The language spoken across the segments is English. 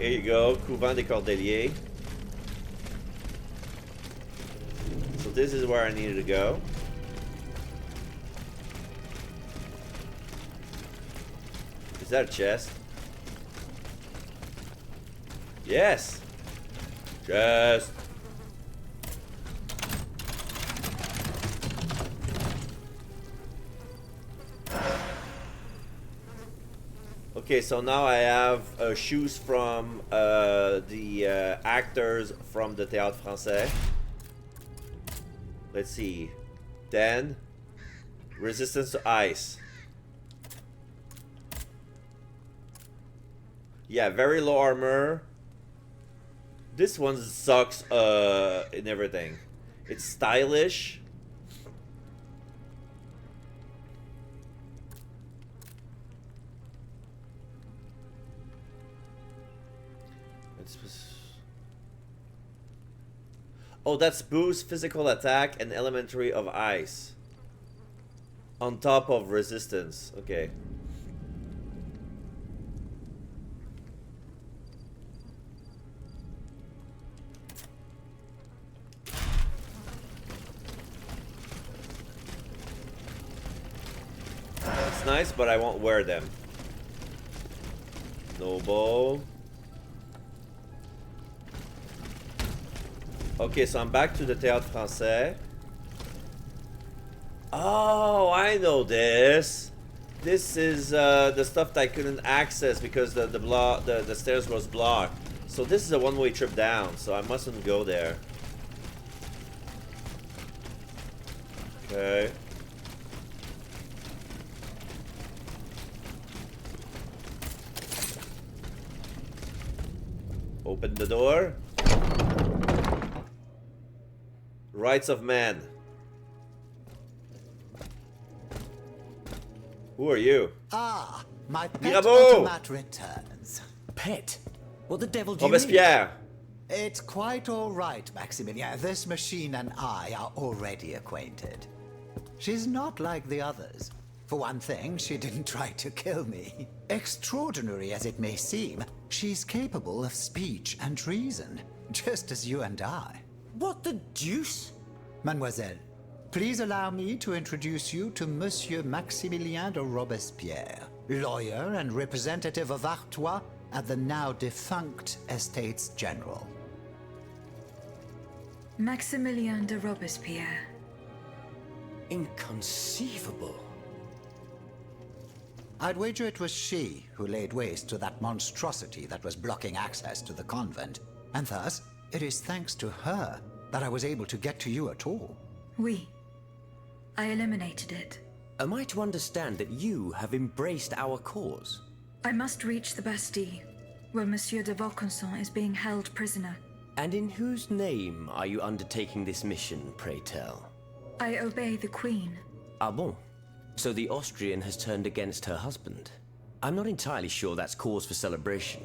Here you go, Couvent des Cordeliers. So this is where I needed to go. Is that a chest? Yes! Chest! Okay, so now I have shoes from the actors from the Théâtre Français. Let's see. Then, resistance to ice. Yeah, very low armor. This one sucks in everything. It's stylish. Oh, that's boost physical attack and elementary of ice. On top of resistance. Okay. It's nice, but I won't wear them. Noble. Okay, so I'm back to the Théâtre Français. Oh, I know this. This is the stuff that I couldn't access because the stairs was blocked. So this is a one-way trip down, so I mustn't go there. Okay. Open the door. Rights of man. Who are you? Ah, my pet Mirabeau! automat returns. Pet? What the devil do you mean? Robespierre. It's quite all right, Maximilien. This machine and I are already acquainted. She's not like the others. For one thing, she didn't try to kill me. Extraordinary as it may seem, she's capable of speech and reason, just as you and I. What the deuce? Mademoiselle, please allow me to introduce you to Monsieur Maximilien de Robespierre, lawyer and representative of Artois at the now defunct Estates General. Maximilien de Robespierre. Inconceivable. I'd wager it was she who laid waste to that monstrosity that was blocking access to the convent, and thus it is thanks to her that I was able to get to you at all. Oui. I eliminated it. Am I to understand that you have embraced our cause? I must reach the Bastille, where Monsieur de Vaucanson is being held prisoner. And in whose name are you undertaking this mission, pray tell? I obey the Queen. Ah bon? So the Austrian has turned against her husband. I'm not entirely sure that's cause for celebration.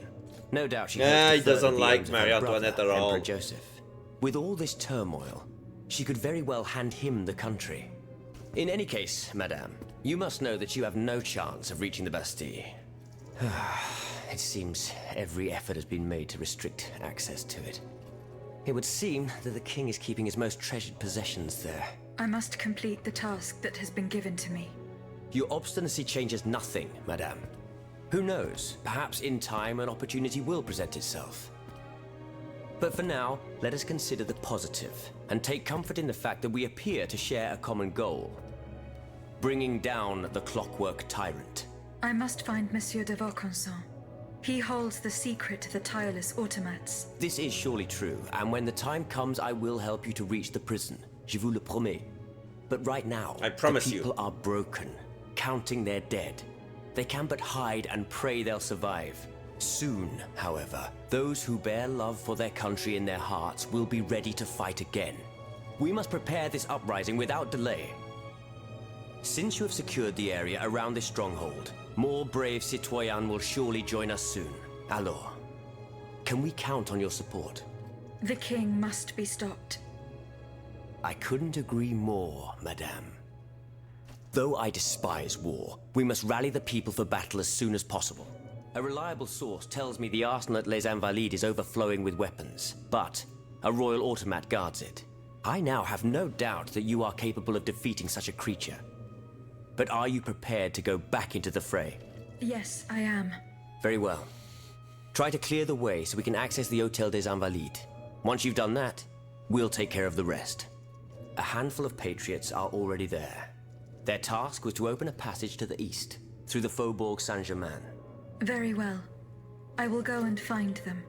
No doubt she Yeah, hopes he to further doesn't the like aims of her Marie brother, Antoinette at all. Emperor Joseph. With all this turmoil, she could very well hand him the country. In any case, madame, you must know that you have no chance of reaching the Bastille. It seems every effort has been made to restrict access to it. It would seem that the king is keeping his most treasured possessions there. I must complete the task that has been given to me. Your obstinacy changes nothing, madame. Who knows, perhaps in time an opportunity will present itself. But for now, let us consider the positive, and take comfort in the fact that we appear to share a common goal. Bringing down the clockwork tyrant. I must find Monsieur de Vaucanson. He holds the secret to the tireless automats. This is surely true, and when the time comes I will help you to reach the prison. Je vous le promets. But right now, I promise the you. people are broken, counting their dead. They can but hide and pray they'll survive. Soon, however, those who bear love for their country in their hearts will be ready to fight again. We must prepare this uprising without delay. Since you have secured the area around this stronghold, more brave citoyens will surely join us soon. Alors, can we count on your support? The king must be stopped. I couldn't agree more, madame. Though I despise war, we must rally the people for battle as soon as possible. A reliable source tells me the arsenal at Les Invalides is overflowing with weapons, but a royal automat guards it. I now have no doubt that you are capable of defeating such a creature. But are you prepared to go back into the fray? Yes, I am. Very well. Try to clear the way so we can access the Hôtel des Invalides. Once you've done that, we'll take care of the rest. A handful of patriots are already there. Their task was to open a passage to the east, through the Faubourg Saint-Germain. Very well. I will go and find them.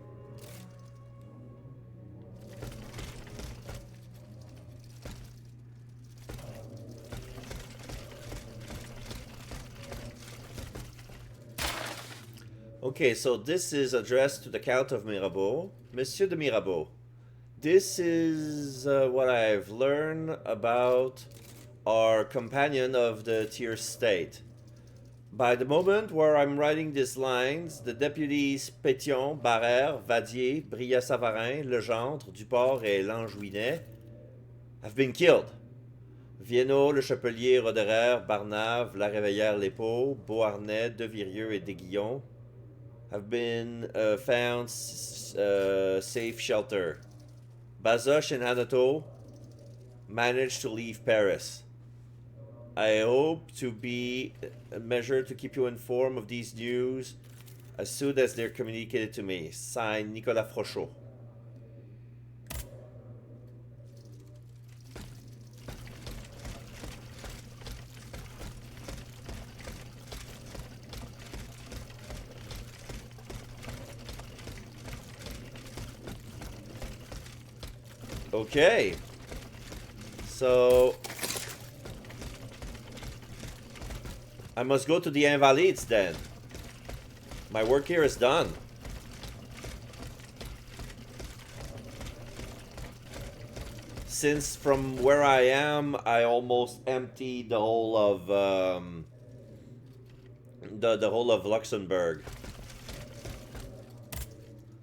Okay, so this is addressed to the Count of Mirabeau. Monsieur de Mirabeau, this is what I've learned about our companion of the Tier State. By the moment where I'm writing these lines, the deputies Pétion, Barrère, Vadier, Brillat-Savarin, Legendre, Duport, et Langevin have been killed. Vienneau, Le Chapelier, Roderer, Barnave, La Réveillère, Lépaud, Beauharnais, De Virieux, et Desguillons have been found safe shelter. Bazoche and Hanato managed to leave Paris. I hope to be measured to keep you informed of these news as soon as they're communicated to me. Signed, Nicolas Frochot. Okay. So I must go to the Invalides then. My work here is done. Since from where I am, I almost emptied the whole of the whole of Luxembourg.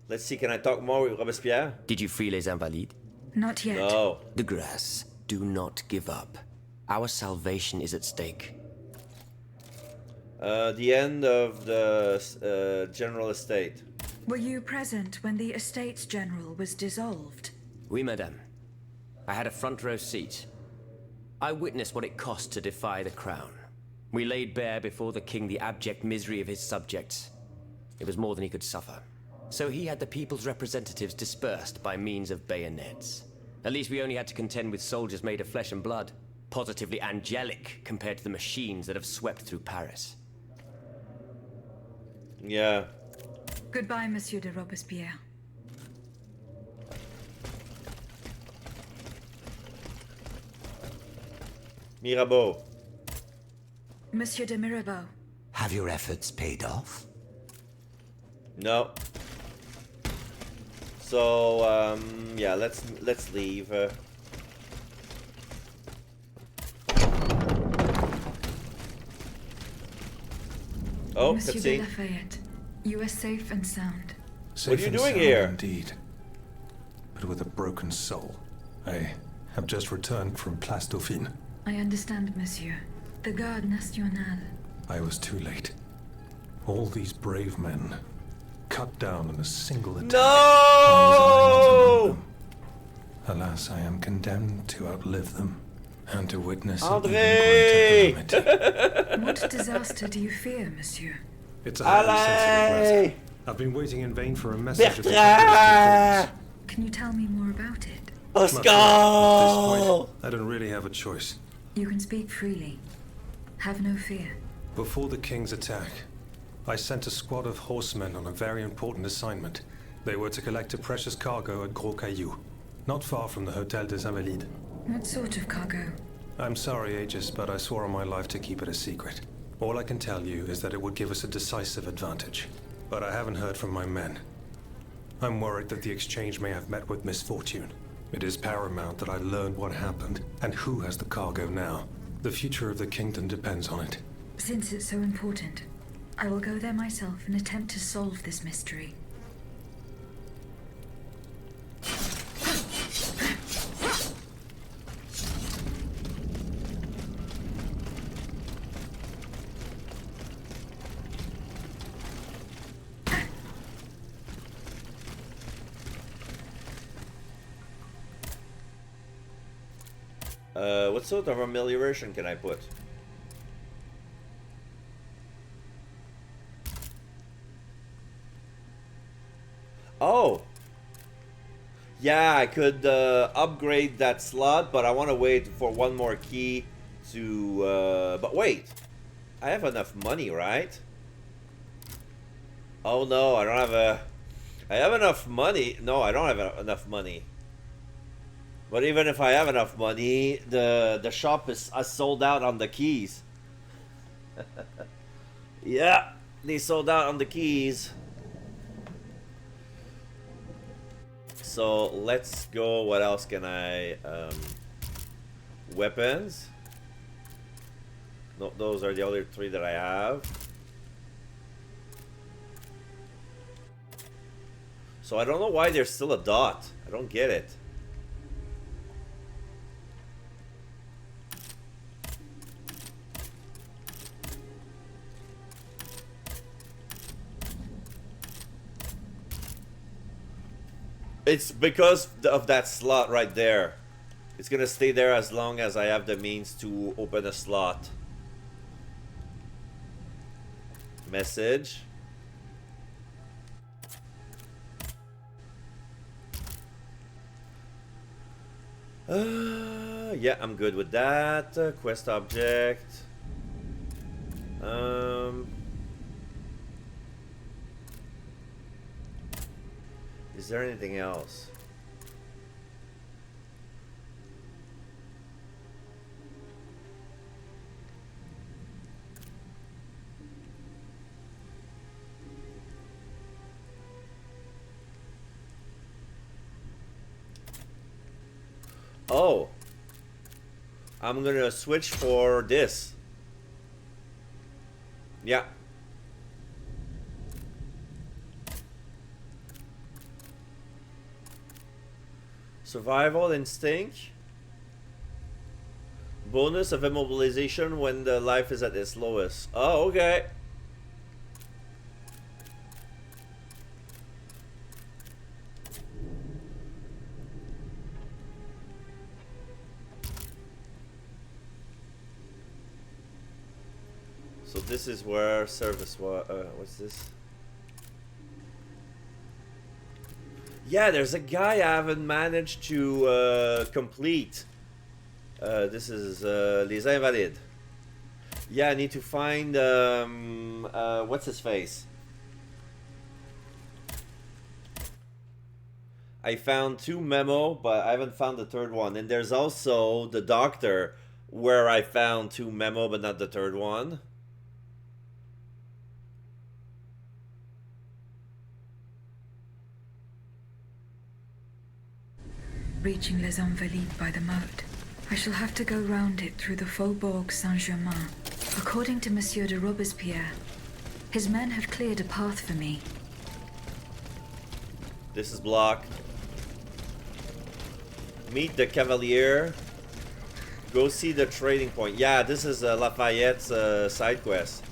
Let's see, can I talk more with Robespierre? Did you free Les Invalides? Not yet. No. De grâce, do not give up. Our salvation is at stake. The end of the General Estate. Were you present when the Estates General was dissolved? Oui, madame. I had a front row seat. I witnessed what it cost to defy the crown. We laid bare before the king the abject misery of his subjects. It was more than he could suffer. So he had the people's representatives dispersed by means of bayonets. At least we only had to contend with soldiers made of flesh and blood. Positively angelic compared to the machines that have swept through Paris. Yeah. Goodbye, Monsieur de Robespierre. Mirabeau. Monsieur de Mirabeau. Have your efforts paid off? No. So yeah, let's leave. Oh, Monsieur de cutscene. Lafayette, you are safe and sound. What are you doing here? Indeed, but with a broken soul. I have just returned from Place Dauphine. I understand, Monsieur. The Garde Nationale. I was too late. All these brave men cut down in a single attack. No! Alas, I am condemned to outlive them and to witness André! an even greater calamity. What disaster do you fear, Monsieur? It's a highly sensitive Allez! matter. I've been waiting in vain for a message of the Bertrand! Can you tell me more about it? Let's At this point, go! I don't really have a choice. You can speak freely. Have no fear. Before the king's attack, I sent a squad of horsemen on a very important assignment. They were to collect a precious cargo at Gros Caillou, not far from the Hôtel des Invalides. What sort of cargo? I'm sorry, Aegis, but I swore on my life to keep it a secret. All I can tell you is that it would give us a decisive advantage. But I haven't heard from my men. I'm worried that the exchange may have met with misfortune. It is paramount that I learn what happened and who has the cargo now. The future of the kingdom depends on it. Since it's so important, I will go there myself and attempt to solve this mystery. What sort of amelioration can I put? Oh! Yeah, I could upgrade that slot, but I want to wait for one more key to... But wait! I have enough money, right? Oh no, I don't have a... I have enough money. No, I don't have enough money. But even if I have enough money, the shop is sold out on the keys. Yeah, they sold out on the keys. So let's go. What else can I? Weapons. No, those are the other three that I have. So I don't know why there's still a dot. I don't get it. It's because of that slot right there. It's gonna stay there as long as I have the means to open a slot. Message. Yeah, I'm good with that. Quest object. Is there anything else? Oh, I'm gonna switch for this. Yeah. Survival instinct. Bonus of immobilization when the life is at its lowest. Oh, okay. So this is where service was. What's this? Yeah, there's a guy I haven't managed to complete. This is Les Invalides. Yeah, I need to find what's his face? I found 2 memo, but I haven't found the third one. And there's also the doctor, where I found 2 memo, but not the third one. Reaching Les Invalides by the moat. I shall have to go round it through the Faubourg Saint-Germain. According to Monsieur de Robespierre, his men have cleared a path for me. This is blocked. Meet the Cavalier. Go see the trading point. Yeah, this is Lafayette's side quest.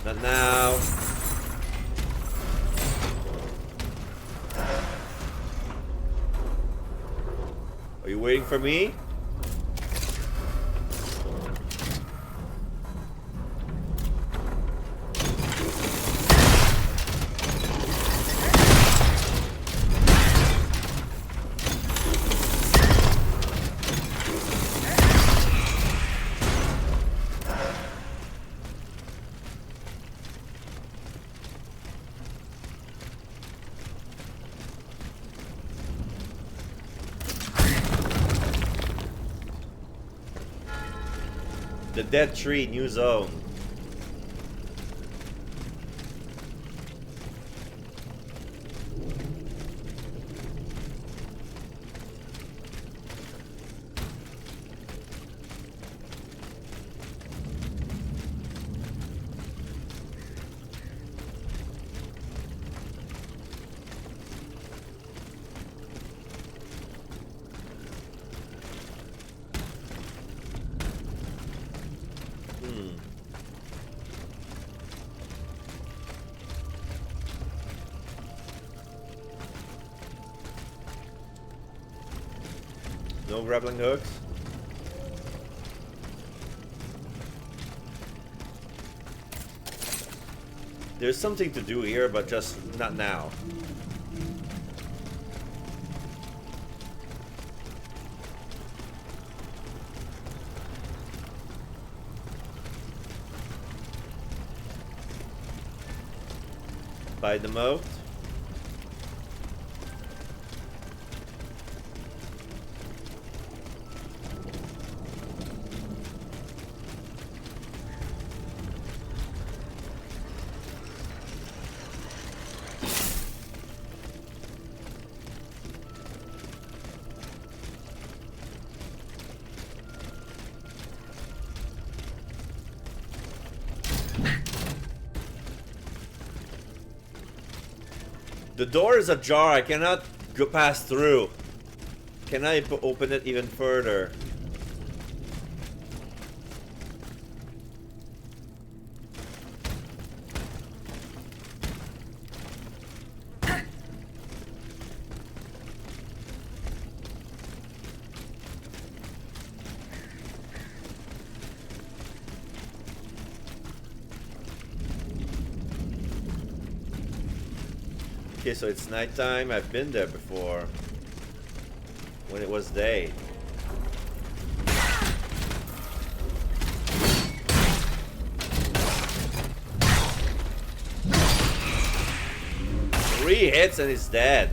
Not now. Are you waiting for me? The dead tree, new zone. No grappling hooks. There's something to do here, but just not now. By the moat. The door is ajar. I cannot go pass through. Can I open it even further? Okay, so it's nighttime. I've been there before. When it was day. Three hits and he's dead.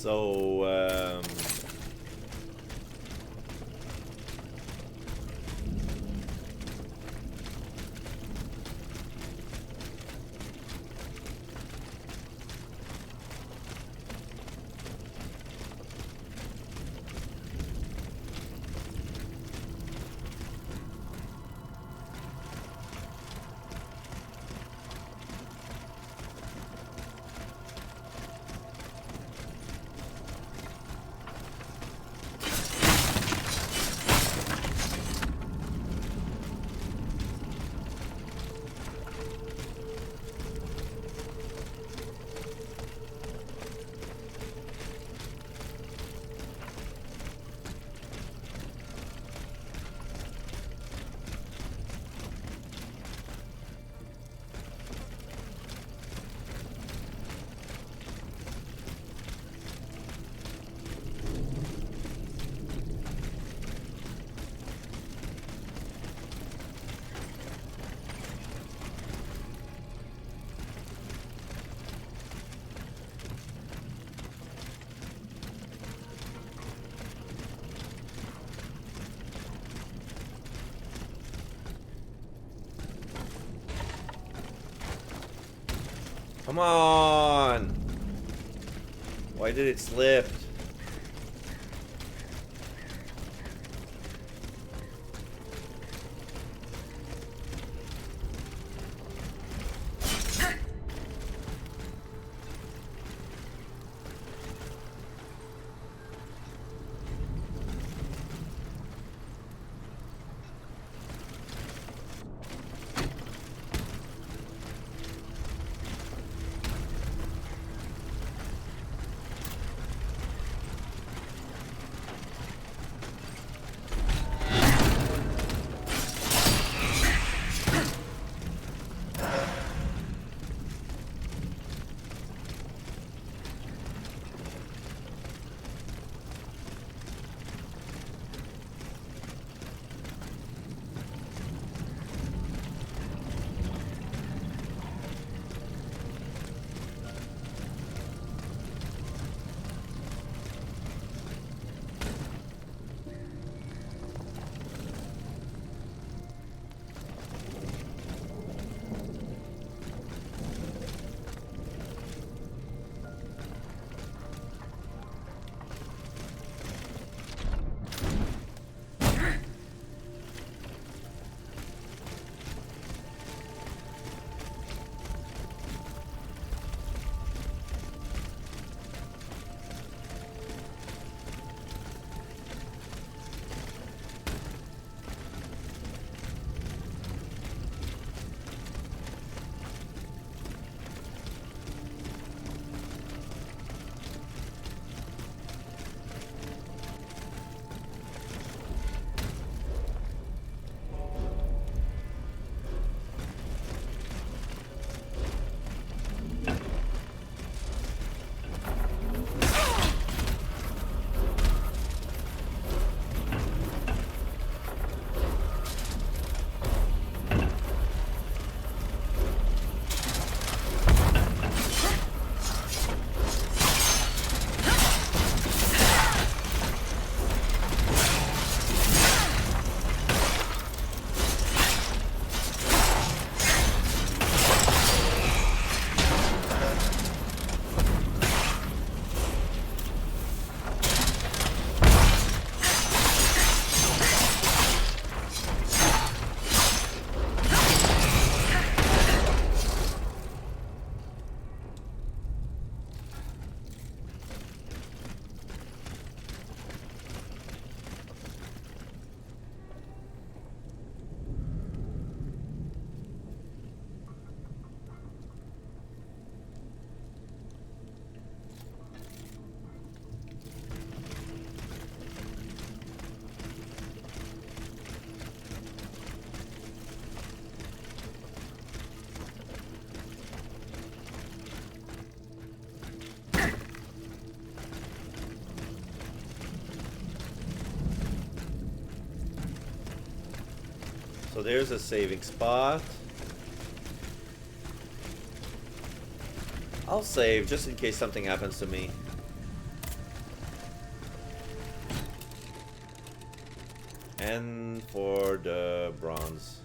So, come on! Why did it slip? So there's a saving spot. I'll save just in case something happens to me. And for the bronze.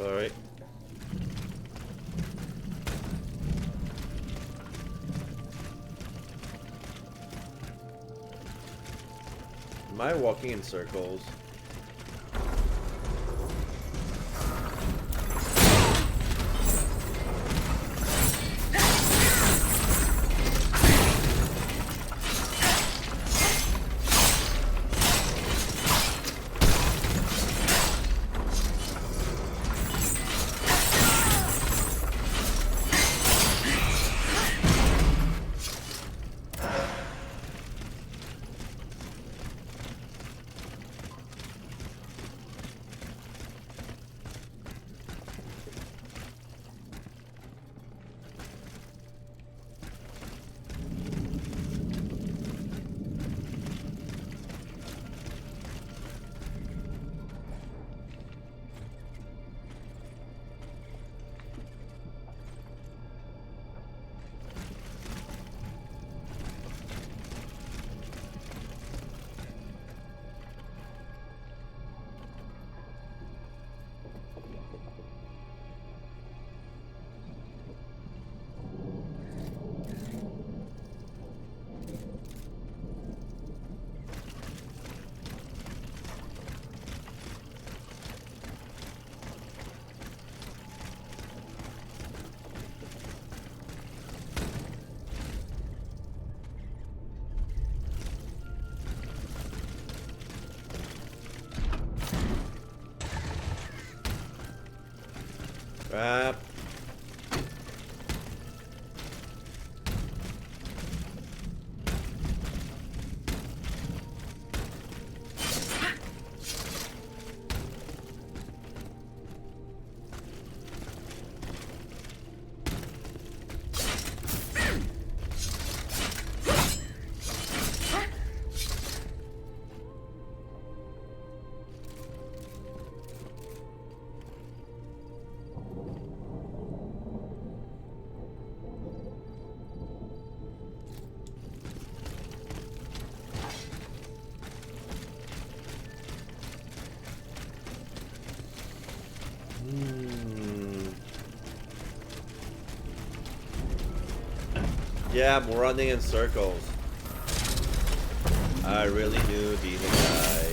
Alright. Am I walking in circles? Trap. Yeah, I'm running in circles. I really knew being a guide.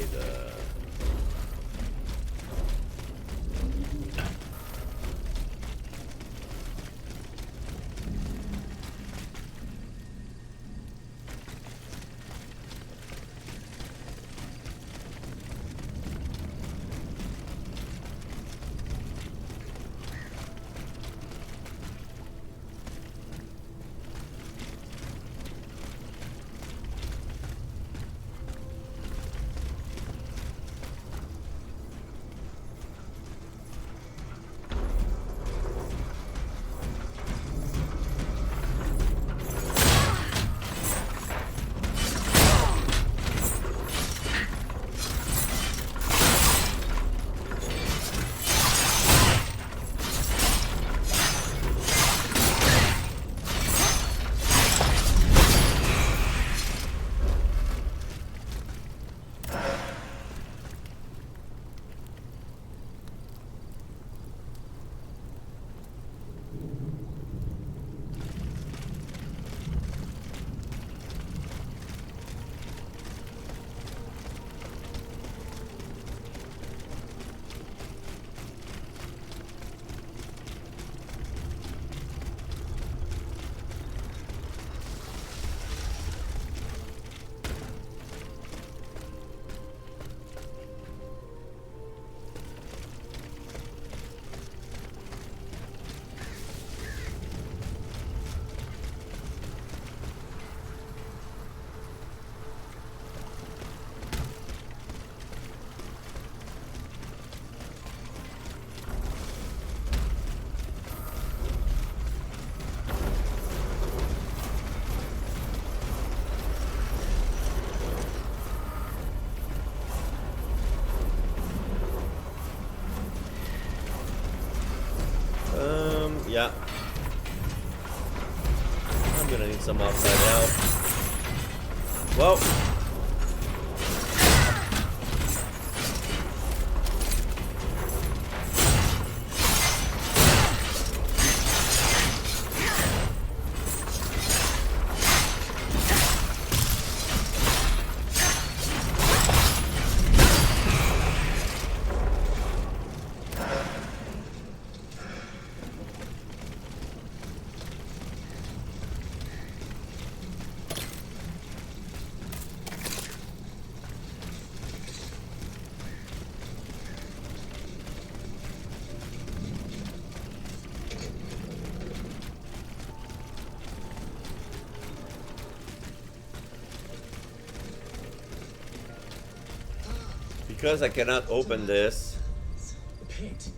Yeah. I'm gonna need some outside help. Whoa. Because I cannot open this. Pit.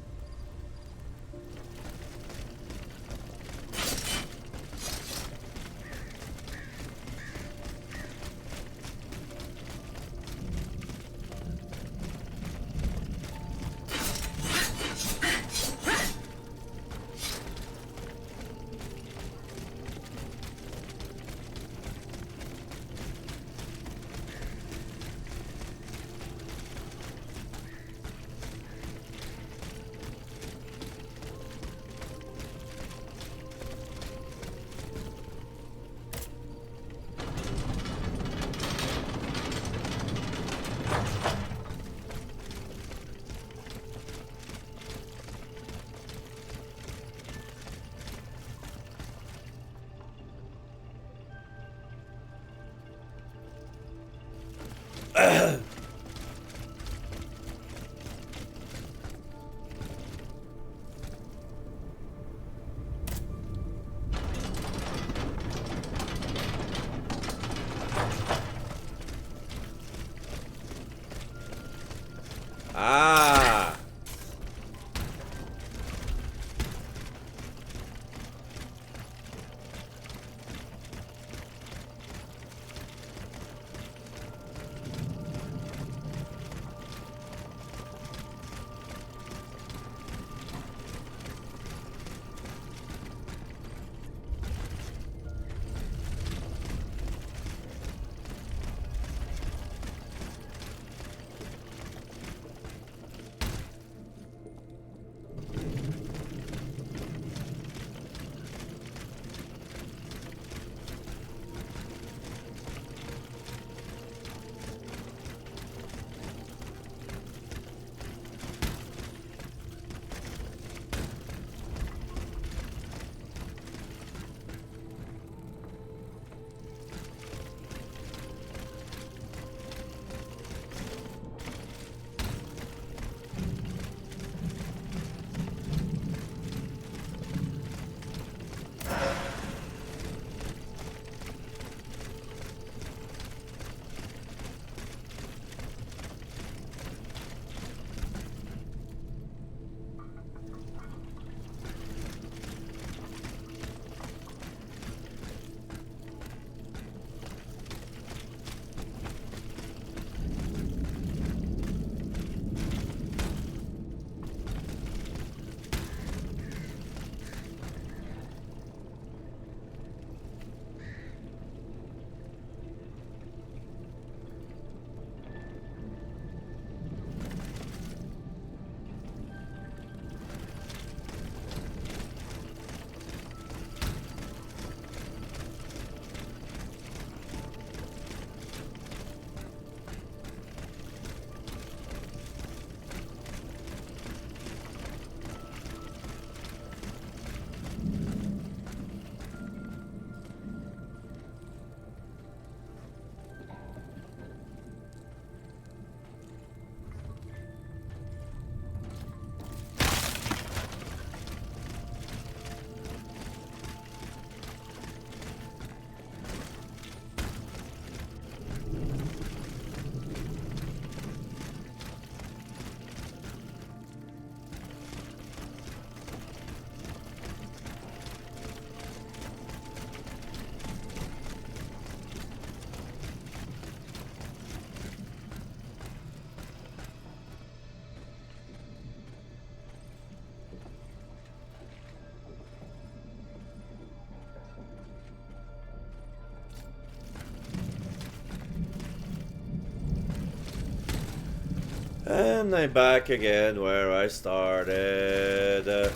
And I'm back again where I started.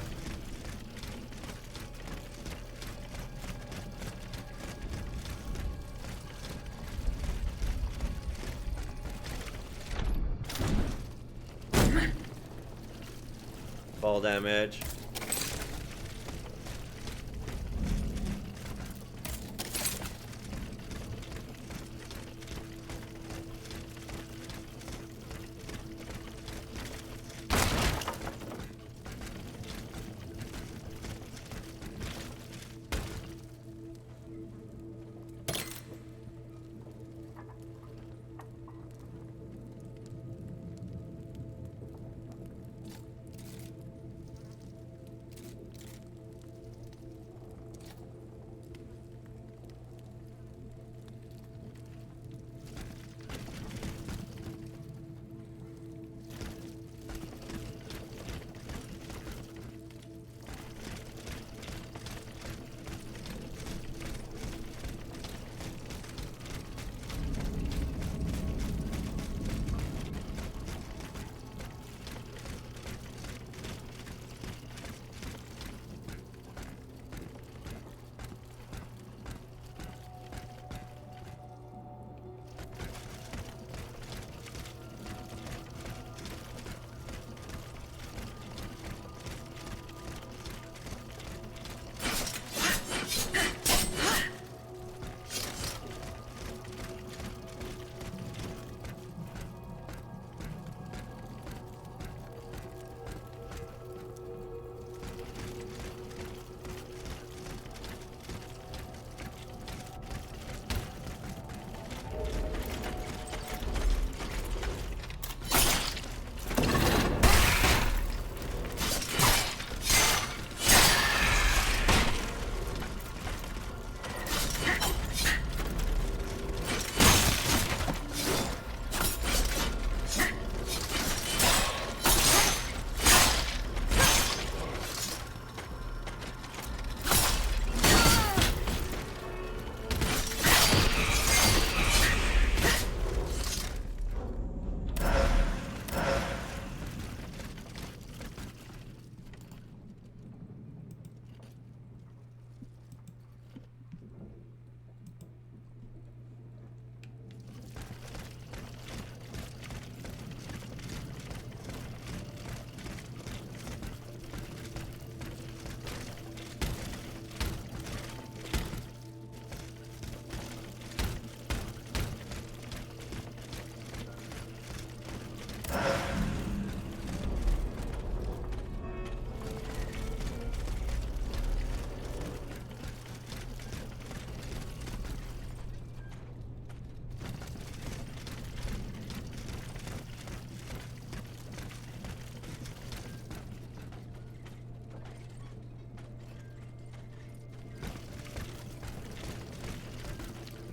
Fall damage.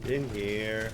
In here.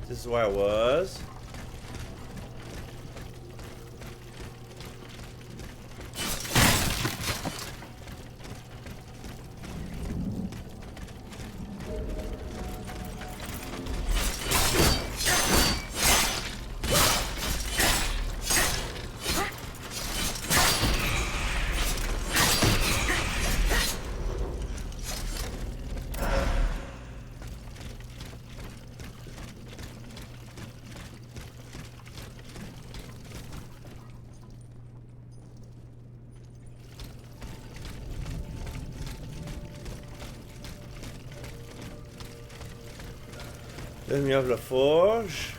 This is where I was. Then we have the forge.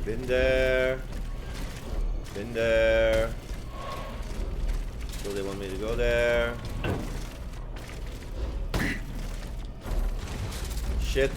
Been there. Been there. So they want me to go there. Shit.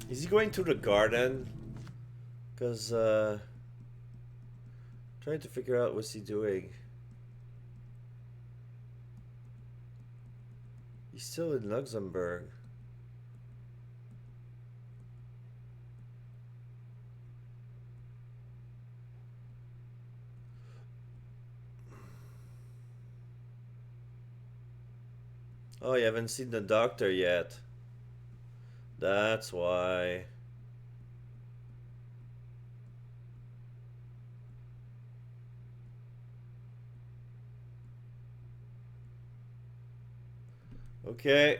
Is he going to the garden? Because, trying to figure out what's he doing. He's still in Luxembourg. Oh, you haven't seen the doctor yet. That's why. Okay.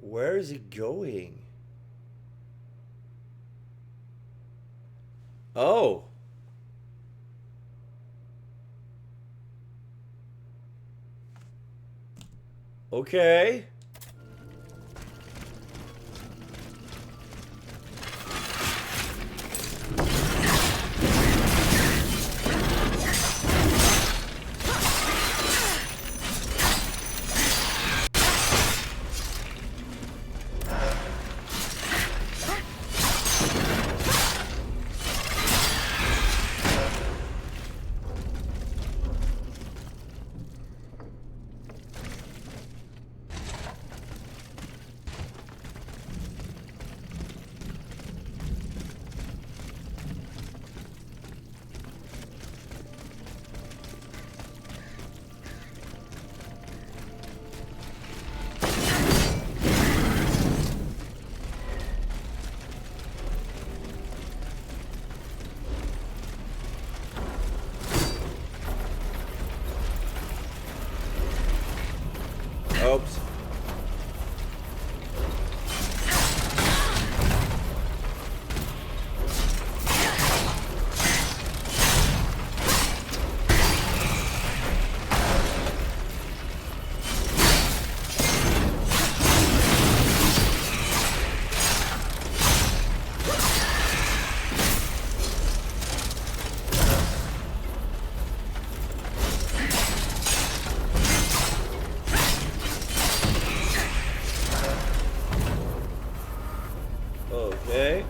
Where is he going? Oh. Okay. Oops. Okay.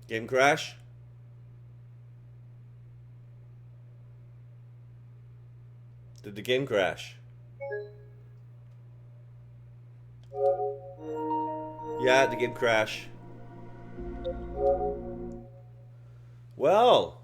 Game crash? Did the game crash? Yeah, the game crash. Well.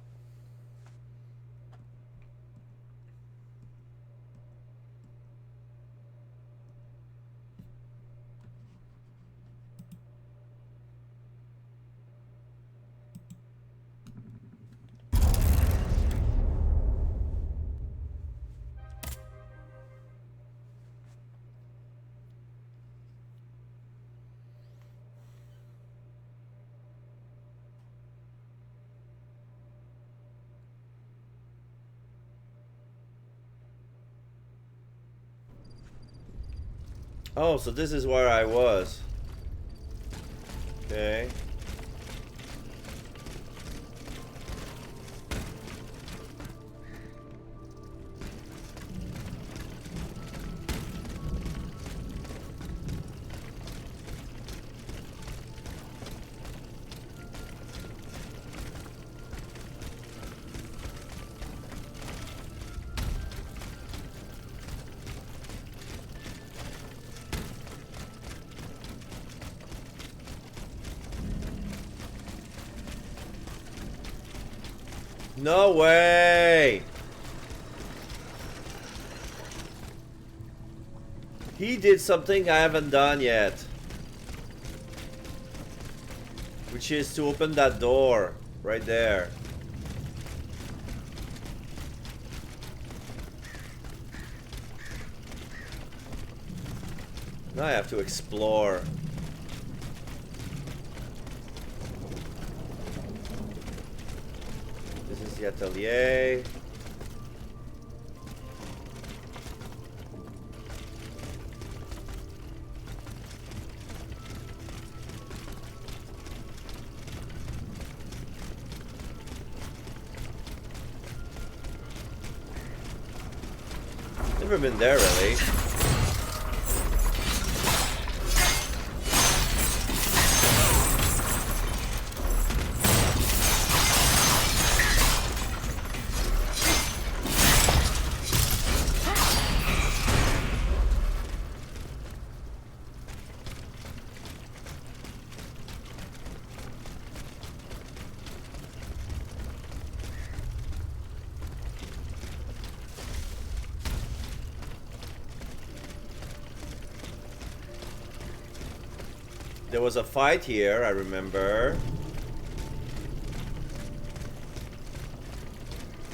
Oh, so this is where I was. Okay. No way! He did something I haven't done yet. Which is to open that door right there. Now I have to explore. This is the atelier. Never been there, really. There was a fight here, I remember.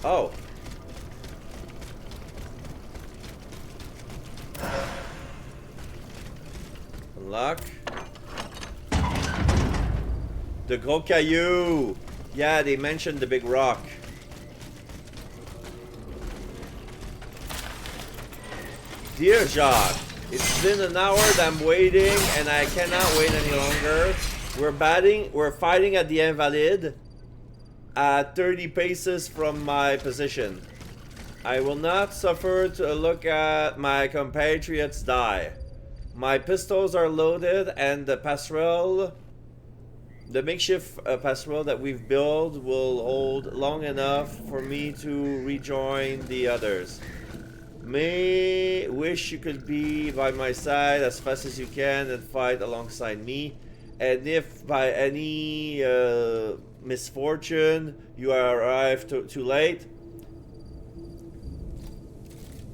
Oh. Unlock. The Gros Caillou. Yeah, they mentioned the big rock. Dear Jacques, it's been an hour that I'm waiting and I cannot wait any longer. We're fighting at the Invalides at 30 paces from my position. I will not suffer to look at my compatriots die. My pistols are loaded and the makeshift passerelle that we've built will hold long enough for me to rejoin the others. Wish you could be by my side as fast as you can and fight alongside me. And if by any misfortune you arrive too late,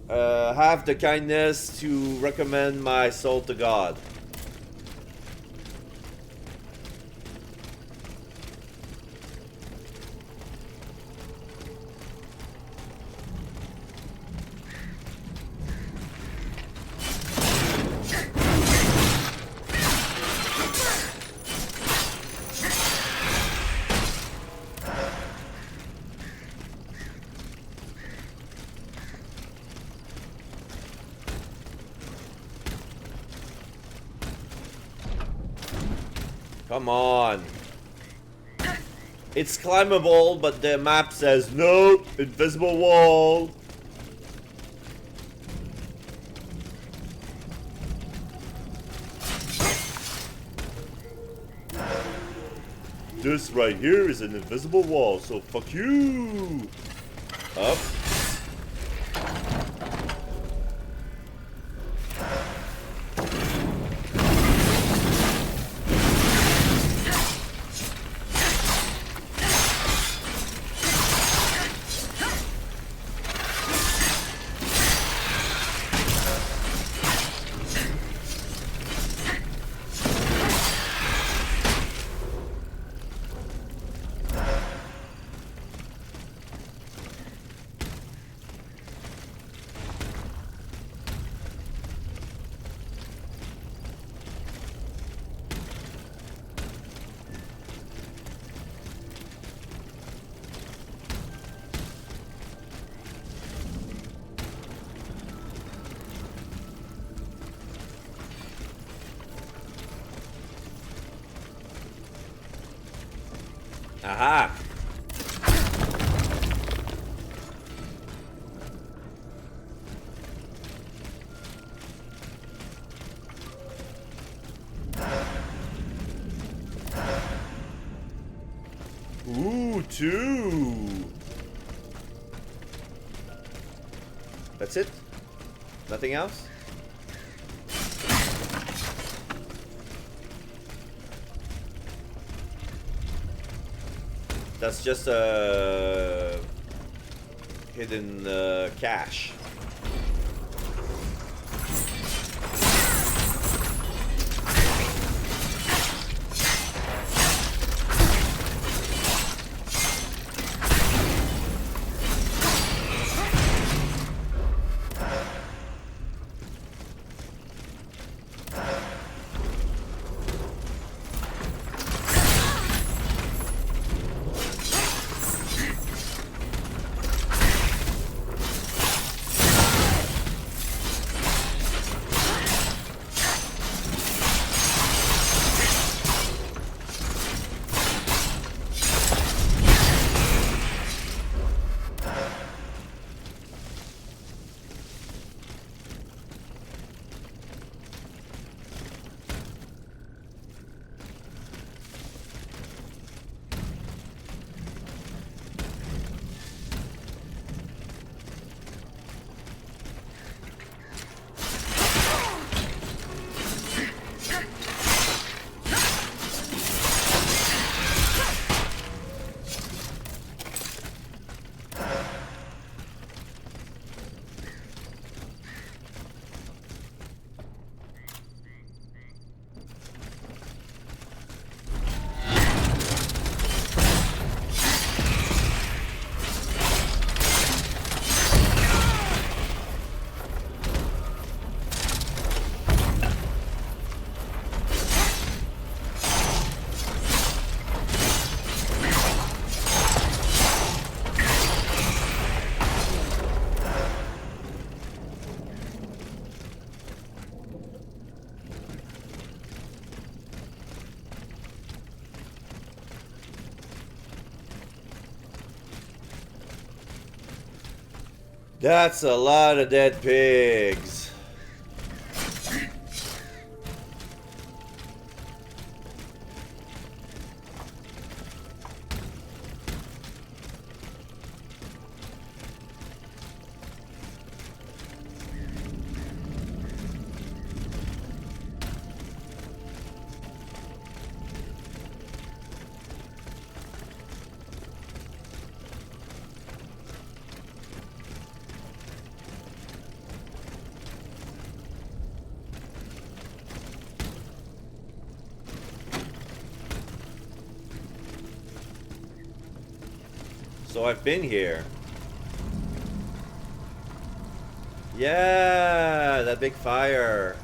have the kindness to recommend my soul to God. Come on. It's climbable, but the map says no, invisible wall. This right here is an invisible wall, so fuck you. Up. Aha! Ooh, two! That's it? Nothing else? That's just a hidden cache. That's a lot of dead pigs. So I've been here. Yeah, that big fire.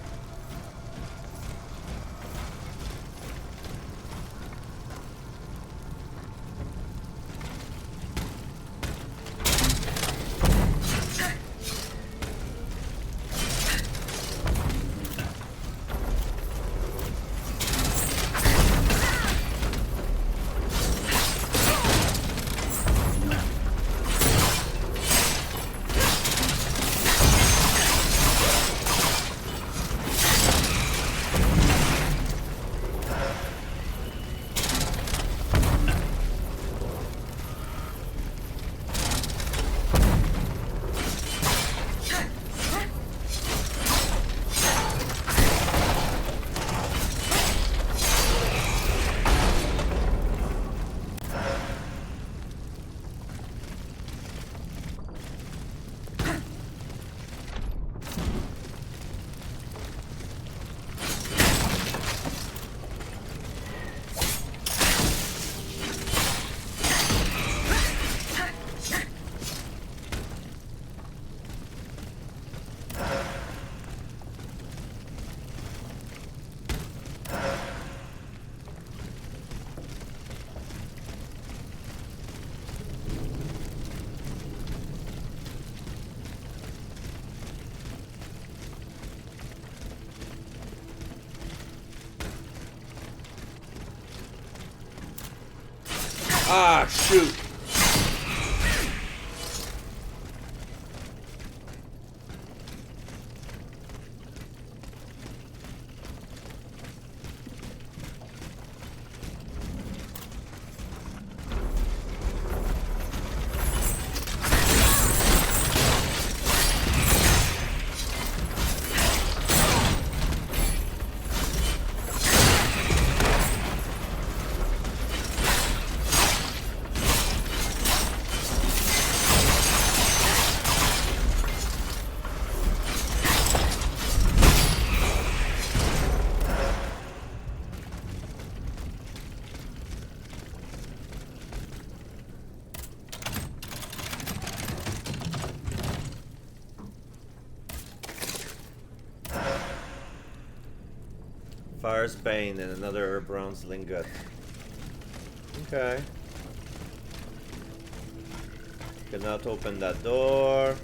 Ah, shoot. Fire's Bane and another bronze lingot. Okay. Cannot open that door.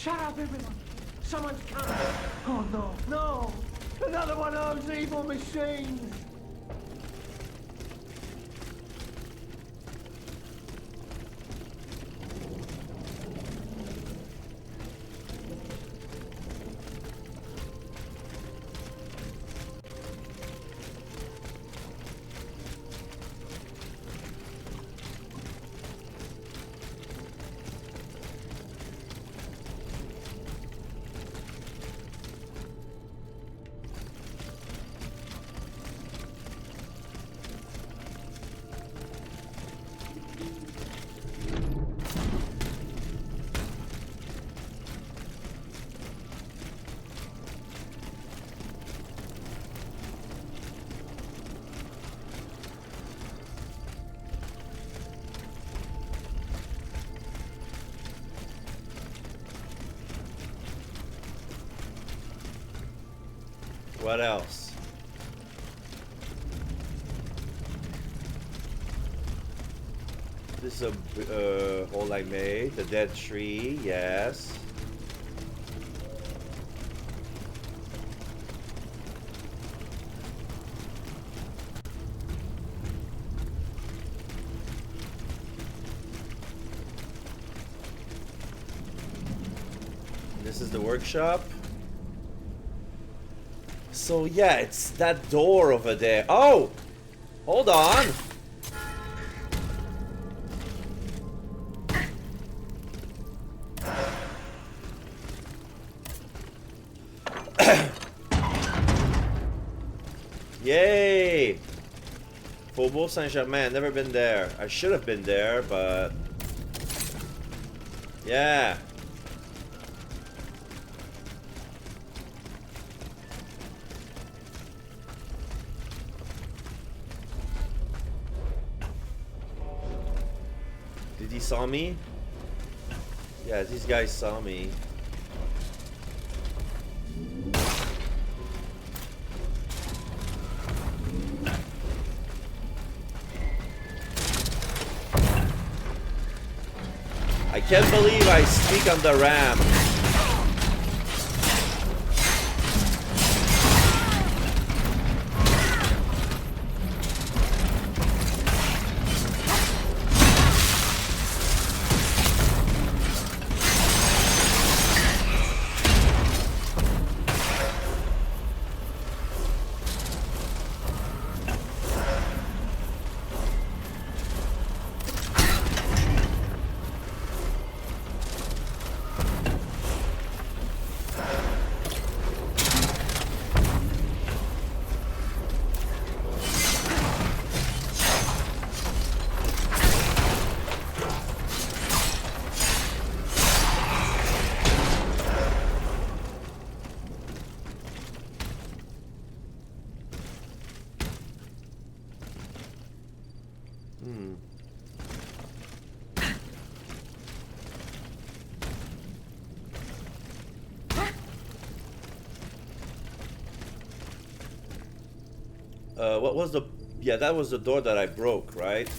Shut up, everyone! Someone's coming! Oh no, no! Another one of those evil machines! What else? This is a hole I made. The dead tree, yes. This is the workshop. So yeah, it's that door over there. Oh! Hold on! Yay! Faubourg Saint-Germain, never been there. I should have been there, but... yeah. Did he saw me? Yeah, these guys saw me. I can't believe I sneak on the ramp. What was the... yeah, that was the door that I broke, right?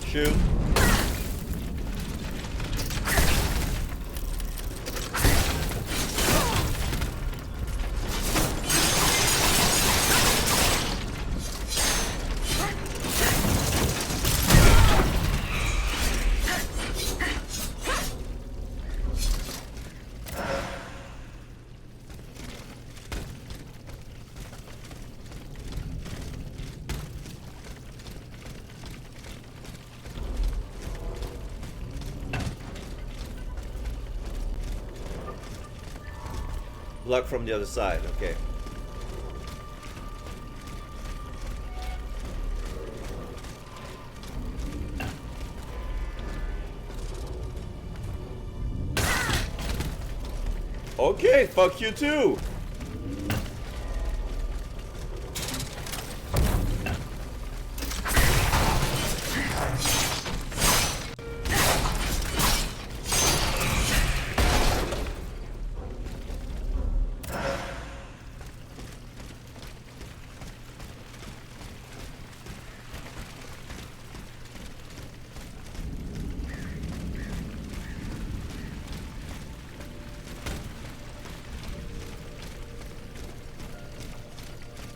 Shoot. Block from the other side, okay. Okay, fuck you too.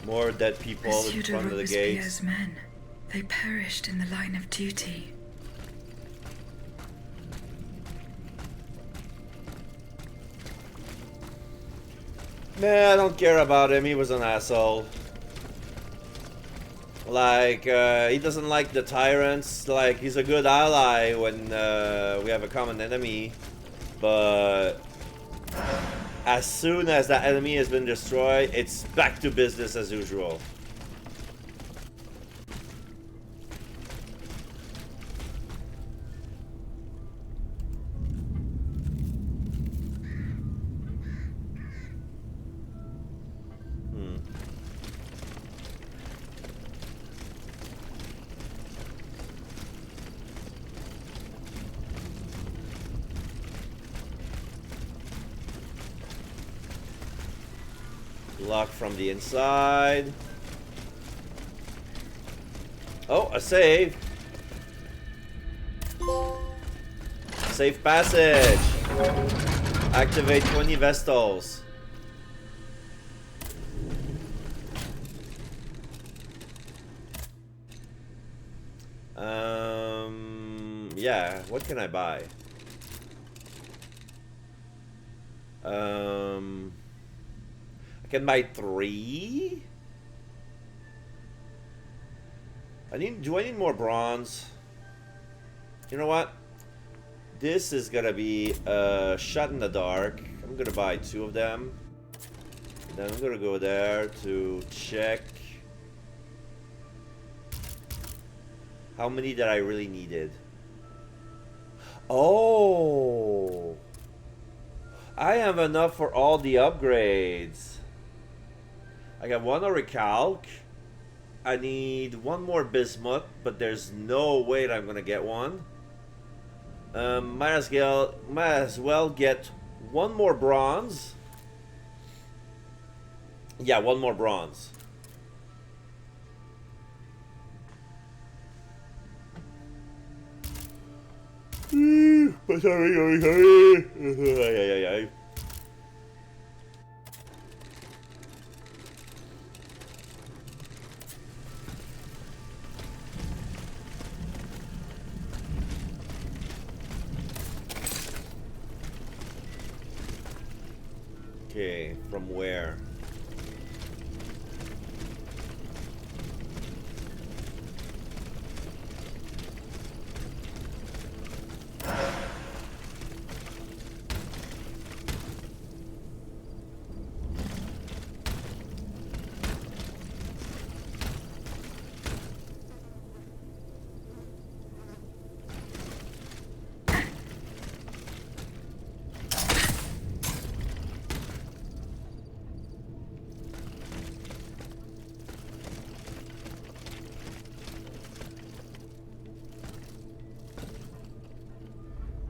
More dead people in Monsieur de front of the gates. Robespierre's men. They perished in the line of duty. Man, I don't care about him. He was an asshole. Like, he doesn't like the tyrants. Like, he's a good ally when we have a common enemy. But as soon as that enemy has been destroyed, it's back to business as usual. Locked from the inside. Oh, a save. Safe passage. Activate 20 Vestals. Yeah, what can I buy? I can buy 3. Do I need more bronze? You know what? This is gonna be a shot in the dark. I'm gonna buy 2 of them. Then I'm gonna go there to check how many that I really needed. Oh, I have enough for all the upgrades. I got 1 Orichalc. I need 1 more Bismuth, but there's no way that I'm gonna get one. Might as well get 1 more bronze. Yeah, 1 more bronze. Okay, from where?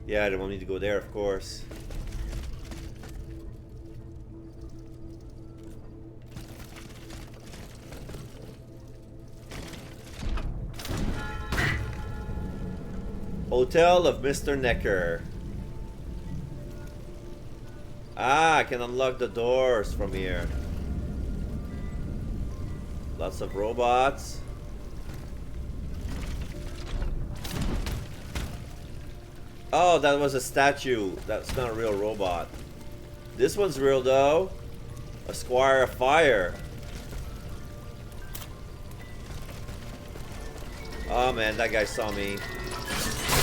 Yeah, I don't need to go there, of course. Hotel of Mr. Necker. Ah, I can unlock the doors from here. Lots of robots. Oh, that was a statue. That's not a real robot. This one's real though. A Squire of Fire. Oh man, that guy saw me.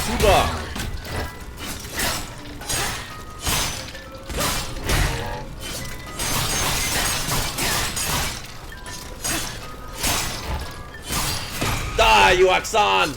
Tuba! Die, you Axon!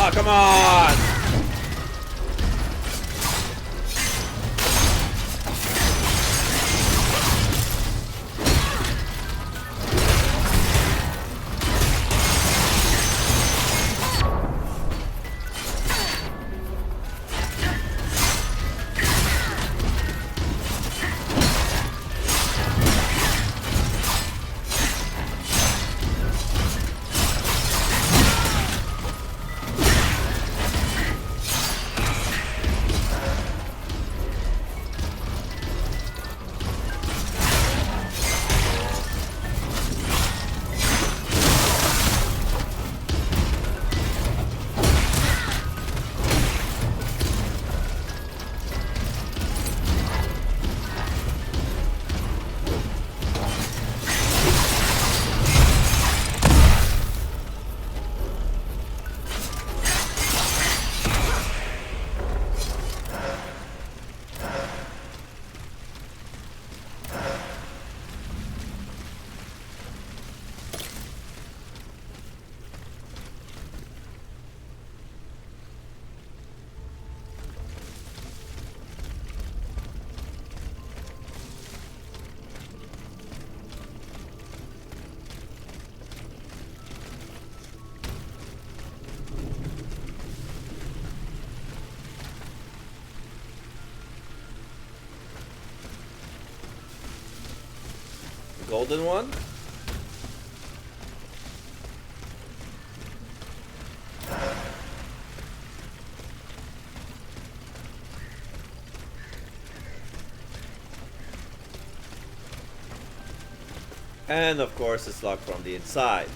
Oh, come on! Golden one? And of course it's locked from the inside.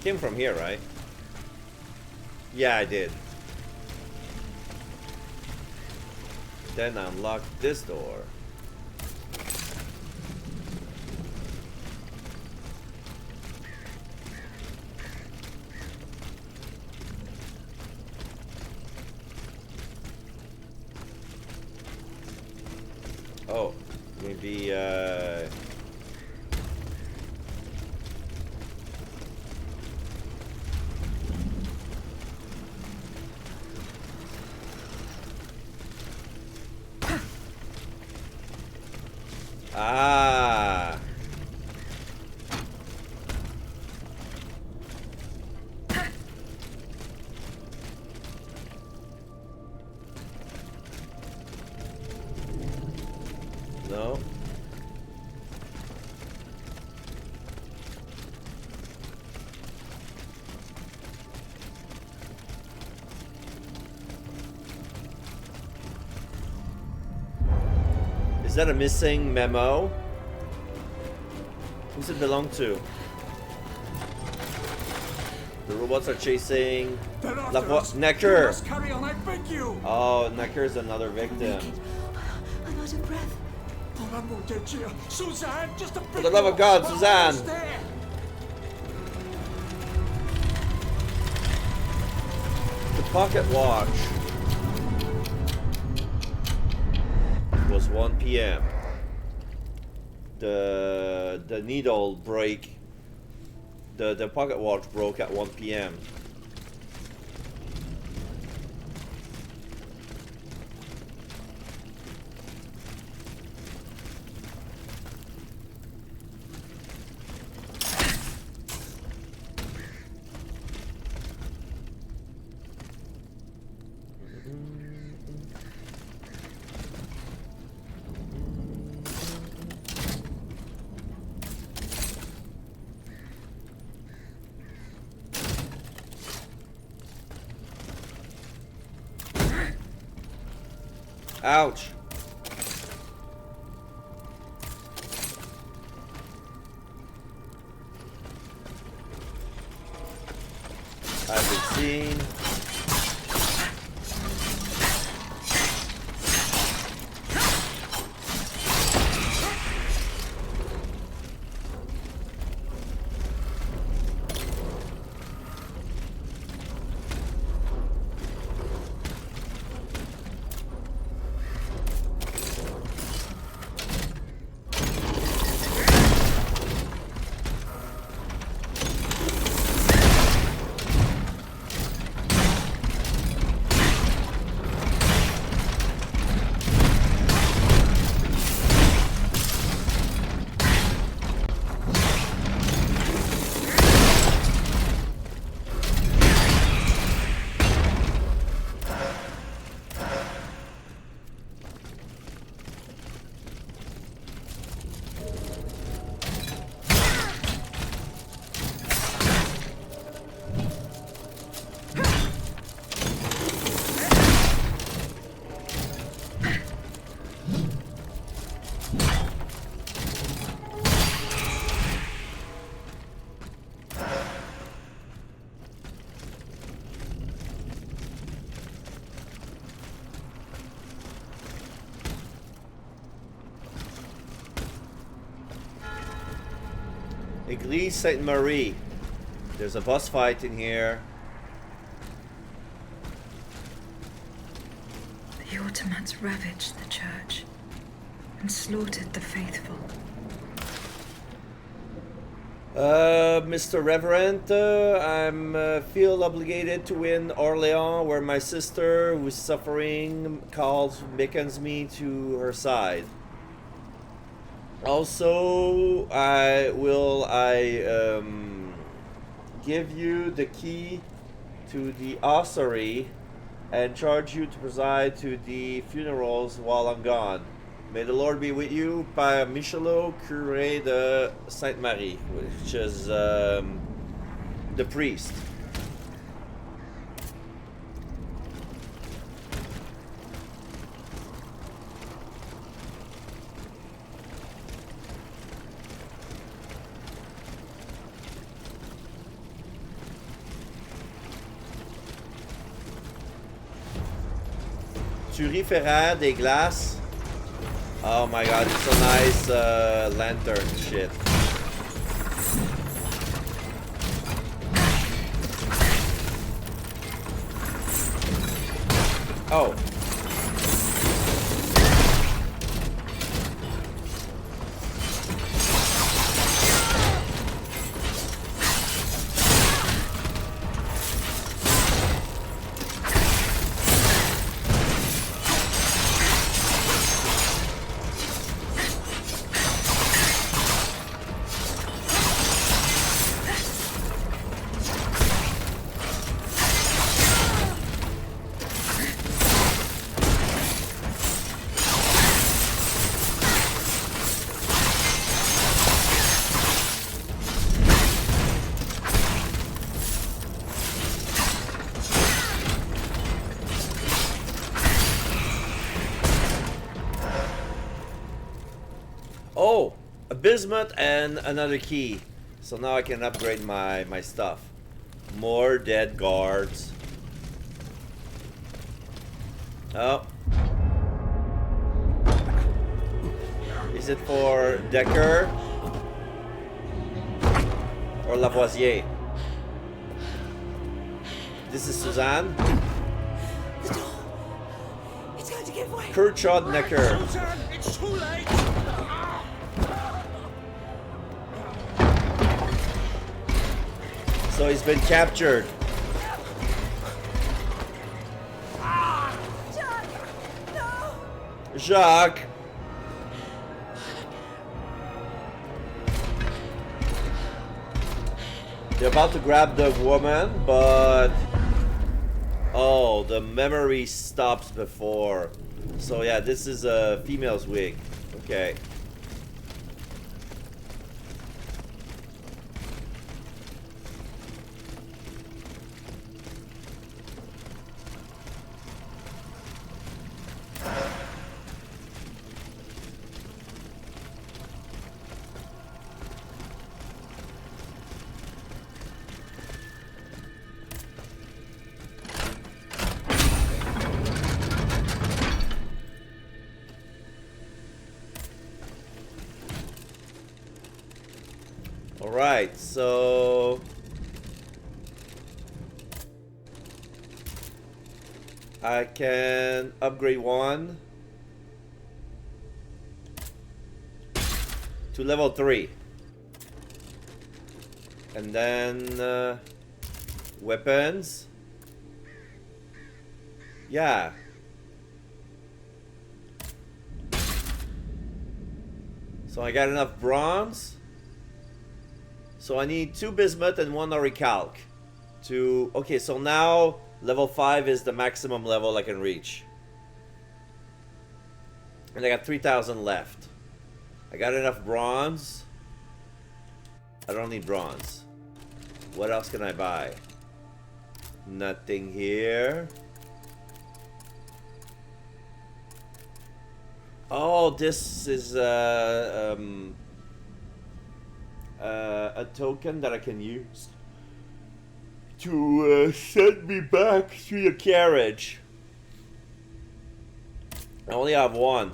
Came from here, right? Yeah, I did. Then unlock this door. Oh, maybe ah. No. Is that a missing memo? Who's it belong to? The robots are chasing Necker. Carry on, I beg you. Oh, Necker's another victim. I'm out of breath. Suzanne, just a bit. For the love of God, Suzanne! The pocket watch was 1 p.m. The needle break. The pocket watch broke at 1 p.m. Ouch. I've been seen. Église Sainte-Marie. There's a boss fight in here. The Ottomans ravaged the church and slaughtered the faithful. Mr. Reverend, I'm feel obligated to win Orléans, where my sister, who's suffering, beckons me to her side. Also, I give you the key to the ossuary and charge you to preside to the funerals while I'm gone. May the Lord be with you, Père Michelot, Curé de Sainte-Marie, which is the priest. Turiféraire des glaces. Oh my god, it's a nice lantern shit. Oh. Oh, a bismuth and another key. So now I can upgrade my stuff. More dead guards. Oh. Is it for Decker? Or Lavoisier? This is Suzanne. The door. It's going to give way. Kurchod Necker. Susan, it's too late! So he's been captured. Jack! No! Jacques. They're about to grab the woman, but oh, the memory stops before. So yeah, this is a female's wig. Okay. Alright, so... I can upgrade one to level 3. And then weapons. Yeah. So I got enough bronze. So I need 2 bismuth and 1 orichalc to... Okay, so now level 5 is the maximum level I can reach. And I got 3,000 left. I got enough bronze. I don't need bronze. What else can I buy? Nothing here. Oh, this is a token that I can use to send me back to the carriage. I only have one.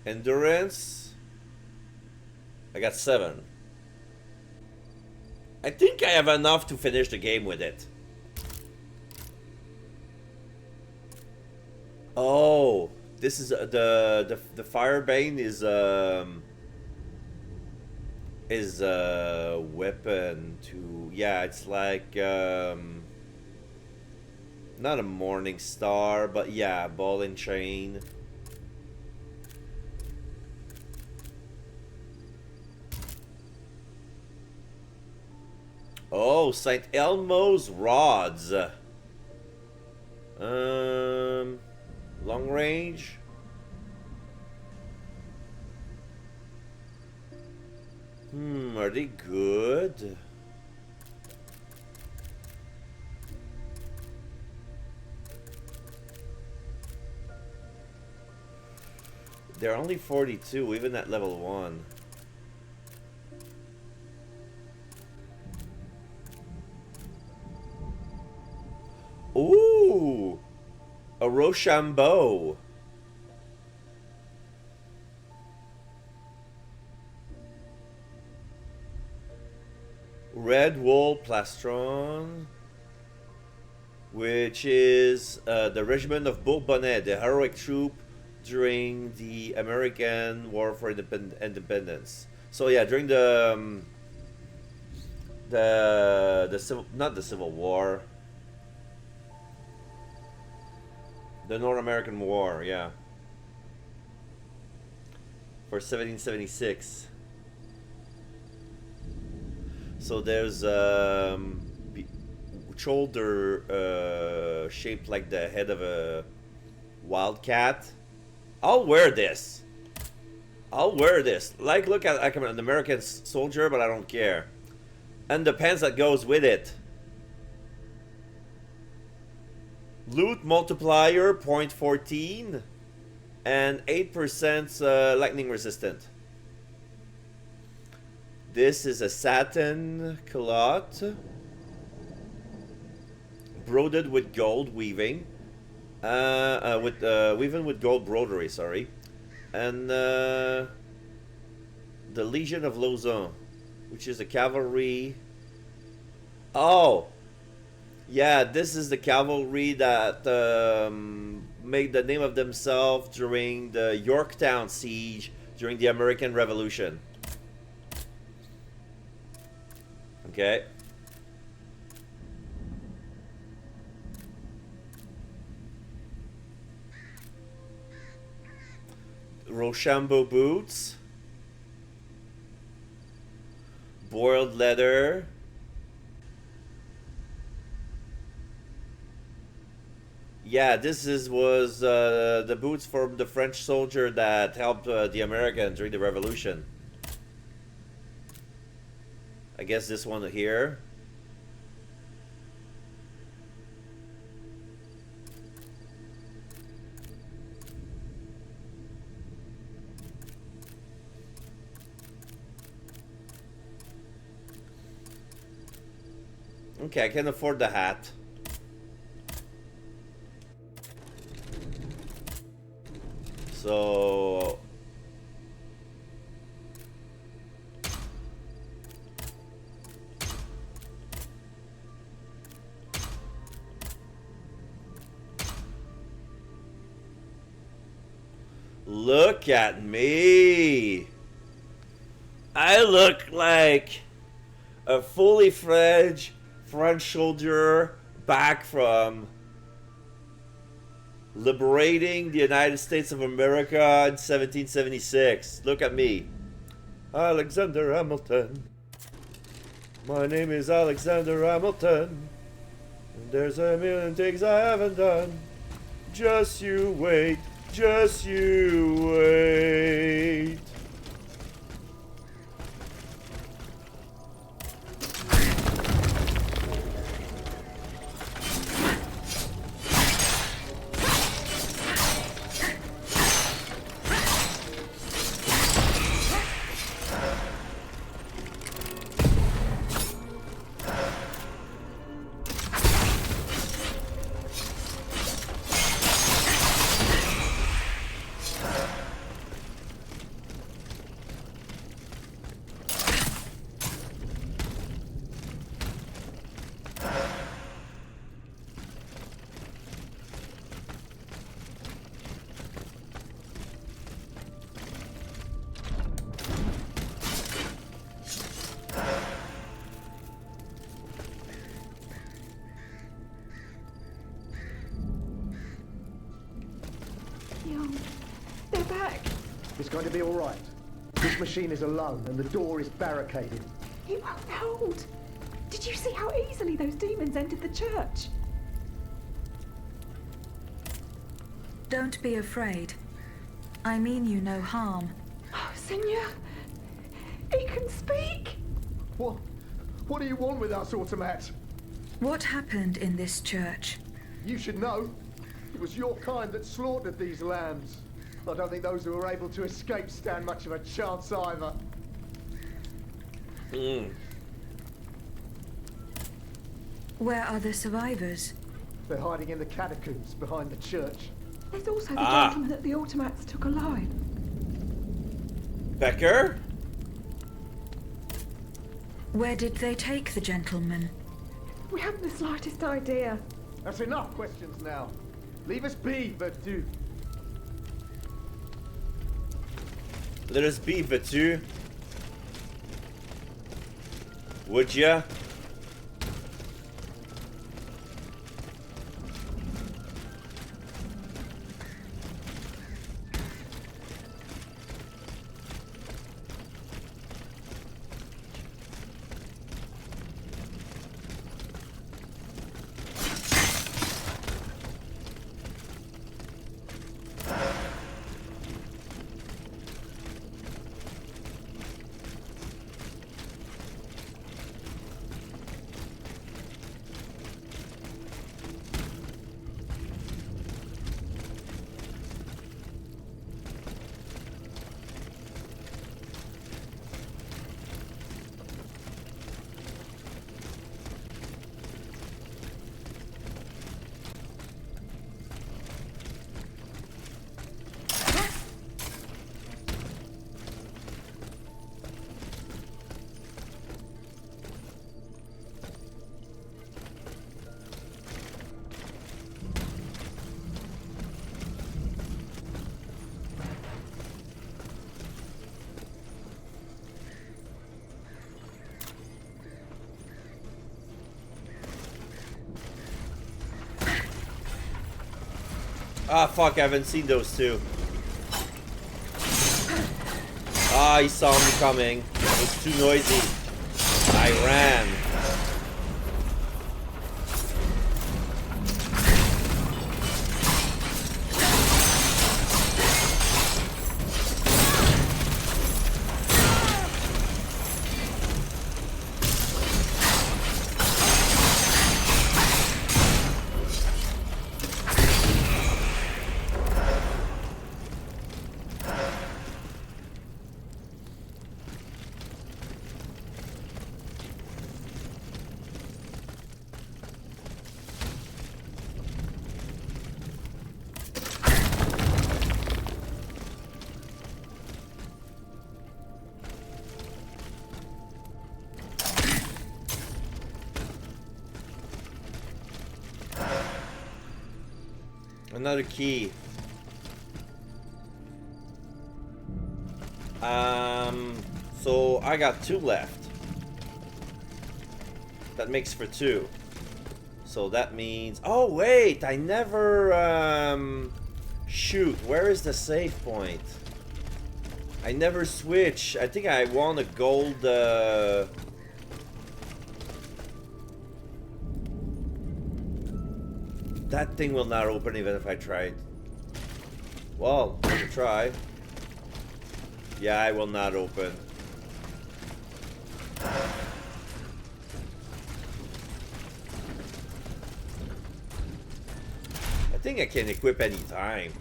Endurance. I got 7. I think I have enough to finish the game with it. Oh, this is the Firebane is a weapon to, yeah, it's like not a morning star, but yeah, ball and chain. Oh, St. Elmo's rods. Long range. Are they good? They're only 42, even at level 1. Ooh! A Rochambeau. Red wool plastron, which is the regiment of Bourbonnais, the heroic troop during the American War for Independence. So yeah, during the civil, not the Civil War, the North American War, yeah, for 1776. So there's shoulder shaped like the head of a wildcat. I'll wear this. I'll wear this. Like, look at, I'm an American soldier, but I don't care. And the pants that goes with it. Loot multiplier 0.14 and 8% lightning resistant. This is a satin culotte, broidered with gold weaving, weaving with gold broderie. Sorry, and the Legion of Lausanne, which is a cavalry. Oh, yeah, this is the cavalry that made the name of themselves during the Yorktown siege during the American Revolution. Okay. Rochambeau boots. Boiled leather. Yeah, this was the boots from the French soldier that helped the Americans during the Revolution. I guess this one here. Okay, I can afford the hat. So... Look at me! I look like a fully fledged French soldier back from liberating the United States of America in 1776. Look at me. Alexander Hamilton. My name is Alexander Hamilton. And there's a million things I haven't done. Just you wait. Just you wait. They're back. It's going to be all right. This machine is alone and the door is barricaded. It won't hold. Did you see how easily those demons entered the church? Don't be afraid. I mean you no harm. Oh, Senor, he can speak. What do you want with us, Automat? What happened in this church? You should know. It was your kind that slaughtered these lambs. I don't think those who were able to escape stand much of a chance either. Where are the survivors? They're hiding in the catacombs behind the church. There's also the gentleman that the automats took alive. Becker? Where did they take the gentleman? We haven't the slightest idea. That's enough questions now. Leave us be, Vertu. Let us be, Vertu. Would ya? Ah, fuck, I haven't seen those two. Ah, he saw me coming. It was too noisy. I ran. Another key. So I got 2 left. That makes for 2. So that means... Oh, wait! I never, shoot, where is the save point? I never switch. I think I won a gold, That thing will not open even if I tried. Well, let's try. Yeah, I will not open. I think I can equip anytime.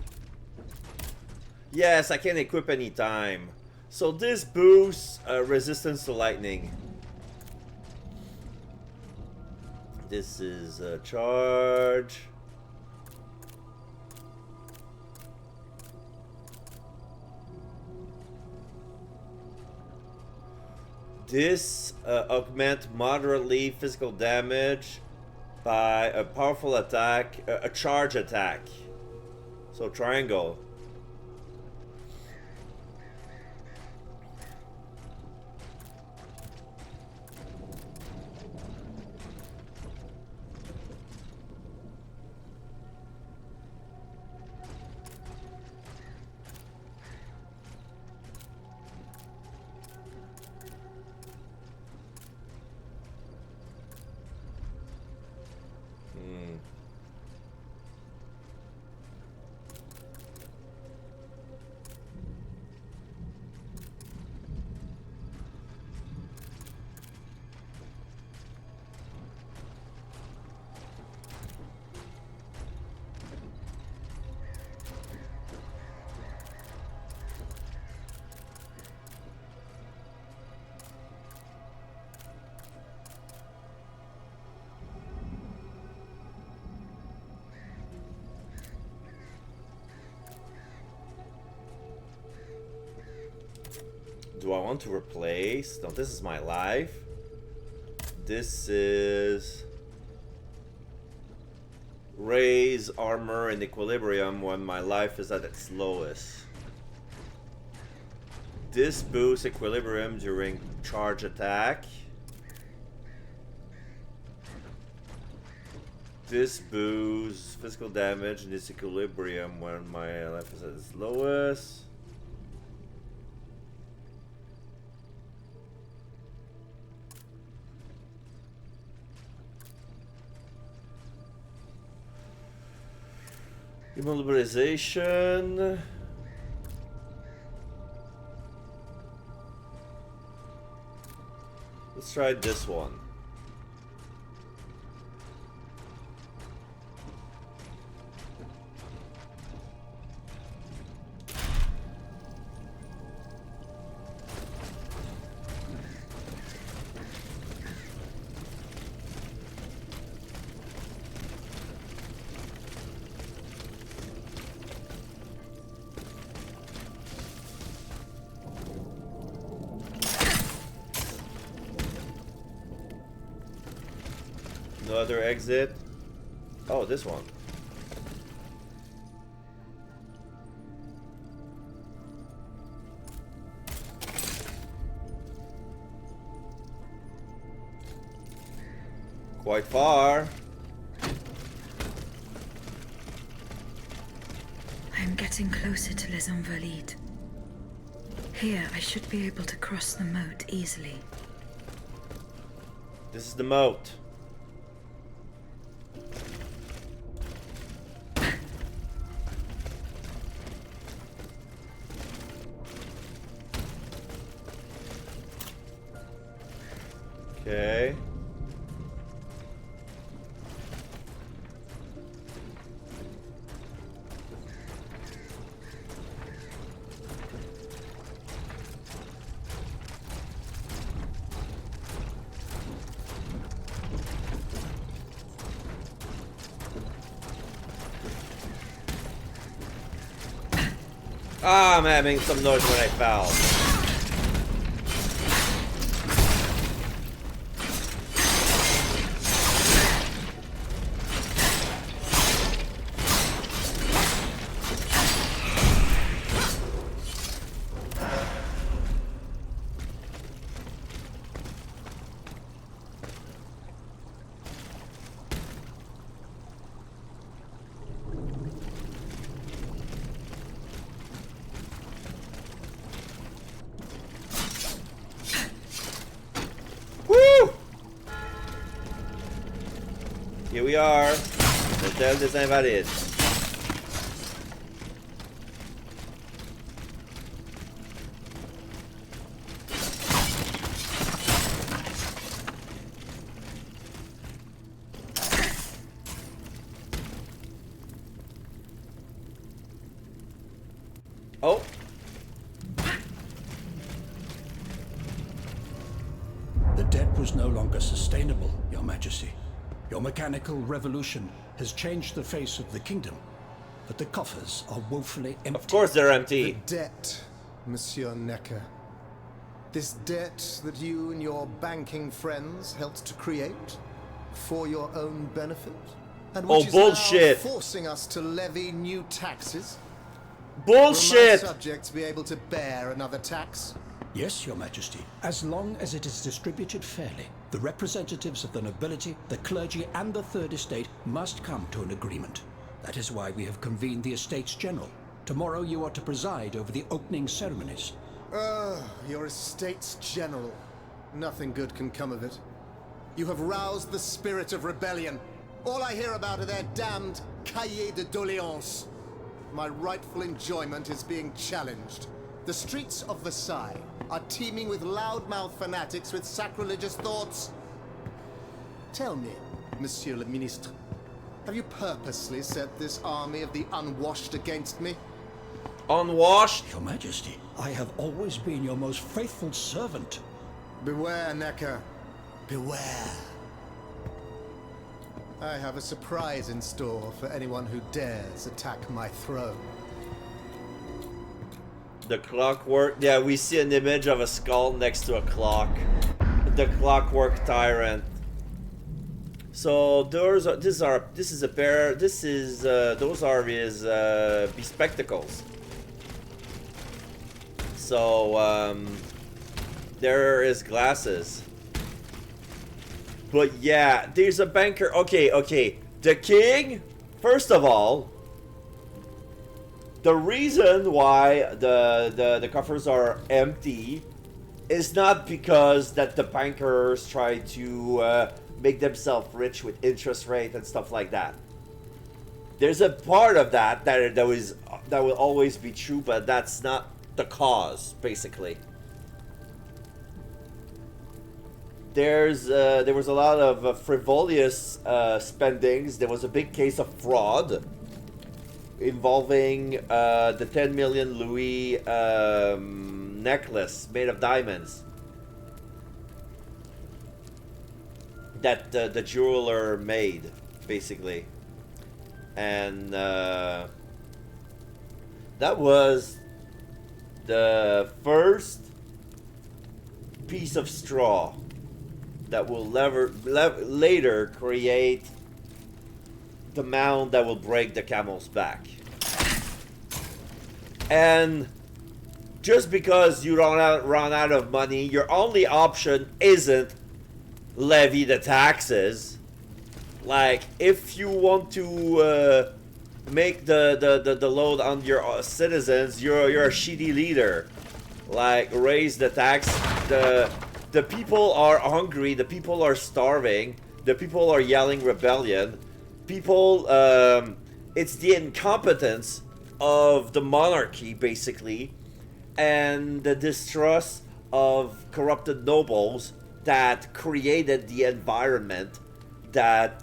Yes, I can equip anytime. So this boosts resistance to lightning. This is a charge. This augment moderately physical damage by a powerful attack, a charge attack. So triangle. Do I want to replace? No, this is my life. This is... Raise armor and equilibrium when my life is at its lowest. This boosts equilibrium during charge attack. This boosts physical damage and disequilibrium when my life is at its lowest. Immobilization. Let's try this one. No other exit. Oh, this one. Quite far. I am getting closer to Les Invalides. Here, I should be able to cross the moat easily. This is the moat. Okay. Ah, I'm having some noise when I fell. we are. L'Hôtel des Invalides. Oh. The debt was no longer sustainable, Your Majesty. Your mechanical revolution has changed the face of the kingdom, but the coffers are woefully empty. Of course they're empty. The debt, Monsieur Necker. This debt that you and your banking friends helped to create for your own benefit, and which is bullshit. now forcing us to levy new taxes. Bullshit! Will my subjects be able to bear another tax? Yes, Your Majesty, as long as it is distributed fairly. The representatives of the nobility, the clergy, and the Third Estate must come to an agreement. That is why we have convened the Estates General. Tomorrow you are to preside over the opening ceremonies. Your Estates General. Nothing good can come of it. You have roused the spirit of rebellion. All I hear about are their damned cahiers de doléances. My rightful enjoyment is being challenged. The streets of Versailles are teeming with loudmouth fanatics with sacrilegious thoughts. Tell me, Monsieur le Ministre, have you purposely set this army of the unwashed against me? Unwashed? Your Majesty, I have always been your most faithful servant. Beware, Necker. Beware. I have a surprise in store for anyone who dares attack my throne. The clockwork. Yeah, we see an image of a skull next to a clock. The clockwork tyrant. So those are. This is a pair. This is. Those are his bespectacles. So there are his glasses. But yeah, there's a banker. Okay. The king. First of all. The reason why the coffers are empty is not because that the bankers try to make themselves rich with interest rate and stuff like that. There's a part of that will always be true, but that's not the cause, basically. There was a lot of frivolous spendings. There was a big case of fraud involving the 10 million Louis necklace made of diamonds that the jeweler made, basically. And that was the first piece of straw that will later create the mound that will break the camel's back. And just because you run out of money, your only option isn't levy the taxes. Like, if you want to make the load on your citizens, you're a shitty leader. Like, raise the tax. The people are hungry, the people are starving, the people are yelling rebellion. People, it's the incompetence of the monarchy, basically, and the distrust of corrupted nobles that created the environment that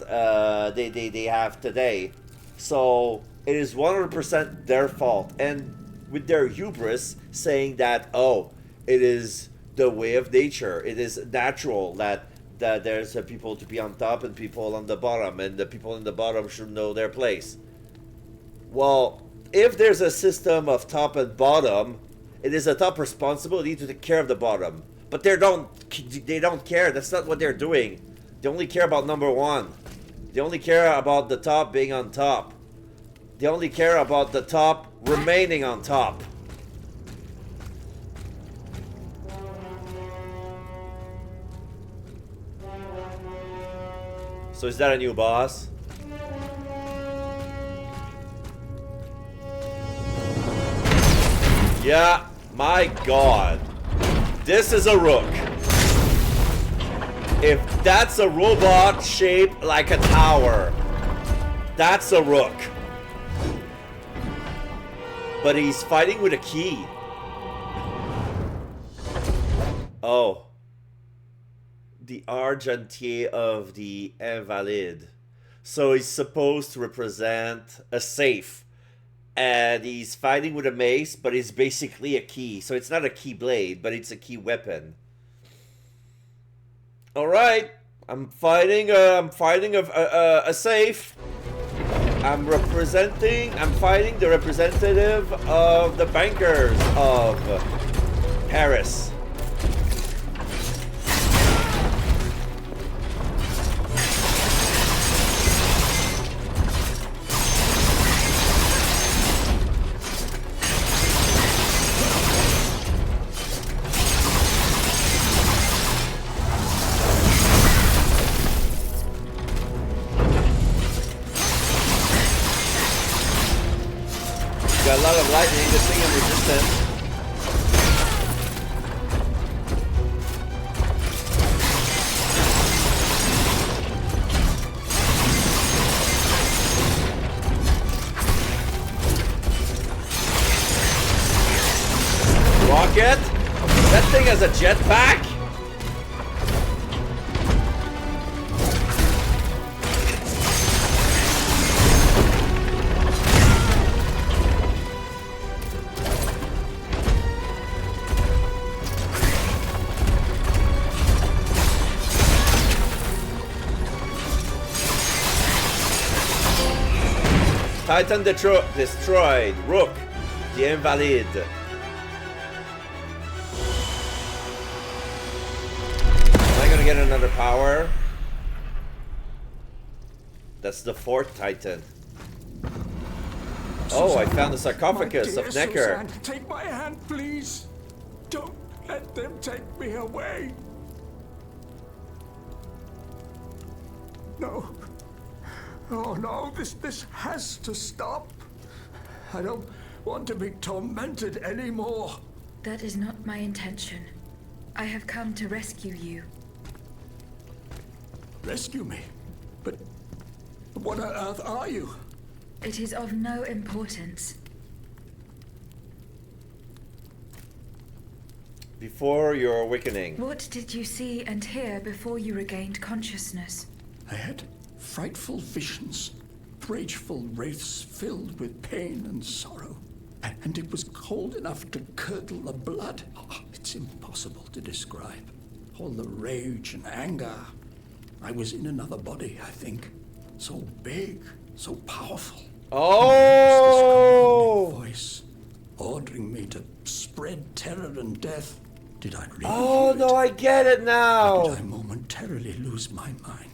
they have today. So it is 100% their fault, and with their hubris saying that, oh, it is the way of nature, it is natural that there's people to be on top and people on the bottom, and the people in the bottom should know their place. Well, if there's a system of top and bottom, it is a top responsibility to take care of the bottom. But they don't care. That's not what they're doing. They only care about number one. They only care about the top being on top. They only care about the top remaining on top. So is that a new boss? Yeah, my god. This is a rook. If that's a robot shaped like a tower, that's a rook. But he's fighting with a key. Oh. The Argentier of the Invalide. So he's supposed to represent a safe. And he's fighting with a mace, but it's basically a key. So it's not a key blade, but it's a key weapon. Alright. I'm fighting a safe. I'm fighting the representative of the bankers of Paris. Got a lot of lightning, this thing is resistant. Rocket? That thing has a jetpack? Titan destroyed. Rook, the Invalide. Am I gonna get another power? That's the fourth Titan. Oh, I found the sarcophagus of Necker. Suzanne, take my hand, please. Don't let them take me away. No. Oh no, this has to stop. I don't want to be tormented anymore. That is not my intention. I have come to rescue you. Rescue me? But what on earth are you? It is of no importance. Before your awakening. What did you see and hear before you regained consciousness? I had frightful visions, rageful wraiths filled with pain and sorrow. And it was cold enough to curdle the blood. Oh, it's impossible to describe. All the rage and anger. I was in another body, I think. So big, so powerful. Oh! This voice ordering me to spread terror and death. Did I really Oh, hear no, it? I get it now. Or did I momentarily lose my mind?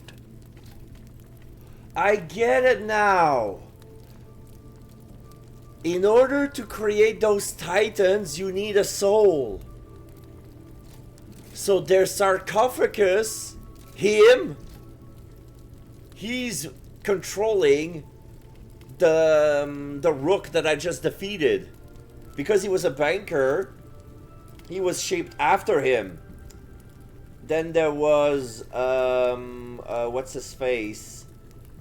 I get it now. In order to create those titans, you need a soul. So their sarcophagus, he's controlling the rook that I just defeated. Because he was a banker, he was shaped after him. Then there was what's his face?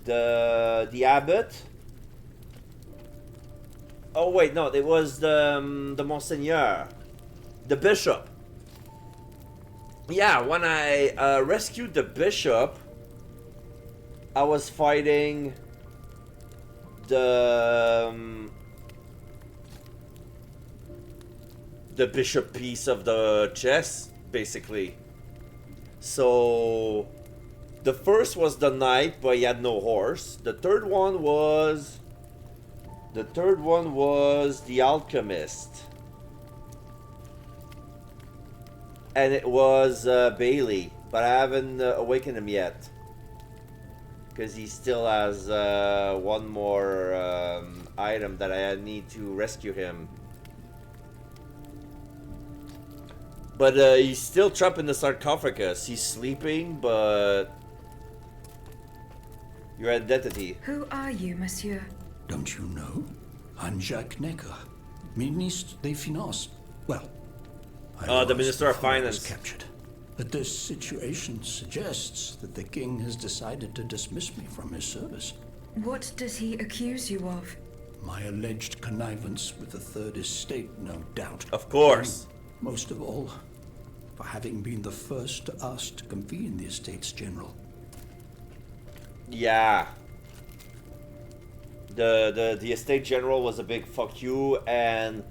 The abbot. Oh wait, no, it was the Monseigneur, the bishop. Yeah, when I rescued the bishop, I was fighting the bishop piece of the chess, basically. So the first was the knight, but he had no horse. The third one was the alchemist. And it was Bailey, but I haven't awakened him yet. Because he still has one more item that I need to rescue him. But he's still trapped in the sarcophagus. He's sleeping, but... Your identity. Who are you, monsieur? Don't you know? I'm Jacques Necker, Ministre des Finances. Well, The Minister of before I was Finance. captured. But this situation suggests that the king has decided to dismiss me from his service. What does he accuse you of? My alleged connivance with the Third Estate, no doubt. Of course. And most of all, for having been the first to ask to convene the Estates General. Yeah. The Estate General was a big fuck you, and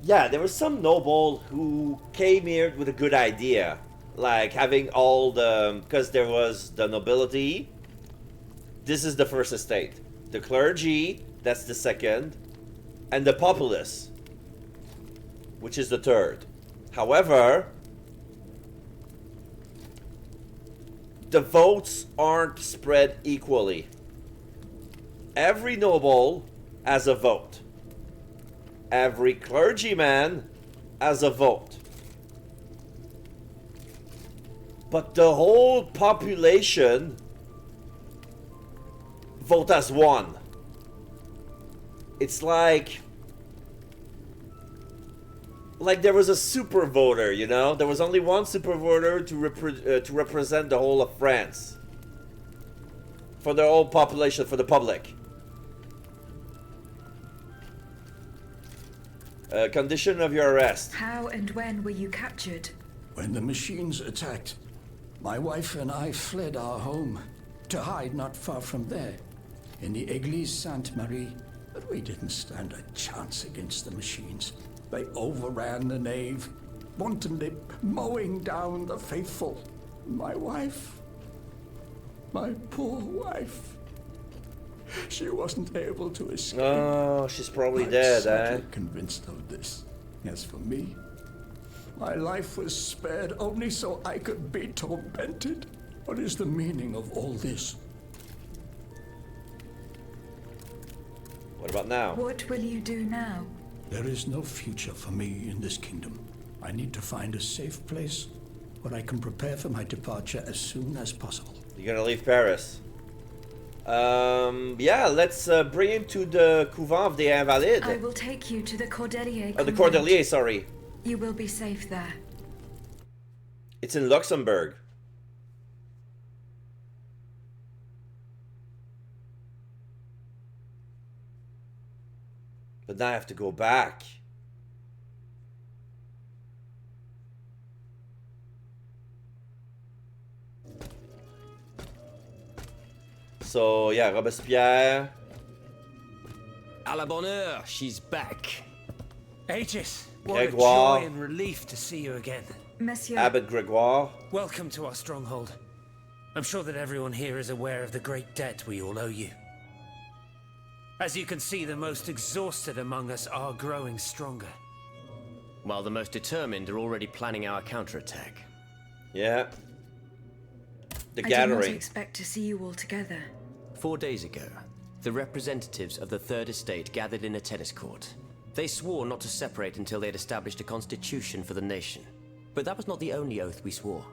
yeah, there was some noble who came here with a good idea. Like having all the... Because there was the nobility. This is the first estate. The clergy, that's the second. And the populace, which is the third. However, the votes aren't spread equally. Every noble has a vote. Every clergyman has a vote. But the whole population vote as one. It's like there was a super voter, you know? There was only one super voter to represent the whole of France. For the whole population, for the public. Condition of your arrest. How and when were you captured? When the machines attacked, my wife and I fled our home to hide not far from there, in the Église Sainte-Marie. But we didn't stand a chance against the machines. They overran the nave, wantonly mowing down the faithful. My wife, my poor wife, she wasn't able to escape. Oh, she's probably I'm dead, sadly convinced of this. As for me, my life was spared only so I could be tormented. What is the meaning of all this? What about now? What will you do now? There is no future for me in this kingdom. I need to find a safe place where I can prepare for my departure as soon as possible. You're gonna leave Paris. Yeah, let's bring him to the Couvent of the Invalides. I will take you to the Cordelier. The Cordelier, sorry. You will be safe there. It's in Luxembourg. But now I have to go back. So, yeah, Robespierre. À la bonne heure, she's back. Aegis, what a Grégoire. joy and relief to see you again. Monsieur. Abbot Grégoire. Welcome to our stronghold. I'm sure that everyone here is aware of the great debt we all owe you. As you can see, the most exhausted among us are growing stronger. While the most determined are already planning our counterattack. Yeah. The I did gathering. not expect to see you all together. 4 days ago, the representatives of the Third Estate gathered in a tennis court. They swore not to separate until they had established a constitution for the nation. But that was not the only oath we swore.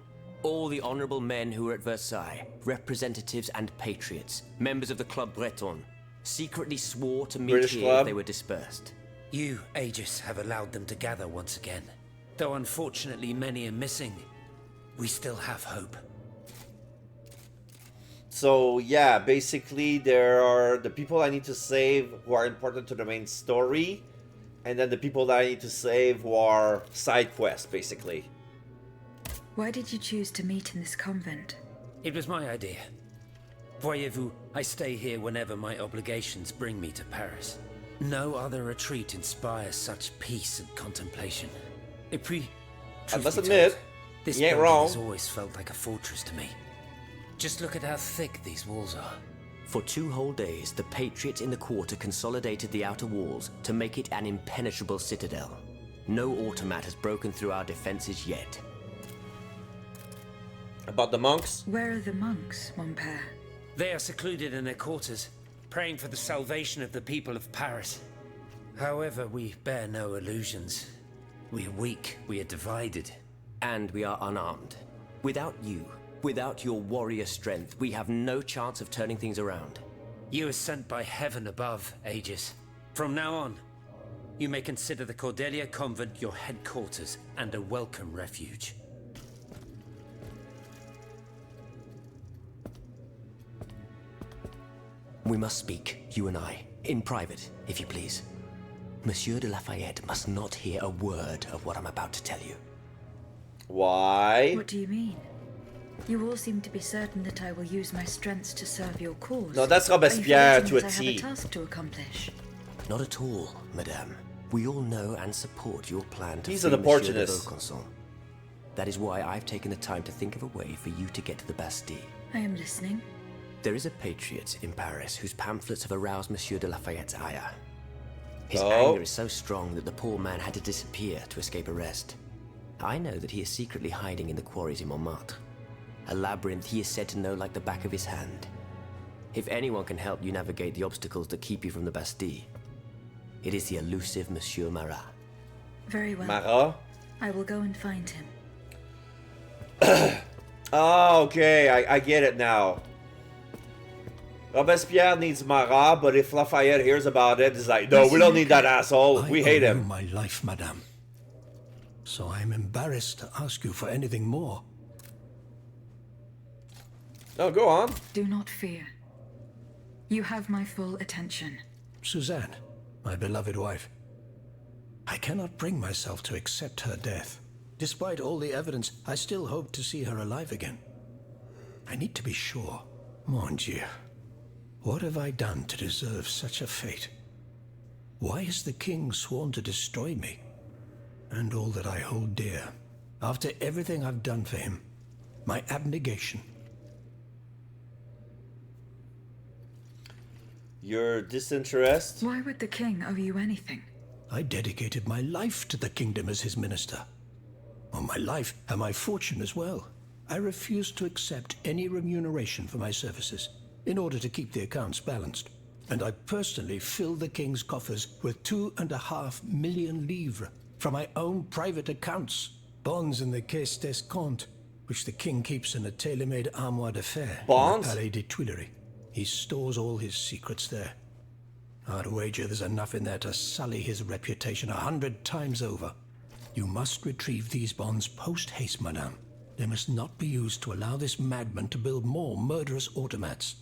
All the honorable men who were at Versailles, representatives and patriots, members of the Club Breton, secretly swore to meet British here Club. if they were dispersed. You, Aegis, have allowed them to gather once again. Though unfortunately many are missing, we still have hope. So, yeah, basically there are the people I need to save who are important to the main story, and then the people that I need to save who are side quests, basically. Why did you choose to meet in this convent? It was my idea. Voyez-vous, I stay here whenever my obligations bring me to Paris. No other retreat inspires such peace and contemplation. Et puis, I truth must be admit, told, this you ain't building wrong. has always felt like a fortress to me. Just look at how thick these walls are. For 2 whole days, the patriots in the quarter consolidated the outer walls to make it an impenetrable citadel. No automat has broken through our defenses yet. About the monks? Where are the monks, mon père? They are secluded in their quarters, praying for the salvation of the people of Paris. However, we bear no illusions. We are weak, we are divided. And we are unarmed. Without you, without your warrior strength, we have no chance of turning things around. You are sent by heaven above, Aegis. From now on, you may consider the Cordelia Convent your headquarters and a welcome refuge. We must speak, you and I, in private, if you please. Monsieur de Lafayette must not hear a word of what I'm about to tell you. Why? What do you mean? You all seem to be certain that I will use my strengths to serve your cause. No, that's Are you Robespierre forgetting to a that I have a T. task to accomplish? Not at all, madame. We all know and support your plan to He's free an Monsieur de opportunist. Vaucanson. That is why I've taken the time to think of a way for you to get to the Bastille. I am listening. There is a patriot in Paris whose pamphlets have aroused Monsieur de Lafayette's ire. His Oh. anger is so strong that the poor man had to disappear to escape arrest. I know that he is secretly hiding in the quarries in Montmartre. A labyrinth he is said to know like the back of his hand. If anyone can help you navigate the obstacles that keep you from the Bastille, it is the elusive Monsieur Marat. Very well. Marat? I will go and find him. Oh, okay, I get it now. Robespierre needs Marat, but if Lafayette hears about it, he's like, no, we don't need that asshole. We hate I owe you him. my life, madame. So I'm embarrassed to ask you for anything more. No, go on. Do not fear. You have my full attention. Suzanne, my beloved wife. I cannot bring myself to accept her death. Despite all the evidence, I still hope to see her alive again. I need to be sure. Mon Dieu. What have I done to deserve such a fate? Why is the king sworn to destroy me? And all that I hold dear. After everything I've done for him. My abnegation. Your disinterest? Why would the king owe you anything? I dedicated my life to the kingdom as his minister. Well, my life and my fortune as well. I refuse to accept any remuneration for my services in order to keep the accounts balanced. And I personally filled the king's coffers with 2.5 million livres from my own private accounts. Bonds in the Caisse d'Escompte, which the king keeps in a tailor-made armoire de fer in Bonds? the Palais des Tuileries. He stores all his secrets there. I'd wager there's enough in there to sully his reputation 100 times over. You must retrieve these bonds post-haste, madame. They must not be used to allow this madman to build more murderous automats.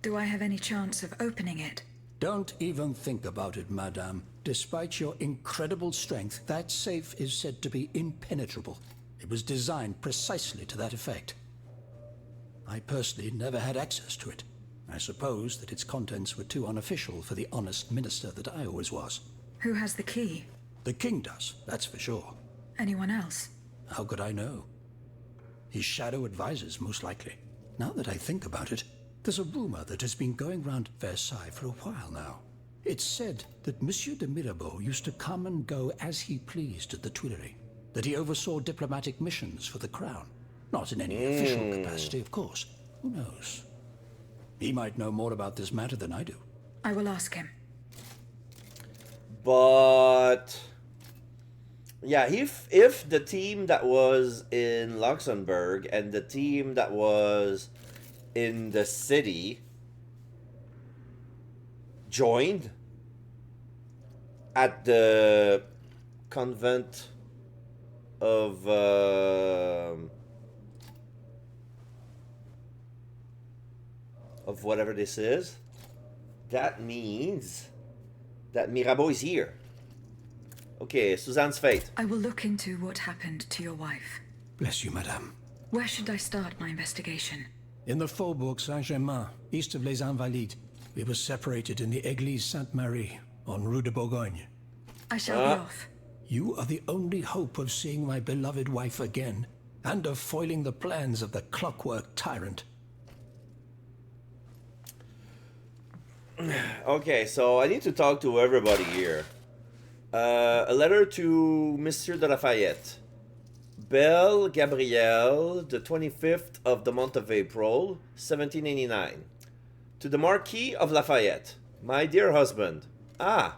Do I have any chance of opening it? Don't even think about it, madame. Despite your incredible strength, that safe is said to be impenetrable. It was designed precisely to that effect. I personally never had access to it. I suppose that its contents were too unofficial for the honest minister that I always was. Who has the key? The king does, that's for sure. Anyone else? How could I know? His shadow advisors, most likely. Now that I think about it, there's a rumor that has been going round Versailles for a while now. It's said that Monsieur de Mirabeau used to come and go as he pleased at the Tuileries, that he oversaw diplomatic missions for the crown. Not in any official capacity, of course. Who knows? He might know more about this matter than I do. I will ask him. But yeah, if the team that was in Luxembourg and the team that was in the city joined at the convent of whatever this is, that means that Mirabeau is here. Okay, Suzanne's fate. I will look into what happened to your wife. Bless you, madame. Where should I start my investigation? In the Faubourg Saint-Germain, east of Les Invalides, we were separated in the Église Sainte-Marie on Rue de Bourgogne. I shall be off. You are the only hope of seeing my beloved wife again, and of foiling the plans of the clockwork tyrant. Okay, so I need to talk to everybody here. A letter to Monsieur de Lafayette. Belle Gabrielle, the 25th of the month of April, 1789. To the Marquis of Lafayette, my dear husband. As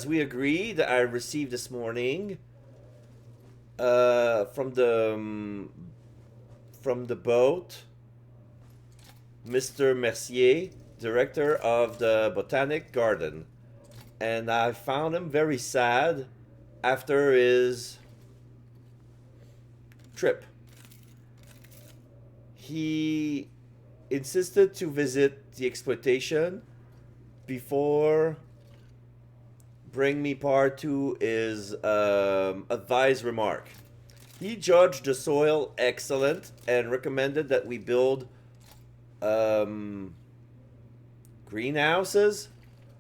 we agreed, I received this morning from the boat, Mr. Mercier, director of the Botanic Garden, and I found him very sad after his trip. he insisted to visit the exploitation before bring me part to his advised remark. He judged the soil excellent and recommended that we build greenhouses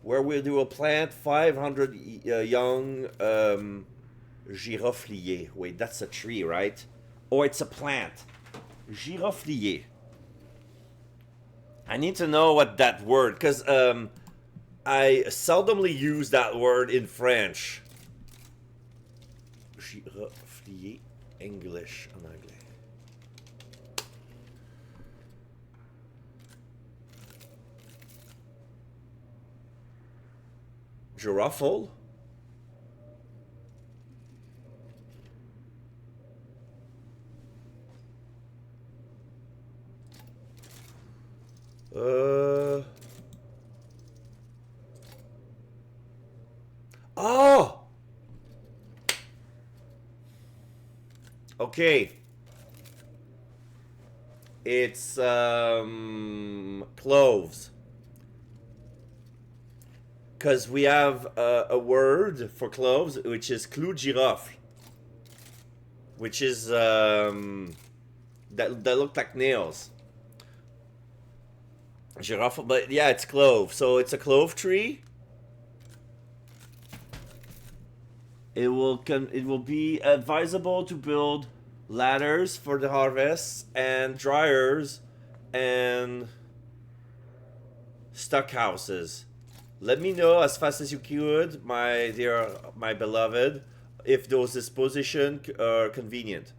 where we will plant 500 young girofliers. Wait, that's a tree, right? Oh, it's a plant. Giroflier. I need to know what that word, because I seldomly use that word in French. Giroflier, English, en anglais. Giraffe? Oh! Okay. It's cloves. Because we have a word for cloves, which is clou de girofle. Which is that look like nails. Giraffe, but yeah, it's clove. So it's a clove tree. It will be advisable to build ladders for the harvest and dryers and stock houses. Let me know as fast as you could, my beloved, if those dispositions are convenient.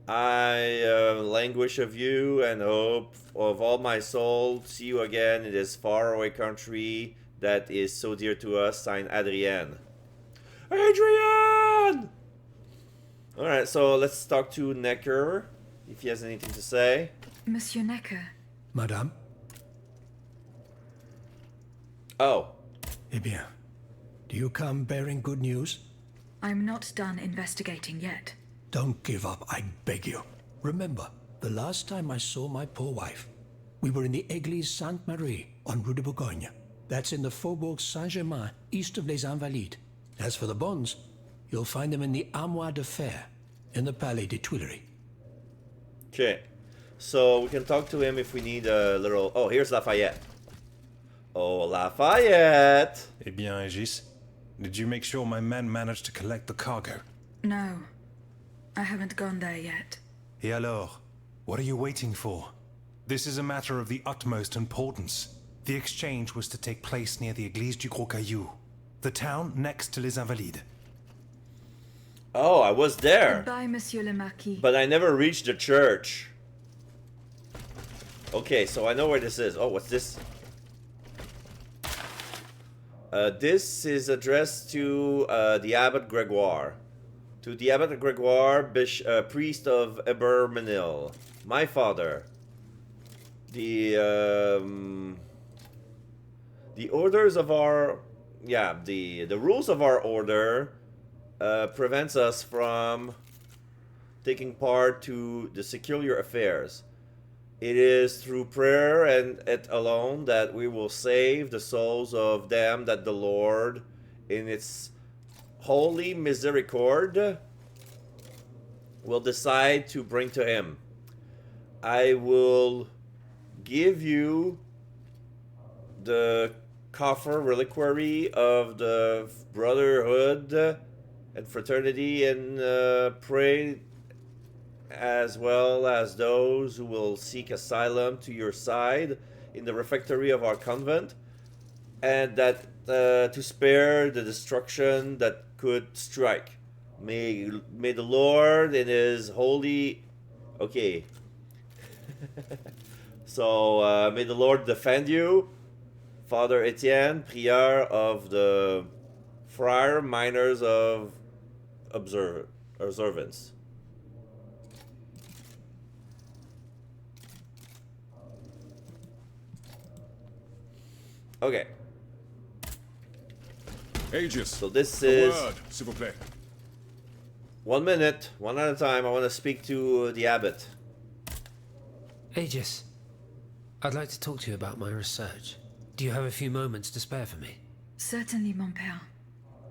I languish of you and hope of all my soul to see you again in this faraway country that is so dear to us. Signed, Adrienne. Adrienne! Alright, so let's talk to Necker, if he has anything to say. Monsieur Necker. Madame? Oh. Eh bien, do you come bearing good news? I'm not done investigating yet. Don't give up, I beg you. Remember, the last time I saw my poor wife, we were in the Église Sainte-Marie on Rue de Bourgogne. That's in the Faubourg Saint-Germain, east of Les Invalides. As for the bonds, you'll find them in the Armoire de Fer, in the Palais des Tuileries. Okay, so we can talk to him if we need a little... Oh, here's Lafayette. Oh, Lafayette! Eh bien, Aegis, did you make sure my men managed to collect the cargo? No, I haven't gone there yet. Et alors? What are you waiting for? This is a matter of the utmost importance. The exchange was to take place near the Église du Gros Caillou, the town next to Les Invalides. Oh, I was there. Goodbye, Monsieur le Marquis. But I never reached the church. Okay, so I know where this is. Oh, what's this? This is addressed to the Abbot Gregoire. To the Abbot Gregoire, priest of Ebermenil. My father. The orders of our... Yeah, the rules of our order prevents us from taking part to the secular affairs. It is through prayer and it alone that we will save the souls of them that the Lord, in its holy misericord, will decide to bring to him. I will give you the coffer reliquary of the brotherhood and fraternity, and pray as well as those who will seek asylum to your side in the refectory of our convent, and that to spare the destruction that could strike. May the Lord in his holy... Okay. So, may the Lord defend you. Father Etienne, prior of the Friar Minors of Observance. Okay. Aegis. So this a is... word, s'il vous plaît. 1 minute, one at a time. I want to speak to the abbot. Aegis, I'd like to talk to you about my research. Do you have a few moments to spare for me? Certainly, mon père.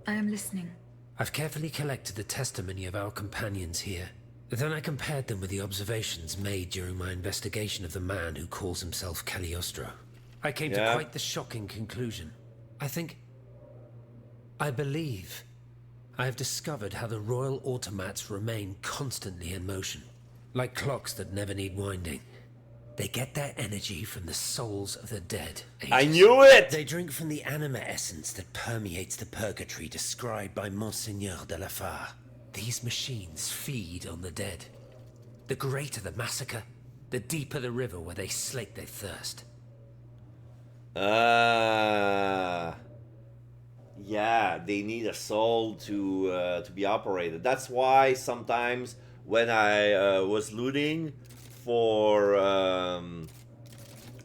I am listening. I've carefully collected the testimony of our companions here. Then I compared them with the observations made during my investigation of the man who calls himself Cagliostro. I came to quite the shocking conclusion. I believe I have discovered how the royal automats remain constantly in motion, like clocks that never need winding. They get their energy from the souls of the dead. I knew it! They drink from the anima essence that permeates the purgatory described by Monseigneur de la Fare. These machines feed on the dead. The greater the massacre, the deeper the river where they slake their thirst. Yeah, they need a soul to be operated. That's why sometimes when I was looting for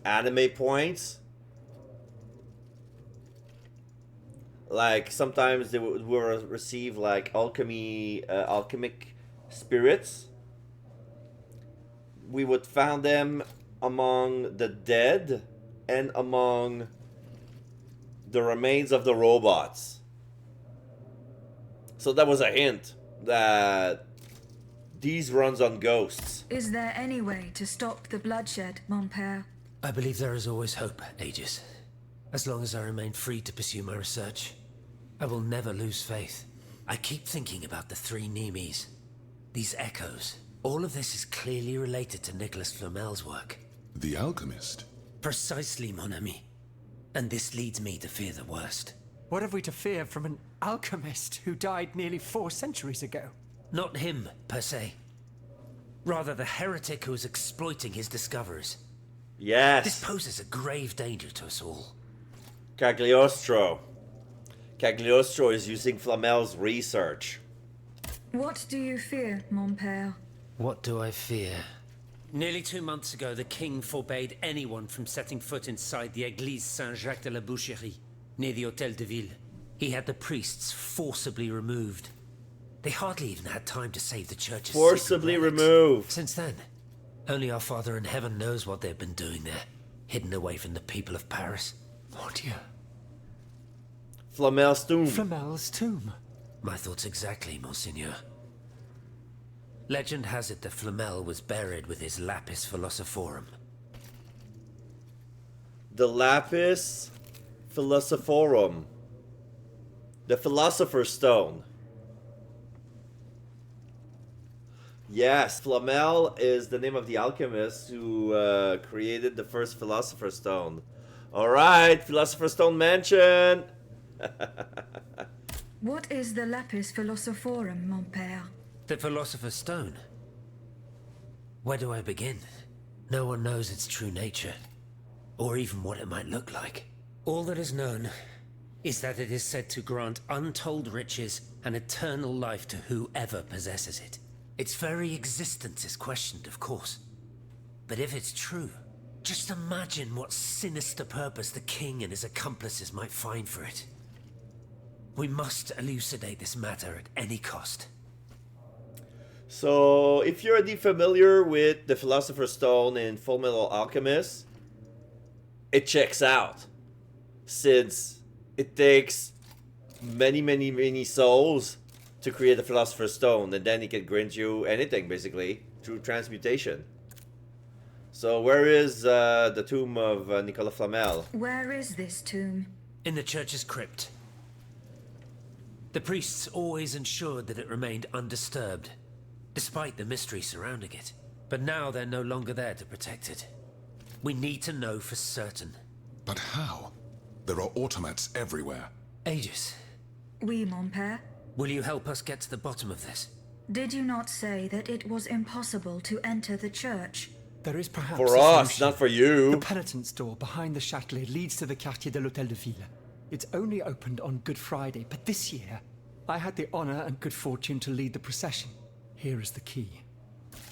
anime points, like sometimes they would receive like alchemic spirits. We would find them among the dead and among the remains of the robots. So that was a hint that these runs on ghosts. Is there any way to stop the bloodshed, mon père? I believe there is always hope, Aegis. As long as I remain free to pursue my research, I will never lose faith. I keep thinking about the three Nemes. These echoes. All of this is clearly related to Nicholas Flamel's work. The alchemist? Precisely, mon ami. And this leads me to fear the worst. What have we to fear from an alchemist who died nearly 4 centuries ago? Not him, per se. Rather, the heretic who is exploiting his discoveries. Yes. This poses a grave danger to us all. Cagliostro. Cagliostro is using Flamel's research. What do you fear, mon père? What do I fear? Nearly 2 months ago, the king forbade anyone from setting foot inside the Église Saint-Jacques de la Boucherie, near the Hôtel de Ville. He had the priests forcibly removed. They hardly even had time to save the church's forcibly removed. Since then, only our Father in Heaven knows what they've been doing there, hidden away from the people of Paris. Oh dear. Flamel's tomb. Flamel's tomb. My thoughts exactly, Monseigneur. Legend has it that Flamel was buried with his lapis philosophorum. The lapis philosophorum. The philosopher's stone. Yes, Flamel is the name of the alchemist who created the first philosopher's stone. Alright, philosopher's stone mention! What is the lapis philosophorum, mon père? The Philosopher's Stone? Where do I begin? No one knows its true nature, or even what it might look like. All that is known is that it is said to grant untold riches and eternal life to whoever possesses it. Its very existence is questioned, of course. But if it's true, just imagine what sinister purpose the king and his accomplices might find for it. We must elucidate this matter at any cost. So, if you're already familiar with the Philosopher's Stone in Fullmetal Alchemist, it checks out. Since it takes many souls to create the Philosopher's Stone, and then it can grant you anything, basically, through transmutation. So, where is the tomb of Nicolas Flamel? Where is this tomb? In the church's crypt. The priests always ensured that it remained undisturbed, despite the mystery surrounding it. But now they're no longer there to protect it. We need to know for certain. But how? There are automats everywhere. Aegis, Oui, mon père. will you help us get to the bottom of this? Did you not say that it was impossible to enter the church? There is perhaps For a us, solution. not for you. The penitence door behind the Châtelet leads to the Quartier de l'Hôtel de Ville. It's only opened on Good Friday, but this year, I had the honor and good fortune to lead the procession. Here is the key.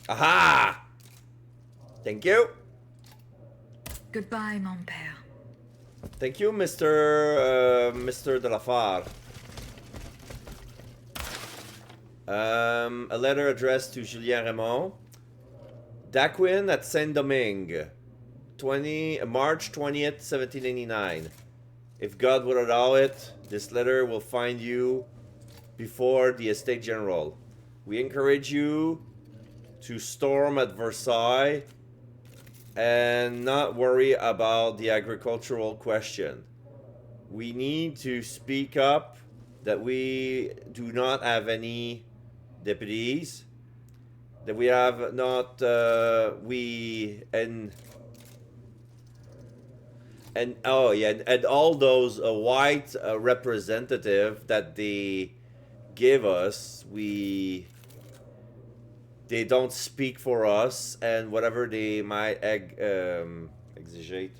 Aha! Thank you. Goodbye, mon père. Thank you, Mr. de la Fare. A letter addressed to Julien Raymond. Daquin at Saint-Domingue, March 20th, 1789. If God would allow it, this letter will find you before the Estate General. We encourage you to storm at Versailles and not worry about the agricultural question. We need to speak up that we do not have any deputies, that we have not, and oh yeah, and all those white representative that they give us, they don't speak for us, and whatever they might exigate.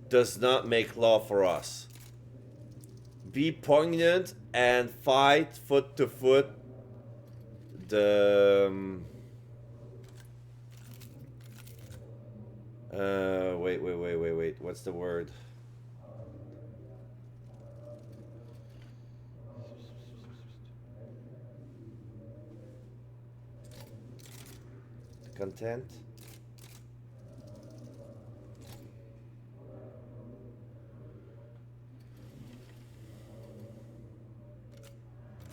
Does not make law for us. Be poignant and fight foot to foot the wait, what's the word? Content.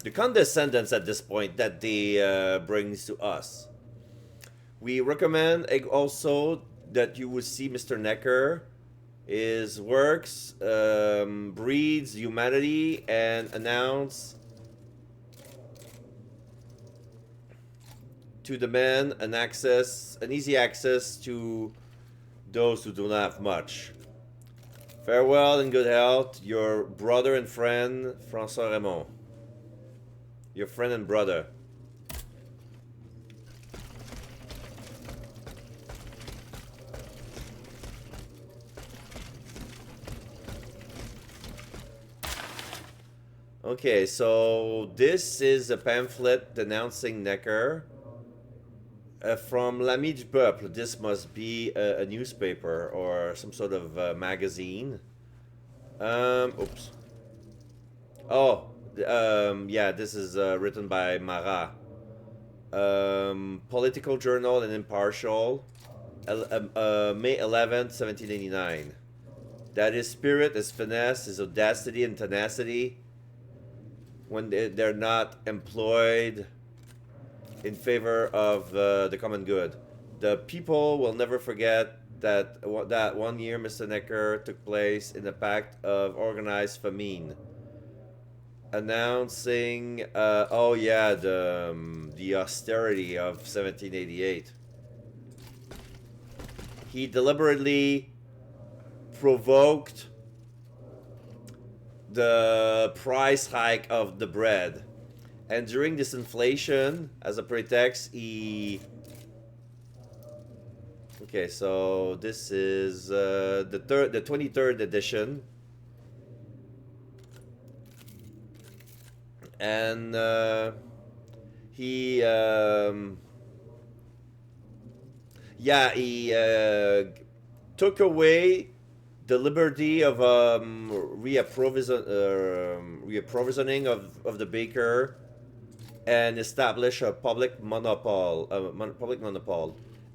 The condescendence at this point that they brings to us. We recommend also that you would see Mr. Necker. His works breeds humanity and announce to the men an easy access to those who do not have much. Farewell and good health, your brother and friend, François Raymond. Your friend and brother. Okay, so this is a pamphlet denouncing Necker. From L'Ami du Peuple. This must be a newspaper or some sort of magazine. Oops. Oh, yeah, this is written by Marat. Political journal and impartial. May 11th, 1789. That his spirit, his finesse, his audacity and tenacity, when they're not employed in favor of the common good. The people will never forget that 1 year Mr. Necker took place in a pact of organized famine, announcing oh yeah, the austerity of 1788. He deliberately provoked the price hike of the bread. And during this inflation, as a pretext, he... Okay, so this is the 23rd edition. And he... yeah, he took away the liberty of reapprovisioning of the baker, and establish a public monopole.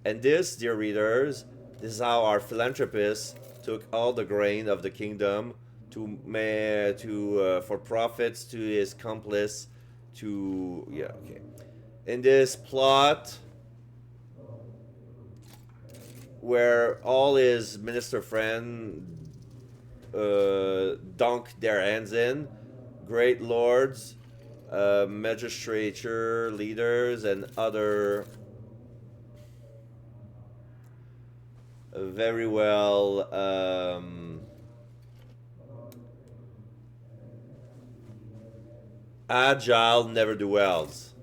And this, dear readers, this is how our philanthropists took all the grain of the kingdom for profits to his accomplice. In this plot, where all his minister friend dunk their hands in, great lords, magistrature leaders, and other very well agile ne'er-do-wells.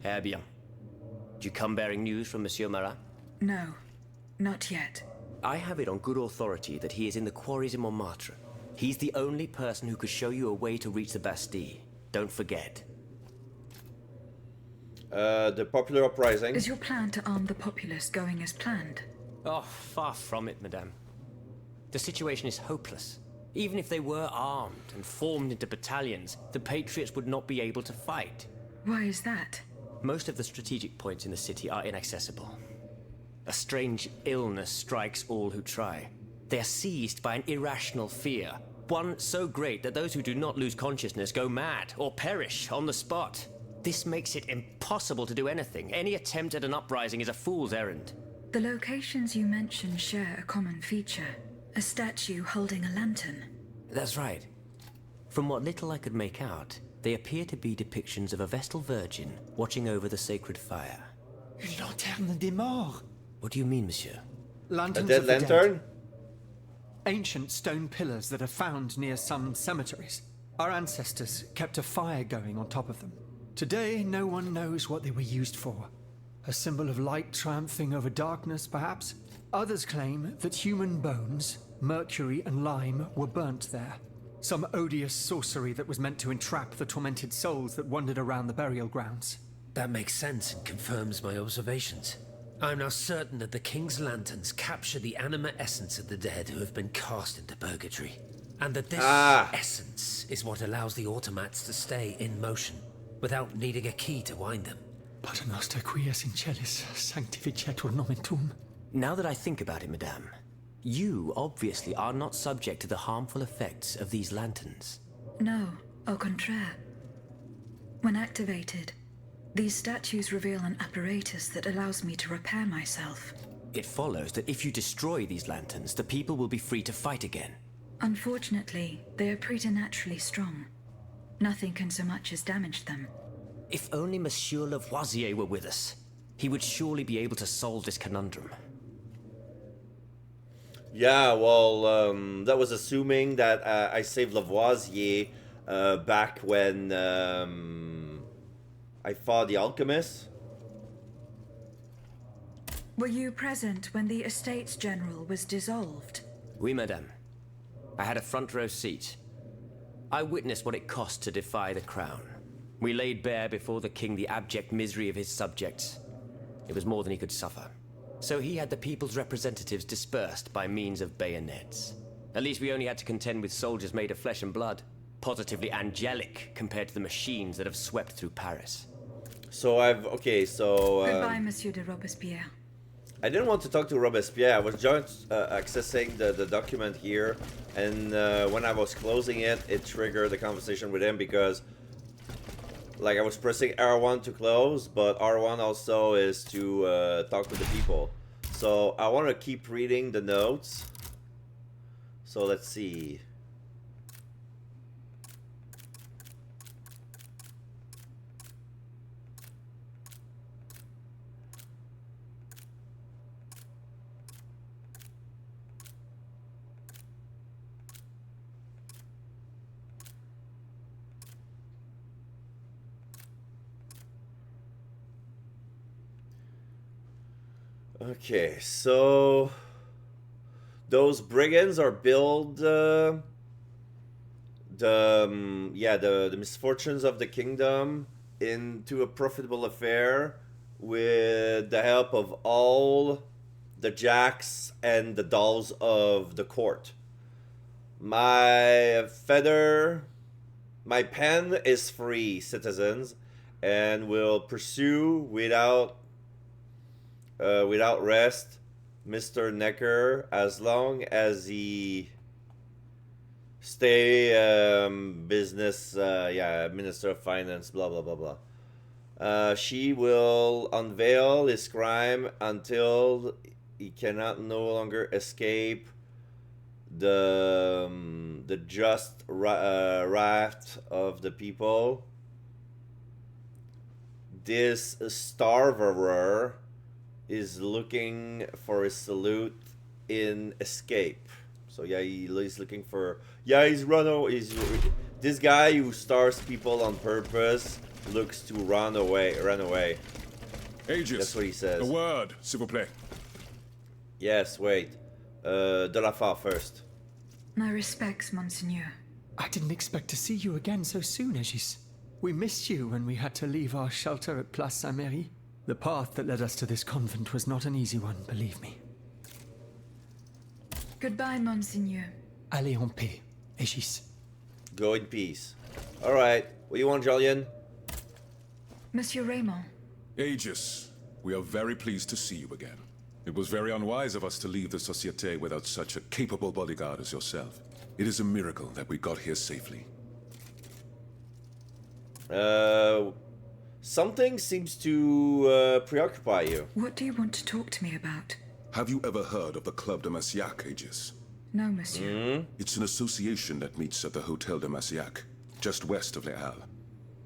Eh bien. Do you come bearing news from Monsieur Marat? No, not yet. I have it on good authority that he is in the quarries in Montmartre. He's the only person who could show you a way to reach the Bastille. Don't forget. The popular uprising. Is your plan to arm the populace going as planned? Oh, far from it, madame. The situation is hopeless. Even if they were armed and formed into battalions, the Patriots would not be able to fight. Why is that? Most of the strategic points in the city are inaccessible. A strange illness strikes all who try. They are seized by an irrational fear, one so great that those who do not lose consciousness go mad or perish on the spot. This makes it impossible to do anything. Any attempt at an uprising is a fool's errand. The locations you mentioned share a common feature. A statue holding a lantern. That's right. From what little I could make out, they appear to be depictions of a Vestal Virgin watching over the sacred fire. Une lanterne des morts. What do you mean, monsieur? Lanterns A dead of the lantern? dead. Ancient stone pillars that are found near some cemeteries. Our ancestors kept a fire going on top of them. Today, no one knows what they were used for. A symbol of light triumphing over darkness, perhaps? Others claim that human bones, mercury and lime, were burnt there. Some odious sorcery that was meant to entrap the tormented souls that wandered around the burial grounds. That makes sense and confirms my observations. I'm now certain that the King's lanterns capture the anima essence of the dead who have been cast into purgatory. And that this essence is what allows the automats to stay in motion, without needing a key to wind them. Pater noster qui es in celis, sanctificetur nomen tuum. Now that I think about it, madame, you obviously are not subject to the harmful effects of these lanterns. No, au contraire. When activated, these statues reveal an apparatus that allows me to repair myself. It follows that if you destroy these lanterns, the people will be free to fight again. Unfortunately, they are preternaturally strong. Nothing can so much as damage them. If only Monsieur Lavoisier were with us, he would surely be able to solve this conundrum. Yeah, well, that was assuming that I saved Lavoisier back when I fought the alchemist. Were you present when the Estates General was dissolved? Oui, madame. I had a front row seat. I witnessed what it cost to defy the crown. We laid bare before the king the abject misery of his subjects. It was more than he could suffer. So he had the people's representatives dispersed by means of bayonets. At least we only had to contend with soldiers made of flesh and blood, positively angelic compared to the machines that have swept through Paris. So Goodbye, Monsieur de Robespierre. I didn't want to talk to Robespierre. I was just accessing the document here, and when I was closing it, it triggered the conversation with him because, like, I was pressing R1 to close, but R1 also is to talk to the people. So I want to keep reading the notes. So let's see. Okay, so those brigands are billed the misfortunes of the kingdom into a profitable affair with the help of all the jacks and the dolls of the court. My pen is free, citizens, and will pursue without rest Mr. Necker as long as he stay business Minister of Finance, blah blah blah blah. She will unveil his crime until he cannot no longer escape the just wrath of the people. This starverer is looking for a salute in escape. So yeah, he's looking for he's this guy who starves people on purpose looks to run away. Aegis, that's what he says. A word, s'il vous plaît. Yes, wait. De la Far first. My respects, Monseigneur. I didn't expect to see you again so soon, Aegis. We missed you when we had to leave our shelter at Place Saint-Merry. The path that led us to this convent was not an easy one, believe me. Goodbye, Monseigneur. Allez en paix, Aegis. Go in peace. Alright, what do you want, Julian? Monsieur Raymond. Aegis, we are very pleased to see you again. It was very unwise of us to leave the Société without such a capable bodyguard as yourself. It is a miracle that we got here safely. Something seems to preoccupy you. What do you want to talk to me about? Have you ever heard of the Club de Massiac, Aegis? No, monsieur. It's an association that meets at the Hotel de Massiac, just west of Les Halles.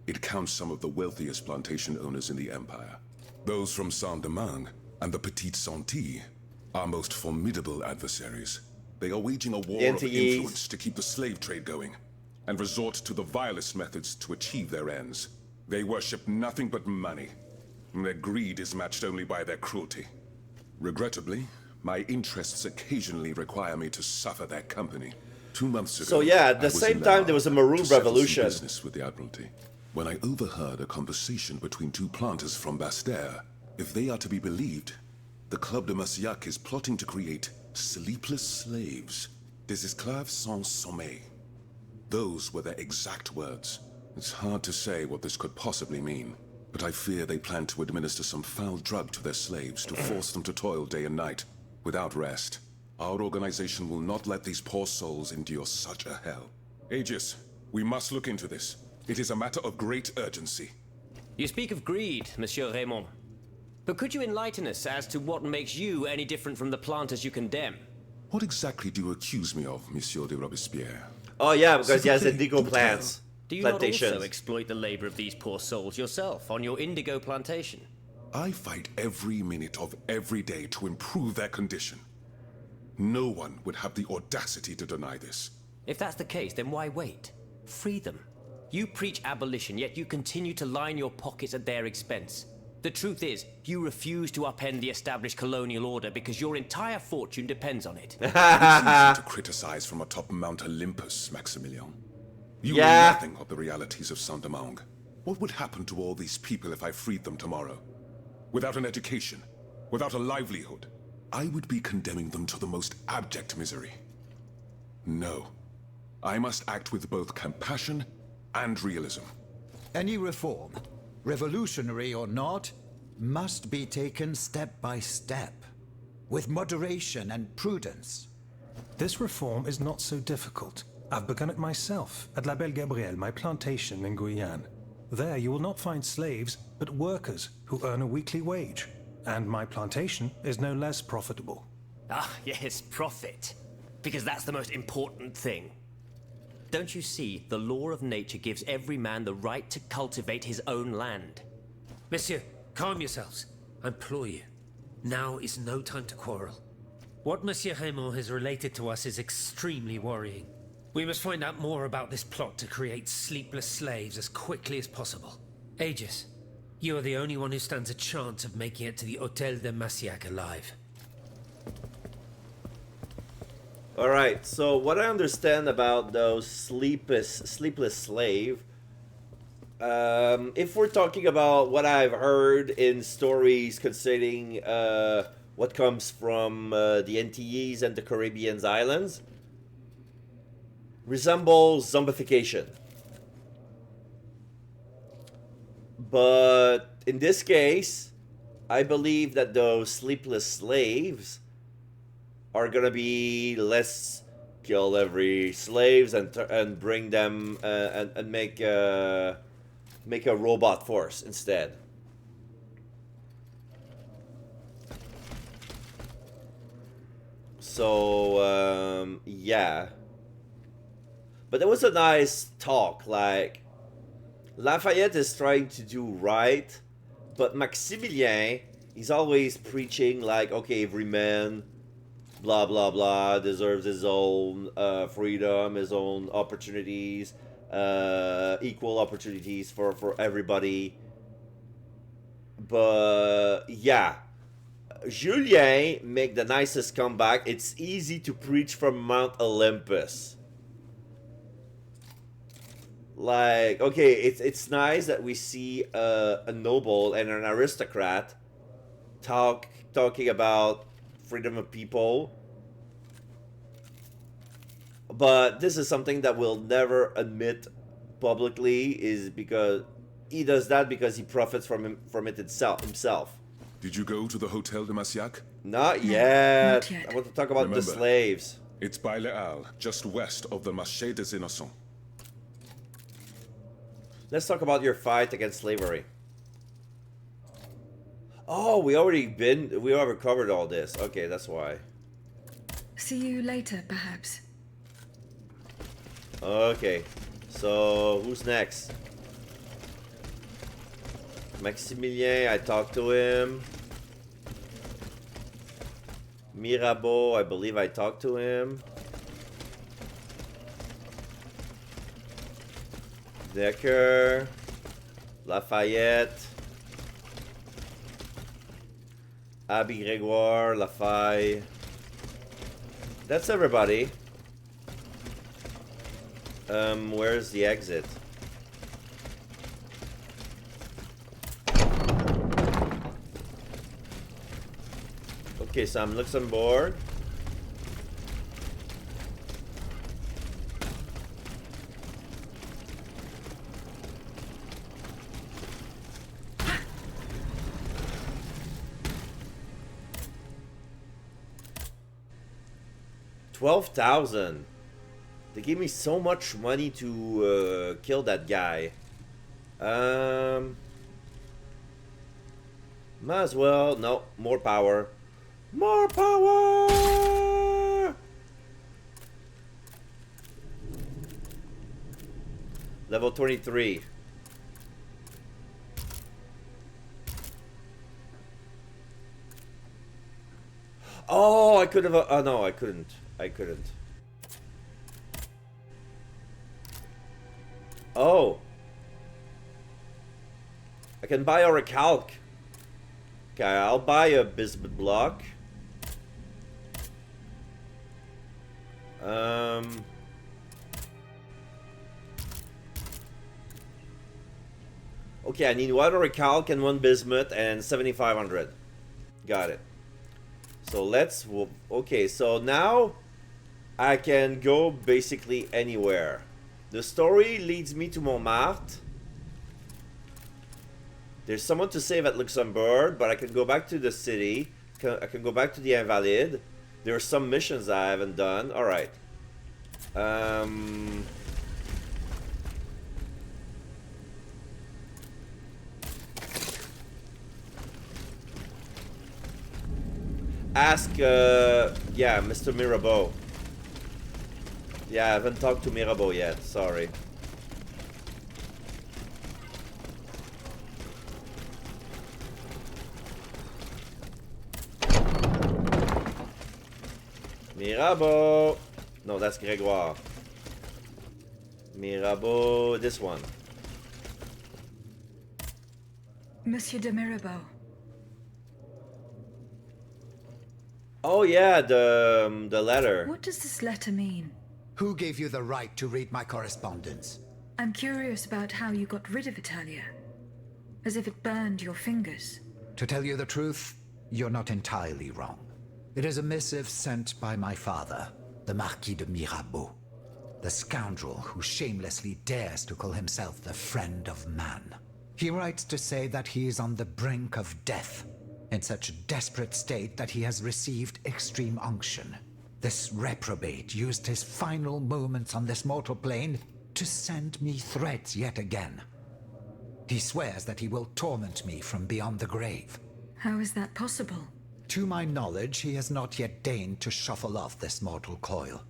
It counts some of the wealthiest plantation owners in the Empire. Those from Saint-Domingue and the Petite Santé, our most formidable adversaries. They are waging a war of influence to keep the slave trade going, and resort to the vilest methods to achieve their ends. They worship nothing but money, and their greed is matched only by their cruelty. Regrettably, my interests occasionally require me to suffer their company. 2 months ago, so yeah, at the same time there was a Maroon Revolution. Business with the Admiralty, when I overheard a conversation between two planters from Bastère. If they are to be believed, the Club de Massiac is plotting to create sleepless slaves, des esclaves sans sommeil. Those were their exact words. It's hard to say what this could possibly mean, but I fear they plan to administer some foul drug to their slaves to force them to toil day and night, without rest. Our organization will not let these poor souls endure such a hell. Aegis, we must look into this. It is a matter of great urgency. You speak of greed, Monsieur Raymond. But could you enlighten us as to what makes you any different from the planters you condemn? What exactly do you accuse me of, Monsieur de Robespierre? Oh yeah, because he has indigo plants. Do you not also exploit the labor of these poor souls yourself on your indigo plantation? I fight every minute of every day to improve their condition. No one would have the audacity to deny this. If that's the case, then why wait? Free them. You preach abolition, yet you continue to line your pockets at their expense. The truth is, you refuse to upend the established colonial order because your entire fortune depends on it. It's easy to criticize from atop Mount Olympus, Maximilian. You know nothing of the realities of Saint-Domingue. What would happen to all these people if I freed them tomorrow? Without an education, without a livelihood, I would be condemning them to the most abject misery. No. I must act with both compassion and realism. Any reform, revolutionary or not, must be taken step by step, with moderation and prudence. This reform is not so difficult. I've begun it myself at La Belle Gabrielle, my plantation in Guyane. There you will not find slaves, but workers who earn a weekly wage. And my plantation is no less profitable. Ah, yes, profit. Because that's the most important thing. Don't you see, the law of nature gives every man the right to cultivate his own land. Monsieur, calm yourselves. I implore you. Now is no time to quarrel. What Monsieur Raymond has related to us is extremely worrying. We must find out more about this plot to create sleepless slaves as quickly as possible. Aegis, you are the only one who stands a chance of making it to the Hotel de Massiac alive. Alright, so what I understand about those sleepless slave, if we're talking about what I've heard in stories concerning what comes from the Antilles and the Caribbean islands, resembles zombification. But in this case, I believe that those sleepless slaves are gonna be let's kill every slaves and bring them and make a robot force instead. So yeah, but it was a nice talk. Like Lafayette is trying to do right, but Maximilien, he's always preaching like, okay, every man, blah blah blah, deserves his own freedom, his own opportunities, equal opportunities for everybody. But yeah, Julien make the nicest comeback. It's easy to preach from Mount Olympus. Like, okay, it's nice that we see a noble and an aristocrat talking about freedom of people, but this is something that we'll never admit publicly, is because he does that because he profits from it himself. Did you go to the Hotel de Massiac? Not yet. Not yet. I want to talk about the Remember, slaves. It's by Les Halles, just west of the Marché des Innocents. Let's talk about your fight against slavery. Oh, we already covered all this. Okay, that's why. See you later, perhaps. Okay, so who's next? Maximilien, I talked to him. Mirabeau, I believe I talked to him. Decker, Lafayette, Abby Gregoire, Lafayette. That's everybody. Where's the exit? Okay, so I'm Luxembourg. $12,000. They gave me so much money to kill that guy. Might as well. No, more power. More power! Level 23. Oh, I could have. Oh no, I couldn't. I couldn't. Oh. I can buy a recalc. Okay, I'll buy a bismuth block. Okay, I need one recalc and one bismuth and 7,500. Got it. So let's... Okay, so now I can go basically anywhere. The story leads me to Montmartre. There's someone to save at Luxembourg, but I can go back to the city. I can go back to the Invalides. There are some missions I haven't done. Alright. Ask, yeah, Mr. Mirabeau. Yeah, I haven't talked to Mirabeau yet. Sorry. Mirabeau. No, that's Gregoire. Mirabeau, this one. Monsieur de Mirabeau. Oh yeah, the letter. What does this letter mean? Who gave you the right to read my correspondence? I'm curious about how you got rid of Italia. As if it burned your fingers. To tell you the truth, you're not entirely wrong. It is a missive sent by my father, the Marquis de Mirabeau, the scoundrel who shamelessly dares to call himself the friend of man. He writes to say that he is on the brink of death, in such a desperate state that he has received extreme unction. This reprobate used his final moments on this mortal plane to send me threats yet again. He swears that he will torment me from beyond the grave. How is that possible? To my knowledge, he has not yet deigned to shuffle off this mortal coil.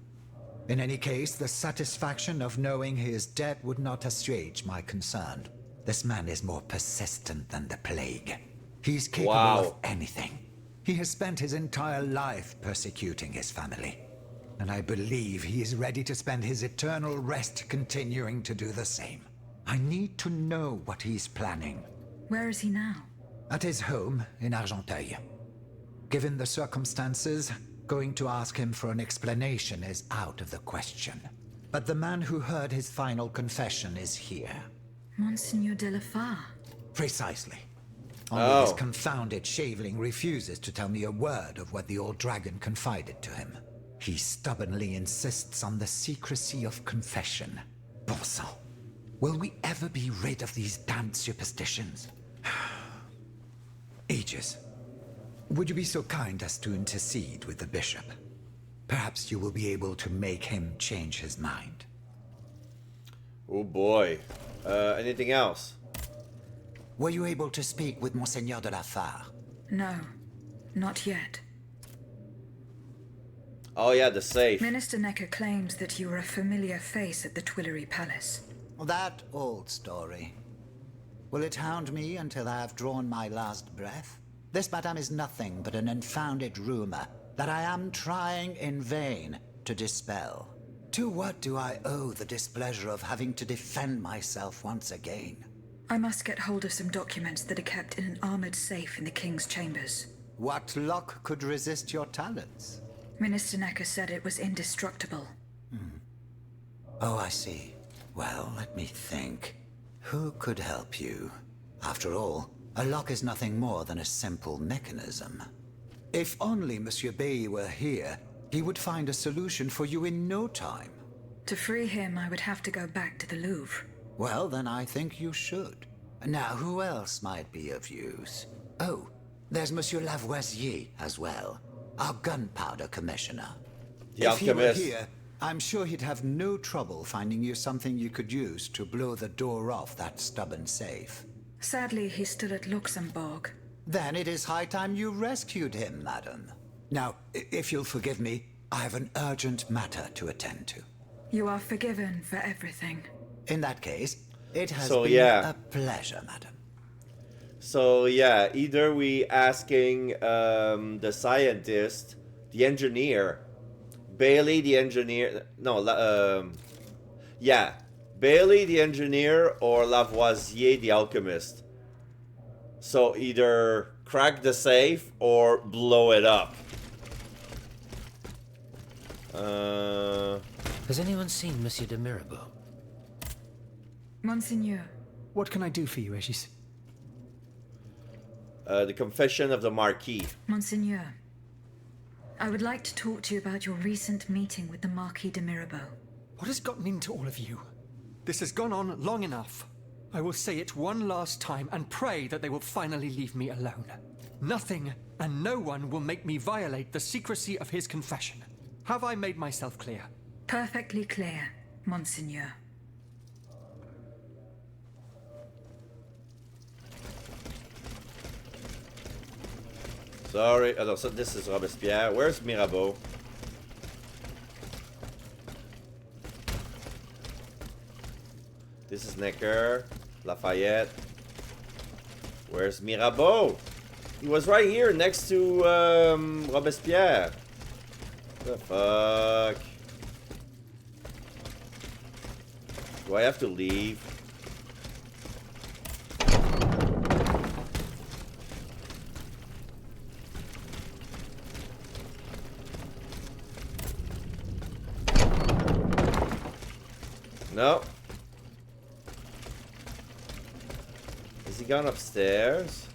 In any case, the satisfaction of knowing he is dead would not assuage my concern. This man is more persistent than the plague. He's capable of anything. He has spent his entire life persecuting his family. And I believe he is ready to spend his eternal rest continuing to do the same. I need to know what he's planning. Where is he now? At his home in Argenteuil. Given the circumstances, going to ask him for an explanation is out of the question. But the man who heard his final confession is here. Monseigneur de la Fare. Precisely. Only this confounded shaveling refuses to tell me a word of what the old dragon confided to him. He stubbornly insists on the secrecy of confession. Bon sang. Will we ever be rid of these damned superstitions? Aegis, would you be so kind as to intercede with the bishop? Perhaps you will be able to make him change his mind. Oh boy. Anything else? Were you able to speak with Monseigneur de la Fare? No, not yet. Oh yeah, the safe. Minister Necker claims that you were a familiar face at the Tuileries Palace. That old story. Will it hound me until I have drawn my last breath? This, madame, is nothing but an unfounded rumor that I am trying in vain to dispel. To what do I owe the displeasure of having to defend myself once again? I must get hold of some documents that are kept in an armored safe in the King's chambers. What lock could resist your talents? Minister Necker said it was indestructible. Oh, I see. Well, let me think. Who could help you? After all, a lock is nothing more than a simple mechanism. If only Monsieur Bay were here, he would find a solution for you in no time. To free him, I would have to go back to the Louvre. Well, then I think you should. Now, who else might be of use? Oh, there's Monsieur Lavoisier as well, our gunpowder commissioner. The If he were alchemist. here, I'm sure he'd have no trouble finding you something you could use to blow the door off that stubborn safe. Sadly, he's still at Luxembourg. Then it is high time you rescued him, madam. Now, if you'll forgive me, I have an urgent matter to attend to. You are forgiven for everything. In that case, it has So, been yeah. a pleasure, madam. So yeah, either we asking the scientist, the engineer, Bailey the engineer, no, yeah, Bailey the engineer or Lavoisier the alchemist. So either crack the safe or blow it up. Has anyone seen Monsieur de Mirabeau? Monseigneur, What can I do for you, Aegis? The confession of the Marquis. Monseigneur, I would like to talk to you about your recent meeting with the Marquis de Mirabeau. What has gotten into all of you? This has gone on long enough. I will say it one last time and pray that they will finally leave me alone. Nothing and no one will make me violate the secrecy of his confession. Have I made myself clear? Perfectly clear, Monseigneur. Sorry, oh, no, so this is Robespierre. Where's Mirabeau? This is Necker, Lafayette. Where's Mirabeau? He was right here next to Robespierre. The fuck? Do I have to leave? No. Has he gone upstairs?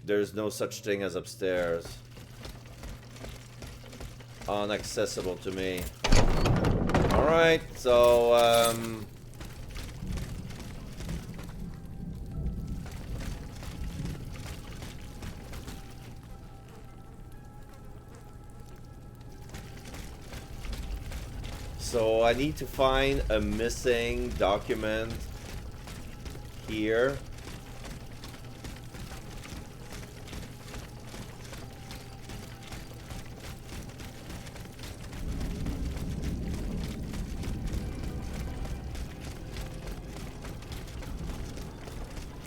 There's no such thing as upstairs. Inaccessible to me. Alright, so, so I need to find a missing document here.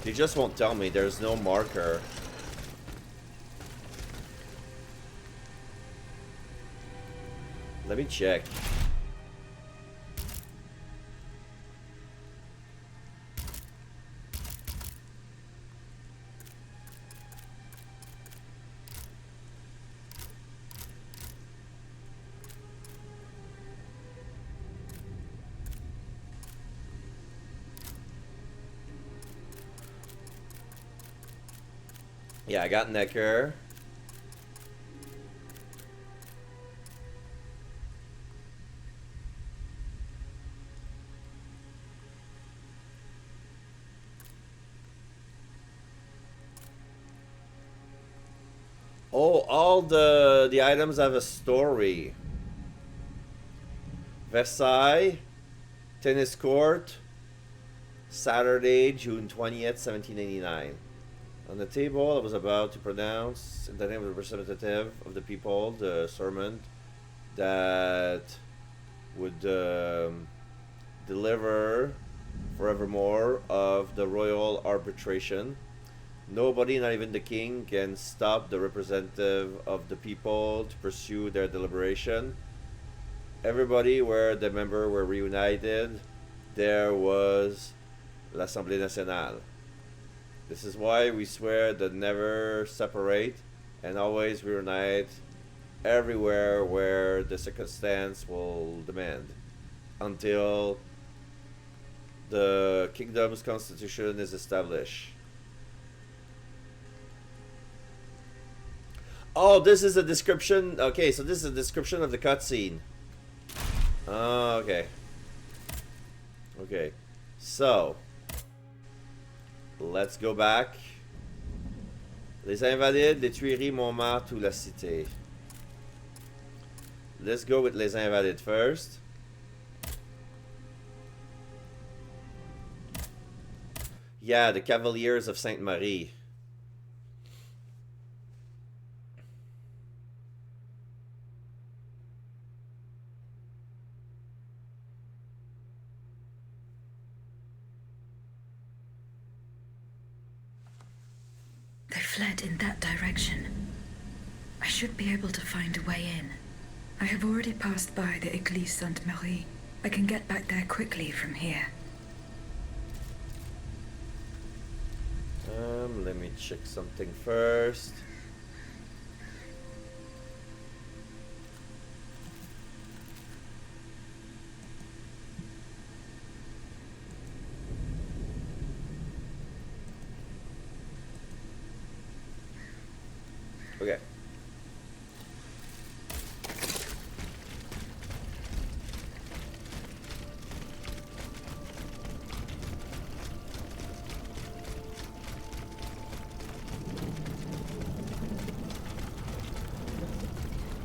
They just won't tell me. There's no marker. Let me check. Yeah, I got Necker. Oh, all the items have a story. Versailles, tennis court, Saturday, June 20th, 1789. On the table, I was about to pronounce, in the name of the representative of the people, the sermon that would deliver forevermore of the royal arbitration. Nobody, not even the king, can stop the representative of the people to pursue their deliberation. Everybody where the members were reunited, there was l'Assemblée Nationale. This is why we swear to never separate and always reunite everywhere where the circumstance will demand, until the kingdom's constitution is established. Oh, this is a description. Okay, so this is a description of the cutscene. Oh, okay. Okay, so let's go back. Les Invalides, les Tuileries, Montmartre ou la Cité. Let's go with Les Invalides first. Yeah, the Cavaliers of Sainte Marie. They fled in that direction. I should be able to find a way in. I have already passed by the Église Sainte-Marie. I can get back there quickly from here. Let me check something first. Okay.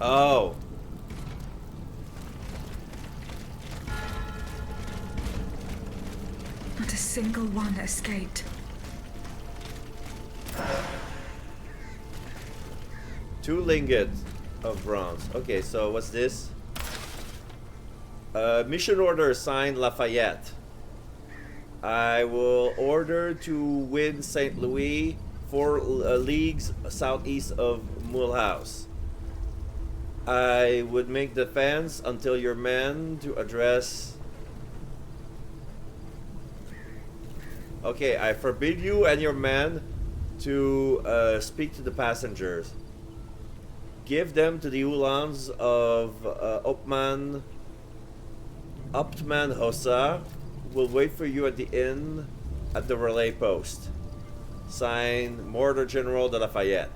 Oh. Not a single one escaped. Two lingots of bronze. Okay, so what's this? Mission order signed Lafayette. I will order to win St. Louis 4 leagues southeast of Mulhouse. I would make defense until your men to address. Okay, I forbid you and your men to speak to the passengers. Give them to the Uhlans of Optman Hossa. Will wait for you at the inn at the relay post. Signed, Mortar General de Lafayette.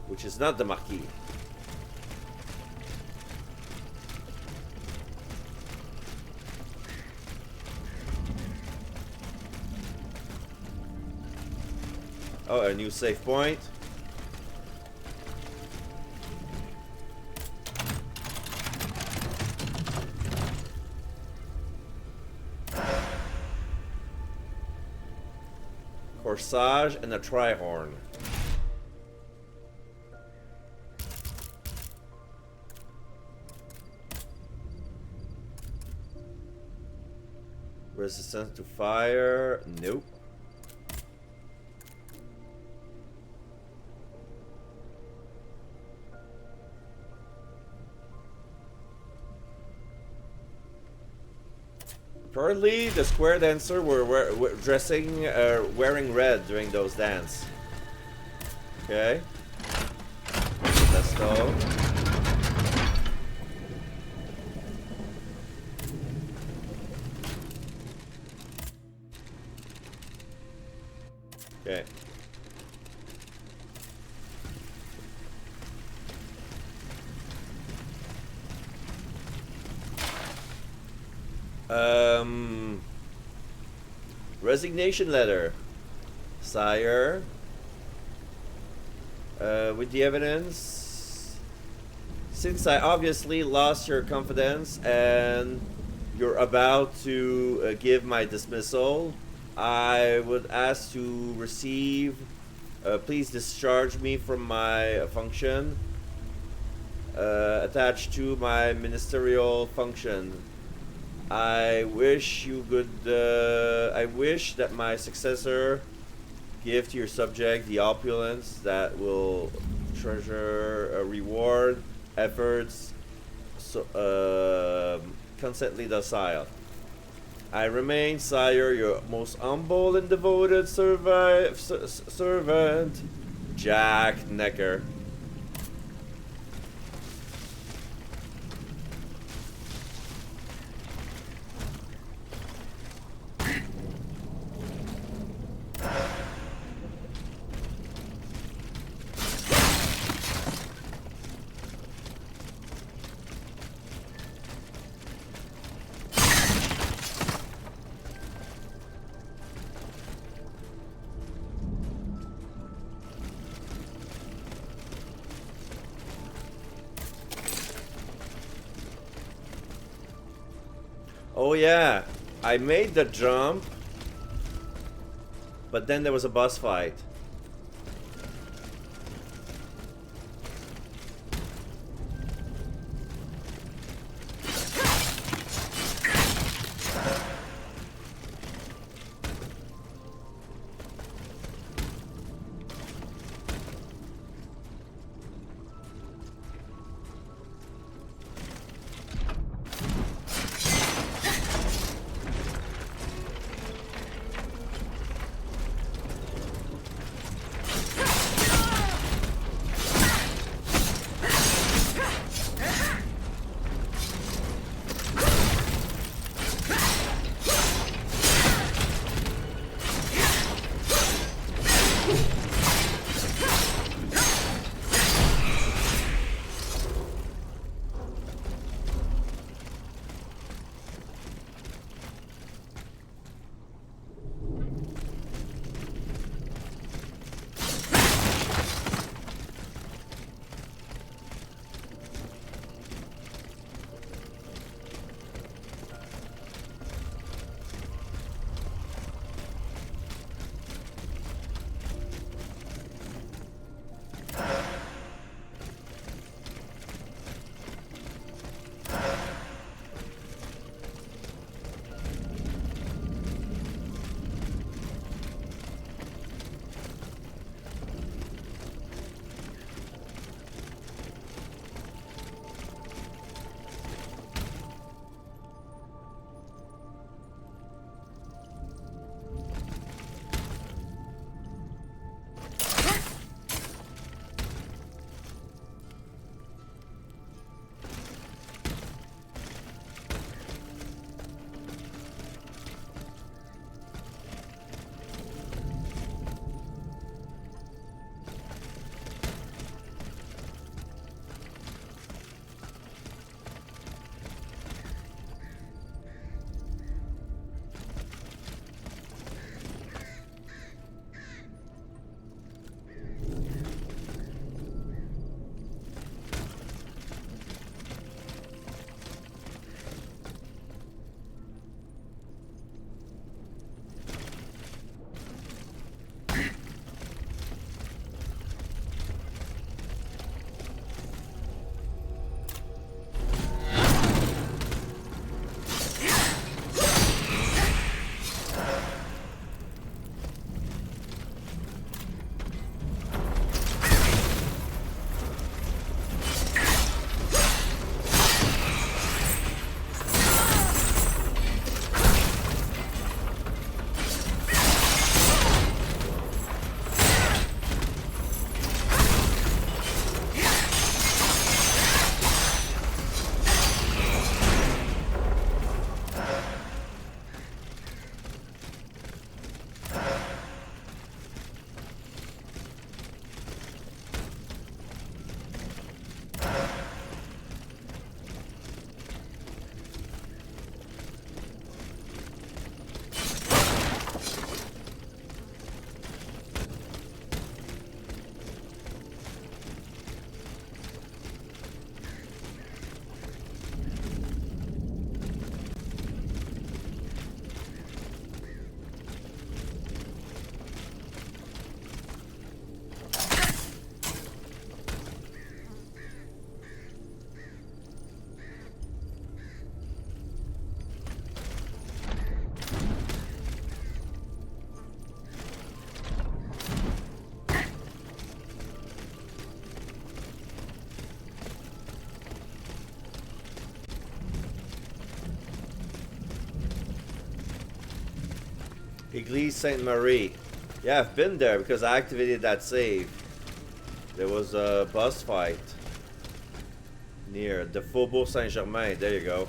Which is not the Marquis. Oh, a new save point. Corsage and a trihorn. Resistance to fire. Nope. Apparently, the square dancer were wearing red during those dance. Okay. Let's go. Okay. Resignation letter. Sire, with the evidence, since I obviously lost your confidence and you're about to give my dismissal, I would ask to receive, please discharge me from my function attached to my ministerial function. I wish you good, I wish that my successor give to your subject the opulence that will treasure, reward, efforts, so, constantly docile. I remain, sire, your most humble and devoted servant, Jack Necker. Oh yeah, I made the jump, but then there was a boss fight. Église Sainte-Marie. Yeah, I've been there because I activated that save. There was a boss fight near the Faubourg Saint-Germain. There you go.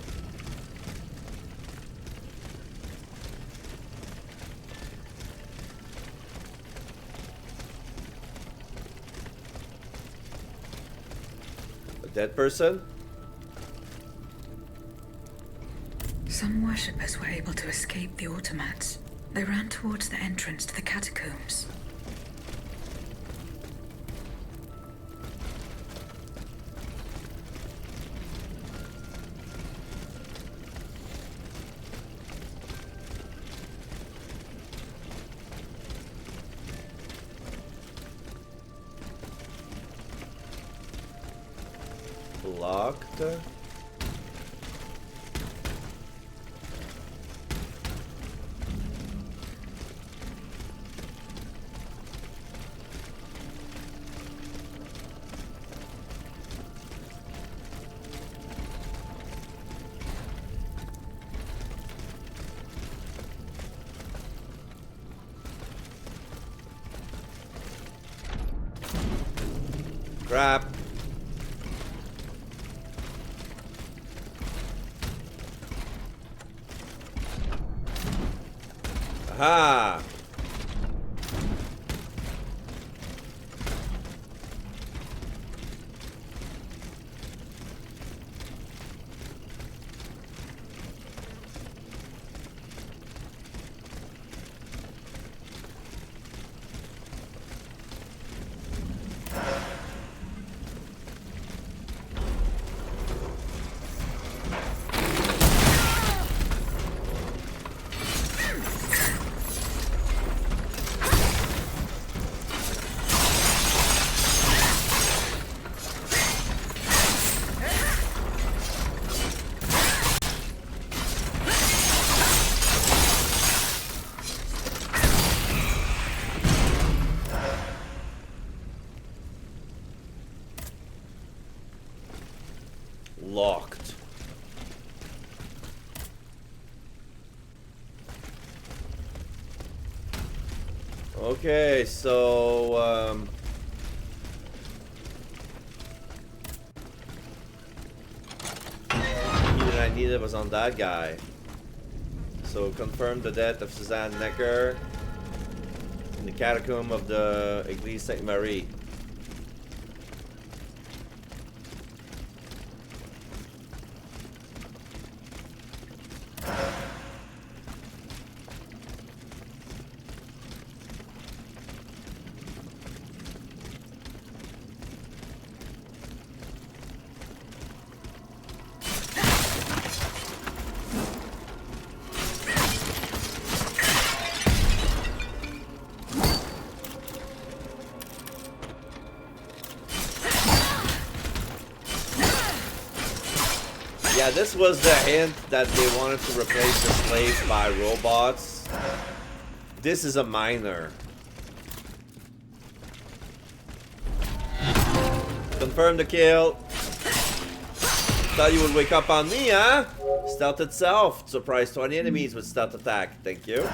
A dead person? Some worshippers were able to escape the automats. They ran towards the entrance to the catacombs. Locked. Crap. Aha! Locked. Okay, so the key that I needed was on that guy. So confirm the death of Suzanne Necker in the catacomb of the Église Sainte-Marie. Yeah, this was the hint that they wanted to replace the slaves by robots. This is a minor. Confirm the kill. Thought you would wake up on me, huh? Stealth itself. Surprise 20 enemies with stealth attack. Thank you.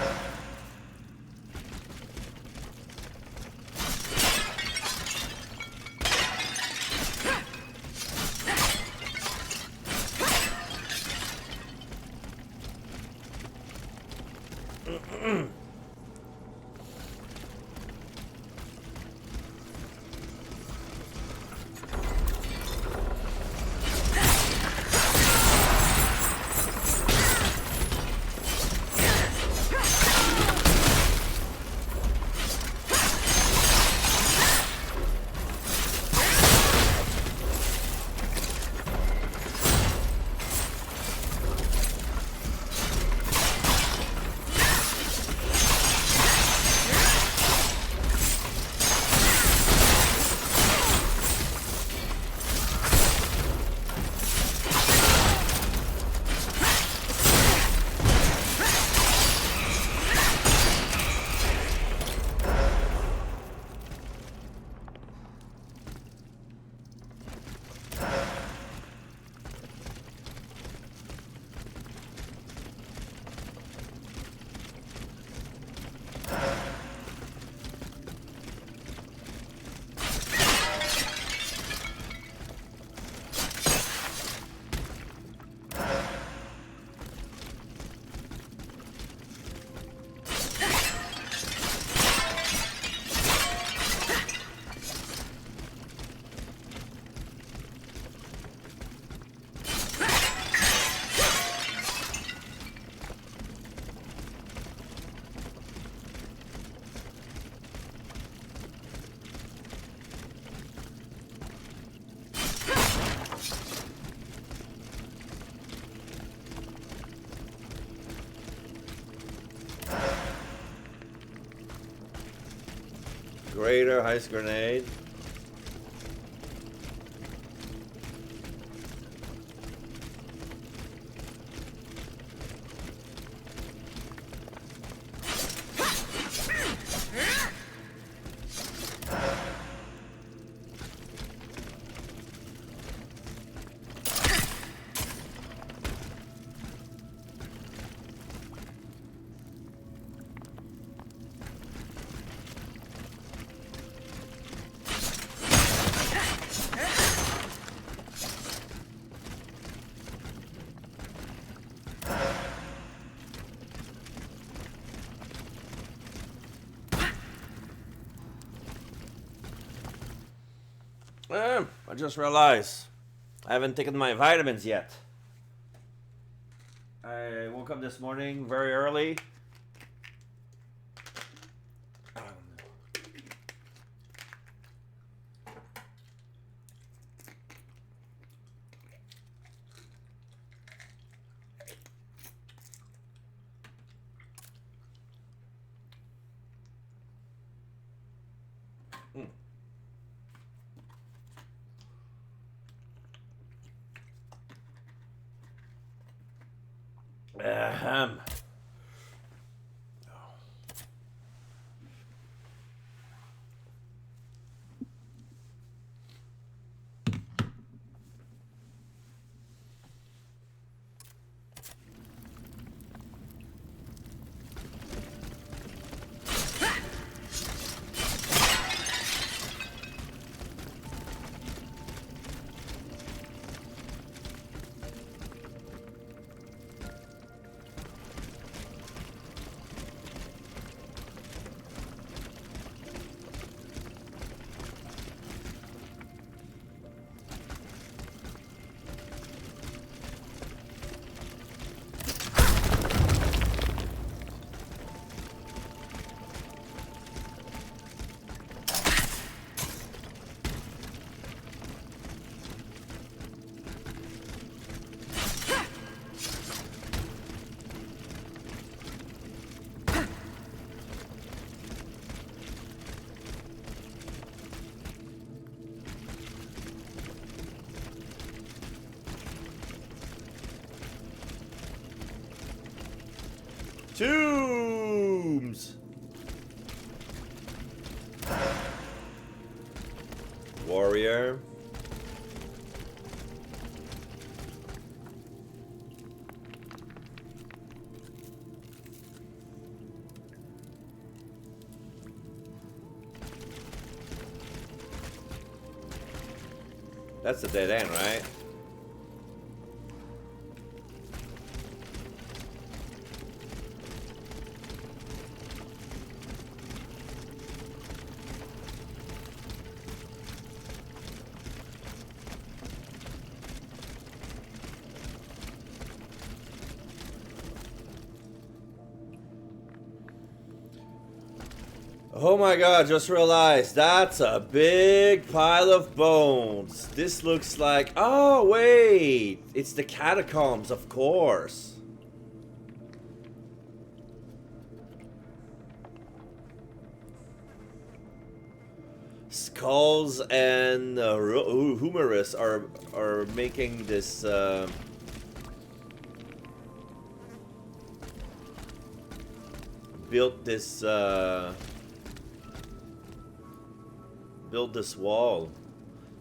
Greater ice grenade. I just realized I haven't taken my vitamins yet. I woke up this morning very early. Ahem. Tombs! Warrior. That's the dead end, right? Oh my god, just realized that's a big pile of bones. This looks like... Oh, wait! It's the catacombs, of course. Skulls and humerus are making this... built this... build this wall.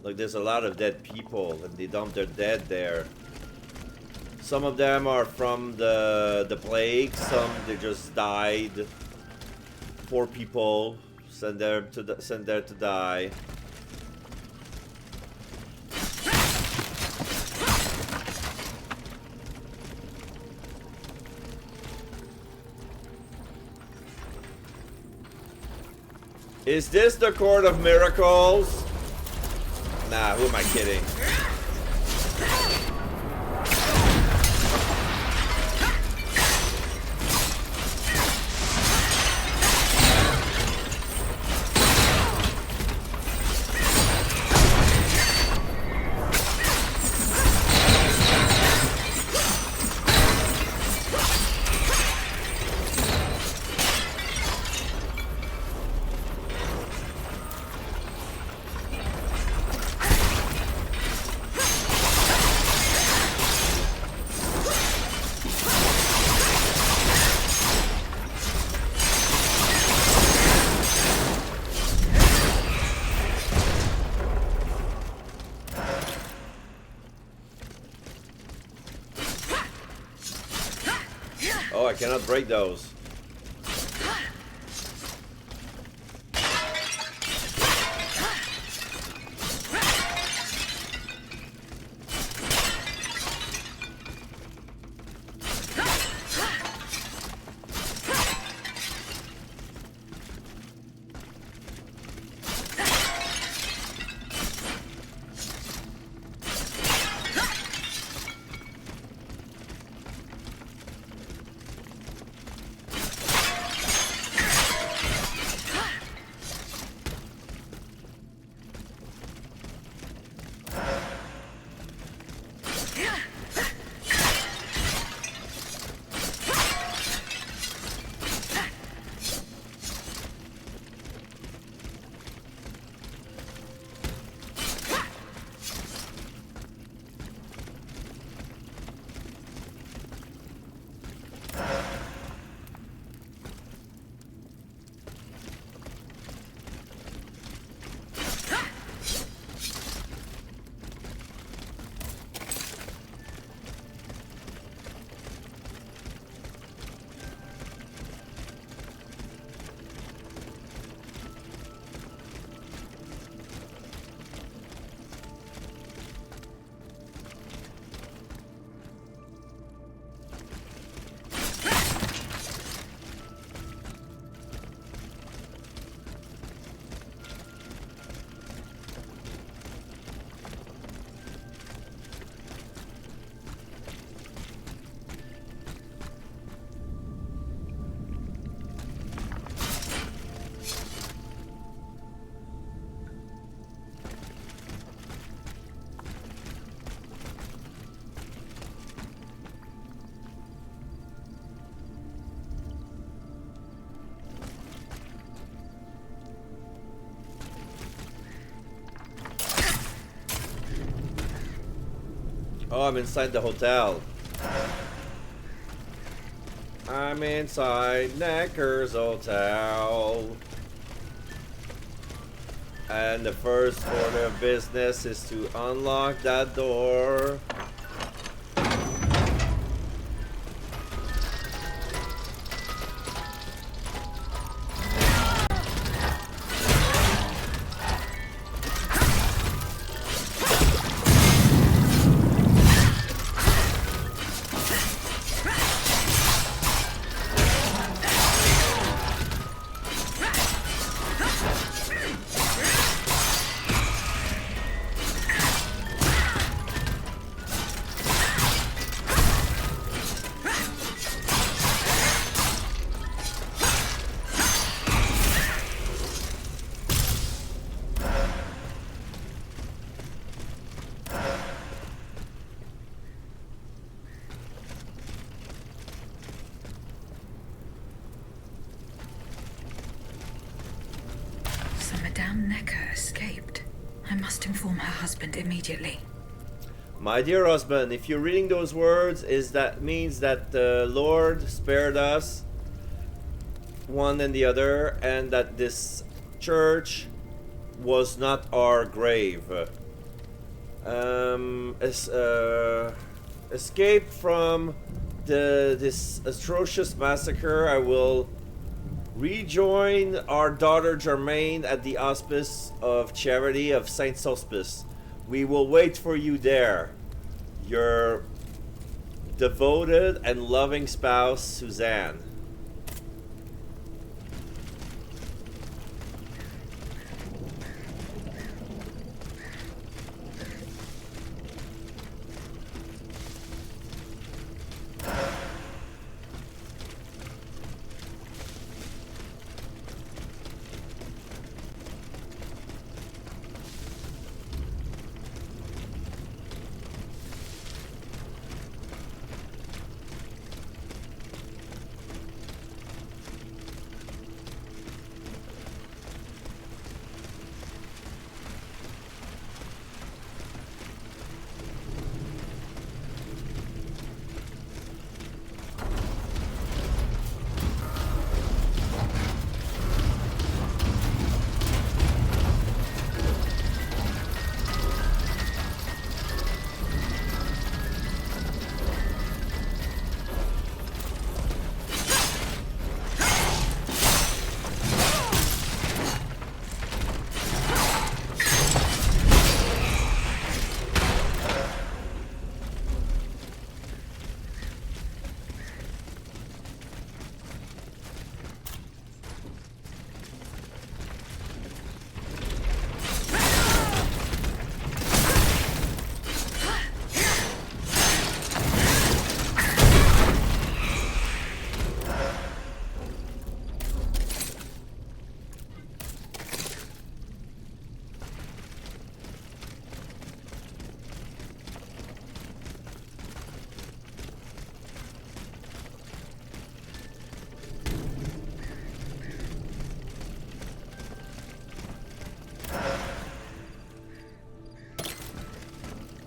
Like, there's a lot of dead people and they dump their dead there. Some of them are from the plague, some they just died. 4 people sent there to die. Is this the Court of Miracles? Nah, who am I kidding? Oh, I cannot break those. Oh, I'm inside the hotel. I'm inside Necker's hotel. And the first order of business is to unlock that door. Madame Necker escaped. I must inform her husband immediately. My dear husband, if you're reading those words, means that the Lord spared us, one and the other, and that this church was not our grave. Escape from this atrocious massacre. I will rejoin our daughter Germaine at the Hospice of Charity of Saint Sulpice. We will wait for you there. Your devoted and loving spouse, Suzanne.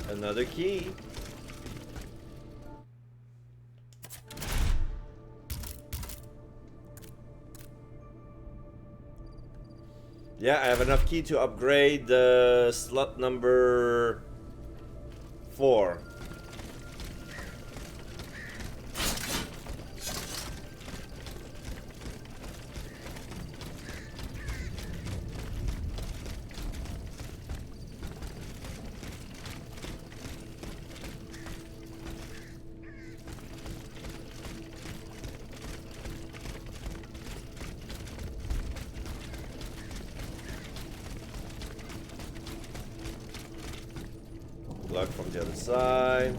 Another key. Yeah, I have enough key to upgrade the slot number 4. Block from the other side.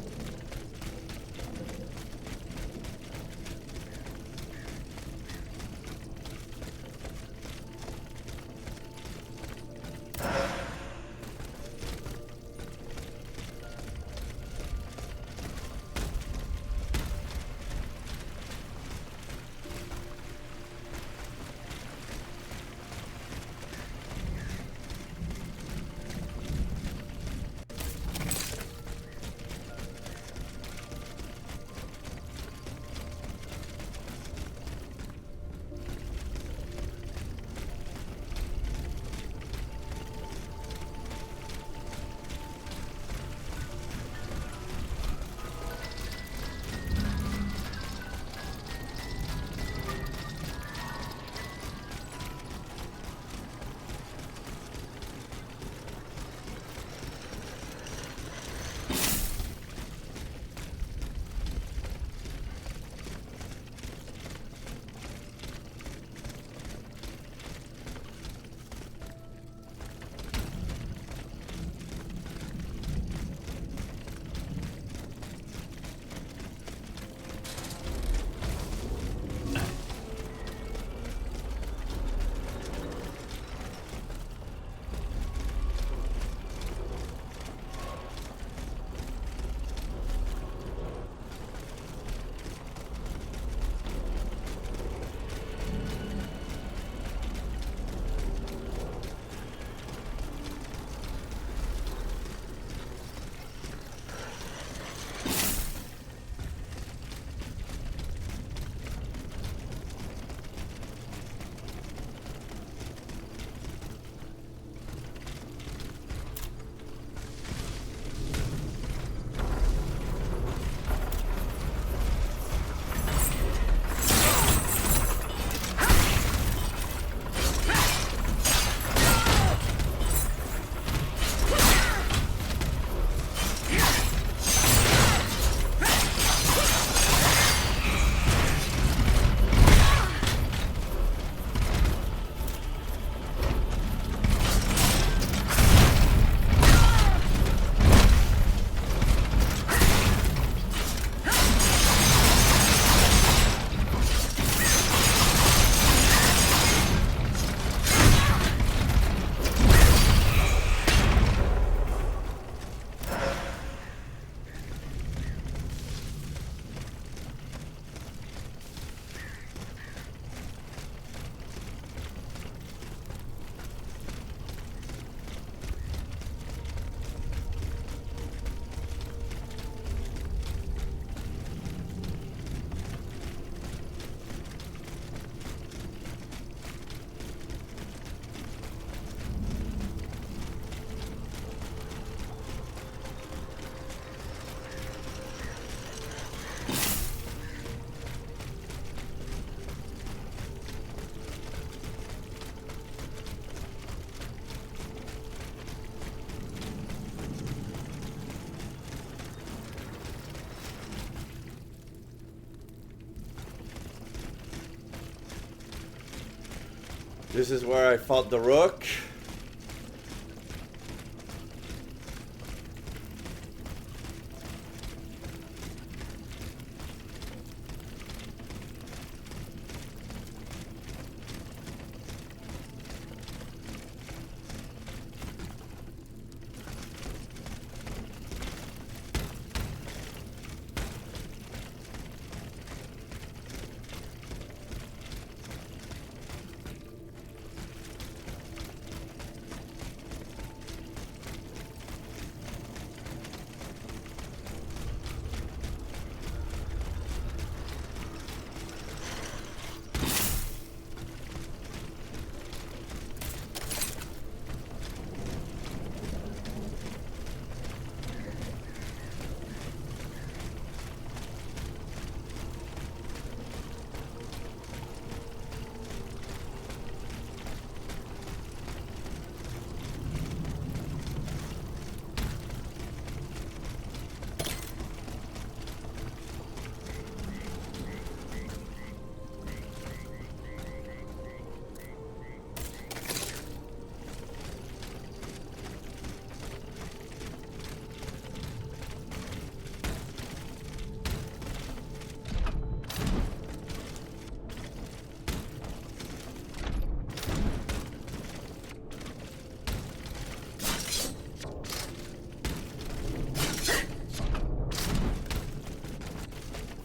This is where I fought the rook.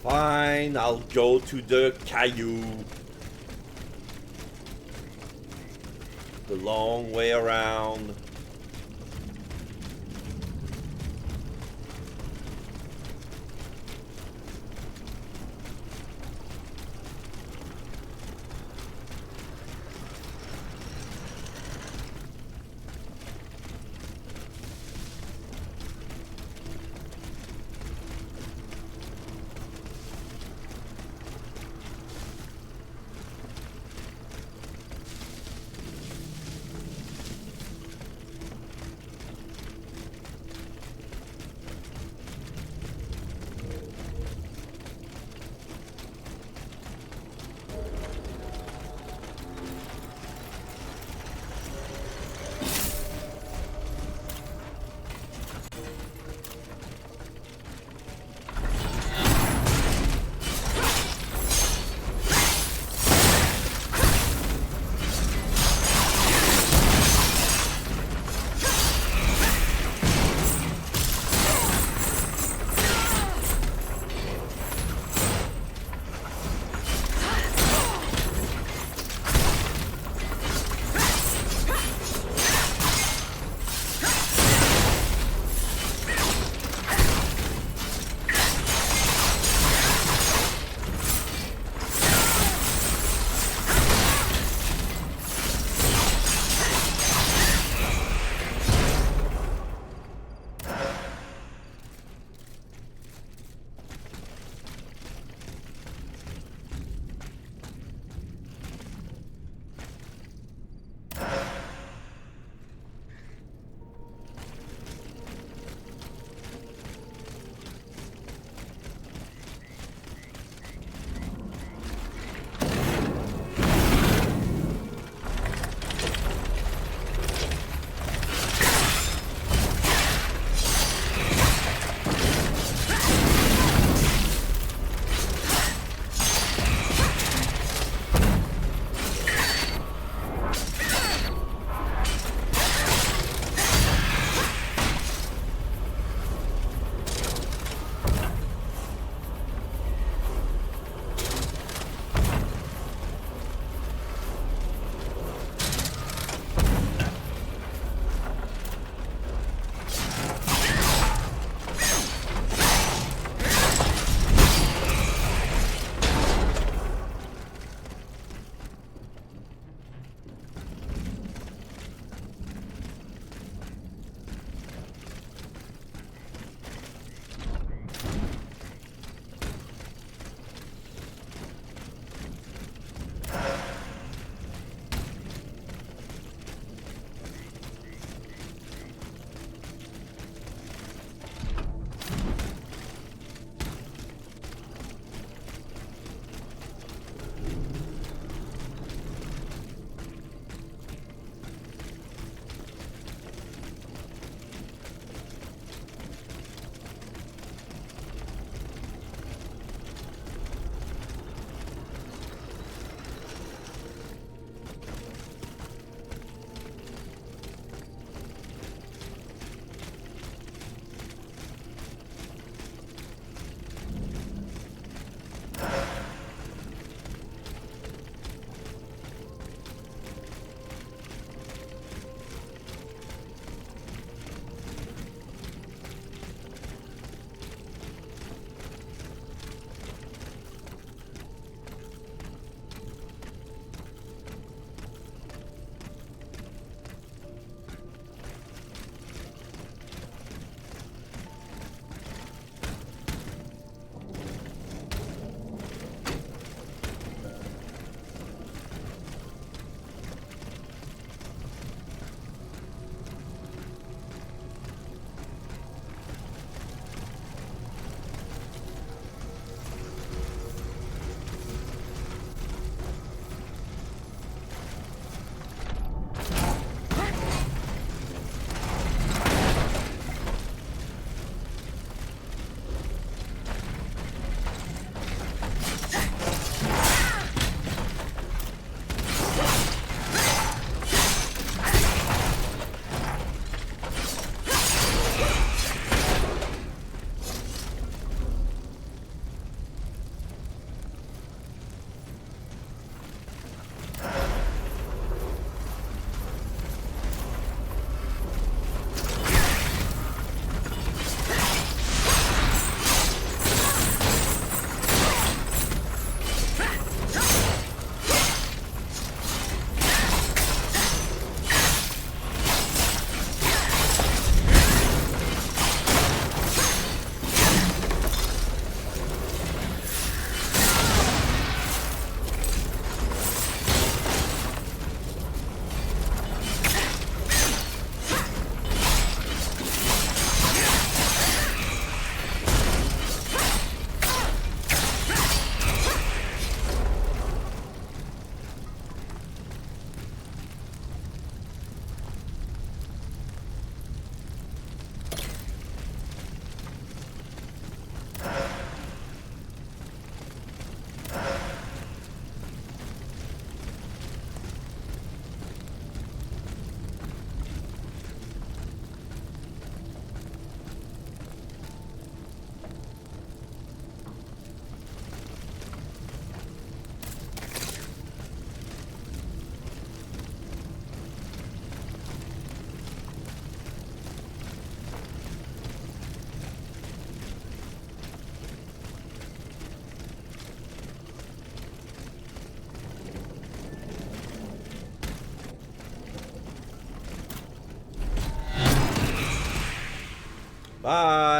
Fine, I'll go to the Caillou. The long way around.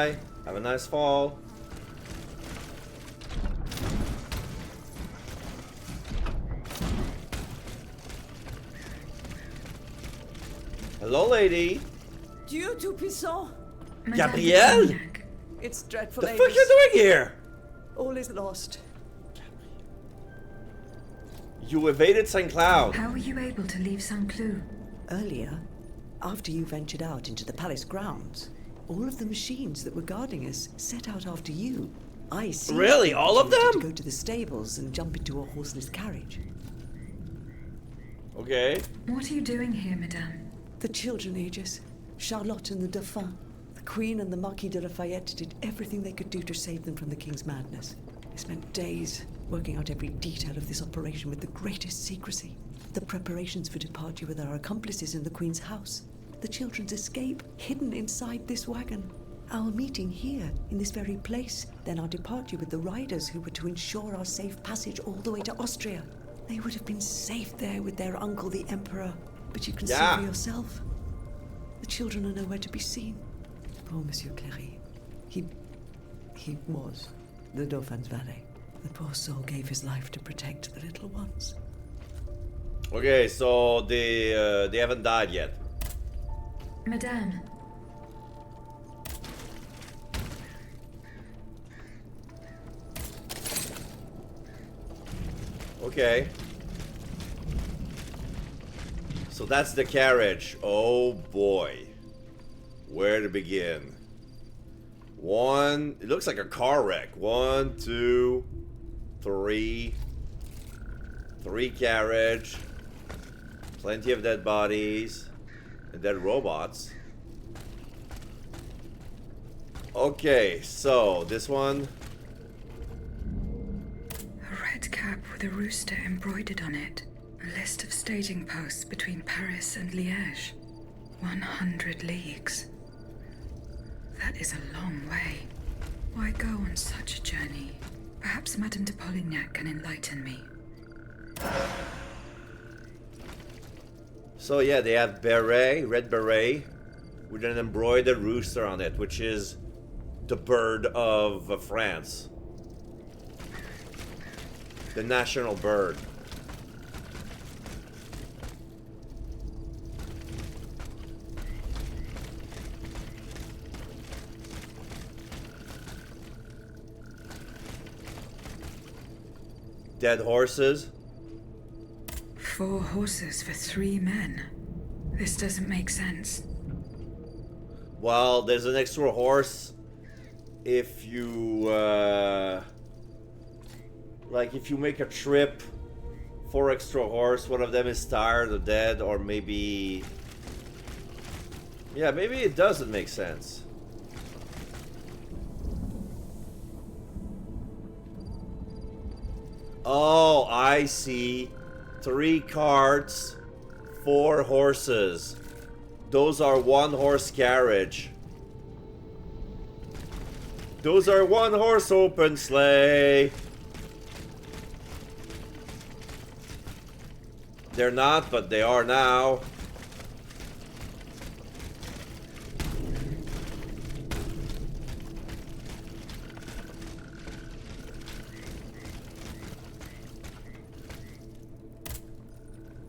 Bye. Have a nice fall. Hello, lady. Dieu tout-puissant. Gabrielle? It's dreadful. The fuck you doing here? All is lost. You evaded St. Cloud. How were you able to leave St. Cloud? Earlier, after you ventured out into the palace grounds, all of the machines that were guarding us set out after you. I see. Really? All of them? To go to the stables and jump into a horseless carriage. Okay. What are you doing here, madame? The children, Aegis. Charlotte and the Dauphin. The Queen and the Marquis de Lafayette did everything they could do to save them from the King's madness. They spent days working out every detail of this operation with the greatest secrecy. The preparations for departure with our accomplices in the Queen's house. The children's escape, hidden inside this wagon. Our meeting here, in this very place. Then our departure with the riders who were to ensure our safe passage all the way to Austria. They would have been safe there with their uncle, the Emperor. But you can see for yourself. The children are nowhere to be seen. Poor Monsieur Cléry. He was the Dauphin's valet. The poor soul gave his life to protect the little ones. Okay, so they haven't died yet. Madame. Okay. So that's the carriage. Oh boy. Where to begin? It looks like a car wreck. 1, 2, 3. 3 carriage. Plenty of dead bodies. And dead robots. Okay, so this one. A red cap with a rooster embroidered on it. A list of staging posts between Paris and Liège. 100 leagues. That is a long way. Why go on such a journey? Perhaps Madame de Polignac can enlighten me. So yeah, they have beret, red beret, with an embroidered rooster on it, which is the bird of France. The national bird. Dead horses. 4 horses for 3 men. This doesn't make sense. Well, there's an extra horse if you, like if you make a trip, 4 extra horse, one of them is tired or dead, or maybe... Yeah, maybe it doesn't make sense. Oh, I see. 3 carts, 4 horses. Those are 1 horse carriage. Those are 1 horse open sleigh. They're not, but they are now.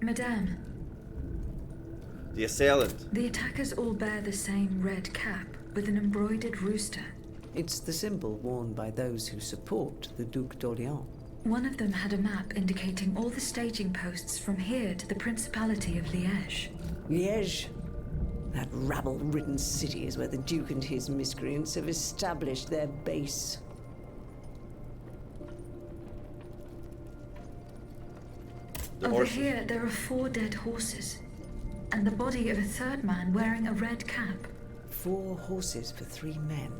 Madame. The assailant. The attackers all bear the same red cap with an embroidered rooster. It's the symbol worn by those who support the Duc d'Orléans. One of them had a map indicating all the staging posts from here to the Principality of Liège. Liège? That rabble-ridden city is where the Duke and his miscreants have established their base. Over here, there are 4 dead horses. And the body of a 3rd man wearing a red cap. 4 horses for 3 men.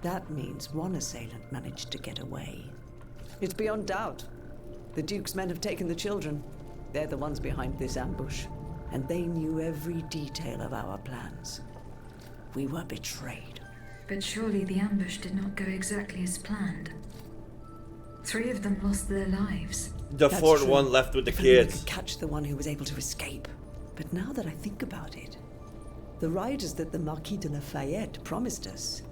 That means 1 assailant managed to get away. It's beyond doubt. The Duke's men have taken the children. They're the ones behind this ambush. And they knew every detail of our plans. We were betrayed. But surely the ambush did not go exactly as planned. 3 of them lost their lives. The 4th one left with the kids. We could catch the one who was able to escape. But now that I think about it, the riders that the Marquis de Lafayette promised us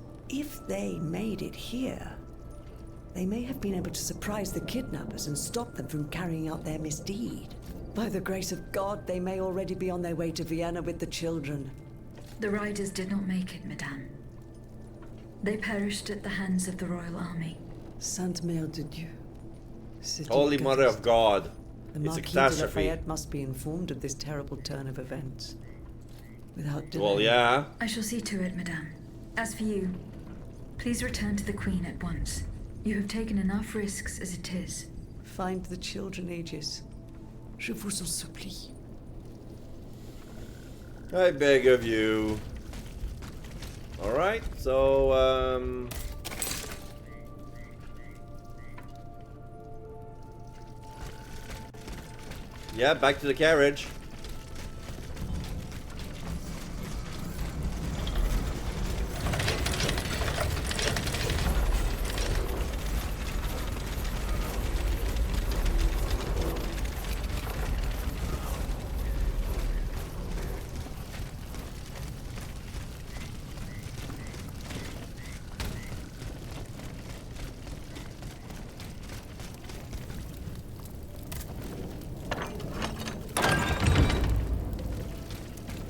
if they made it here, they may have been able to surprise the kidnappers and stop them from carrying out their misdeed. By the grace of God, they may already be on their way to Vienna with the children. The riders did not make it, Madame. They perished at the hands of the royal army. Sainte Mère de Dieu. Holy Mother of God. The It's a Marquis de catastrophe. Lafayette must be informed of this terrible turn of events. Without delay. Well, yeah. I shall see to it, Madame. As for you, please return to the Queen at once. You have taken enough risks as it is. Find the children, Aegis. Je vous en supplie. I beg of you. Alright, so, yeah, back to the carriage.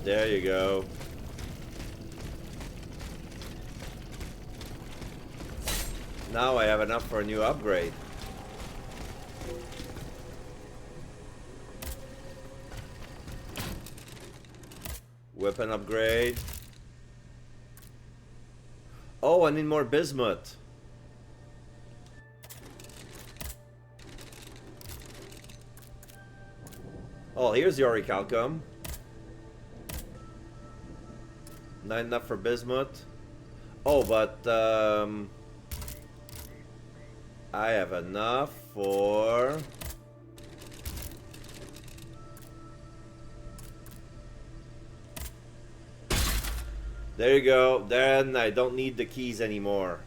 There you go. Now I have enough for a new upgrade. Weapon upgrade. Oh, I need more bismuth. Oh, here's the orichalcum. Not enough for bismuth. Oh, but I have enough for there you go. Then I don't need the keys anymore.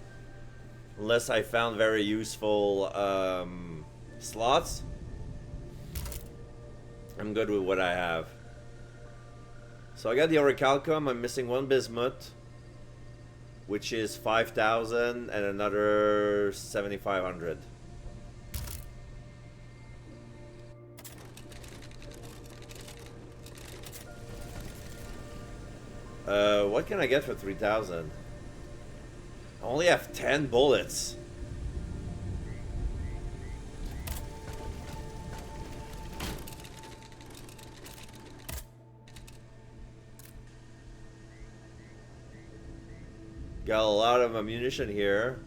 Unless I found very useful slots. I'm good with what I have. So I got the orichalcum. I'm missing one bismuth, which is 5,000 and another 7,500. What can I get for 3,000? I only have 10 bullets. Got a lot of ammunition here.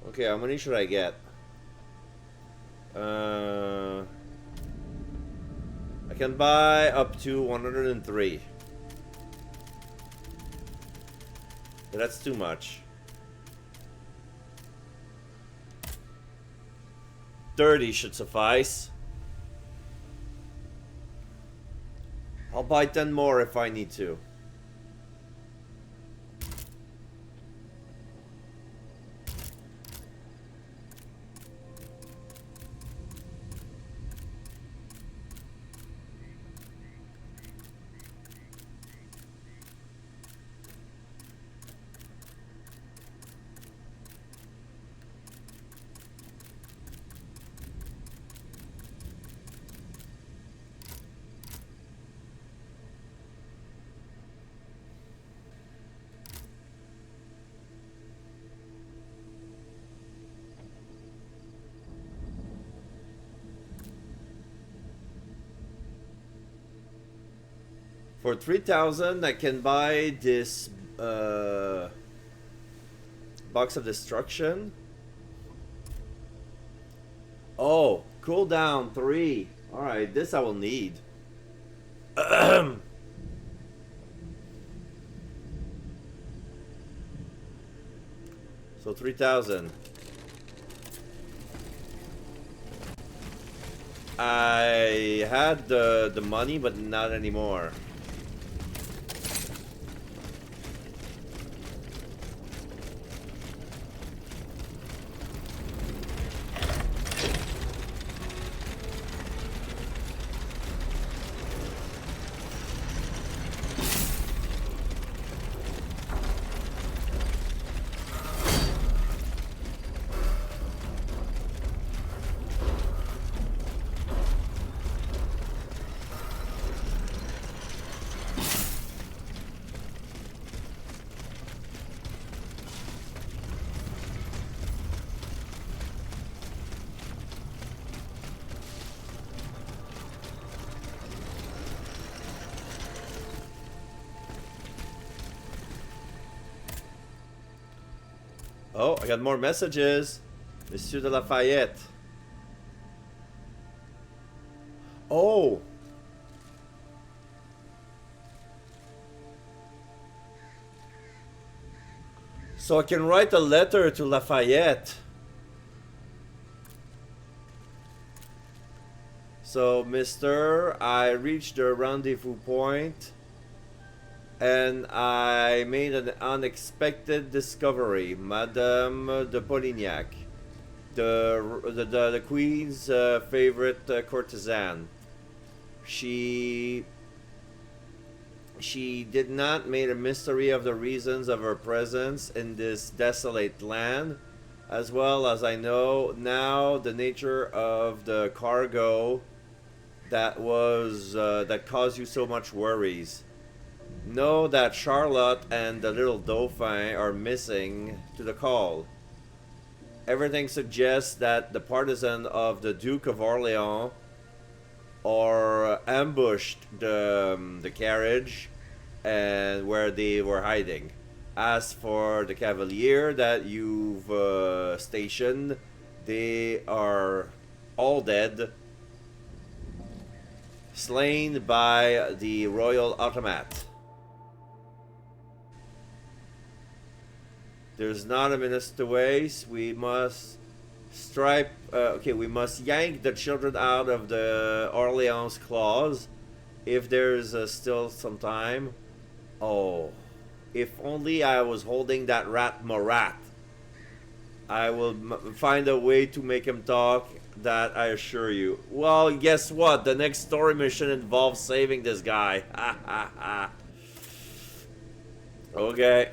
Okay, how many should I get? I can buy up to 103. But that's too much. 30 should suffice. I'll buy 10 more if I need to. For 3,000, I can buy this box of destruction. Oh, cooldown 3. All right, this I will need. So 3,000. I had the money, but not anymore. Oh, I got more messages. Monsieur de Lafayette. Oh! So I can write a letter to Lafayette. So, Mister, I reached the rendezvous point. And I made an unexpected discovery. Madame de Polignac, the Queen's favorite courtesan. She did not make a mystery of the reasons of her presence in this desolate land, as well as I know now the nature of the cargo that caused you so much worries. Know that Charlotte and the little Dauphin are missing to the call. Everything suggests that the partisan of the Duke of Orleans or ambushed the carriage and where they were hiding. As for the Cavalier that you've stationed, they are all dead, slain by the royal automat. There's not a minute to waste. We must we must yank the children out of the Orleans claws. If there's still some time. Oh, if only I was holding that rat Marat. I will find a way to make him talk, that I assure you. Well, guess what? The next story mission involves saving this guy. Ha ha ha. Okay.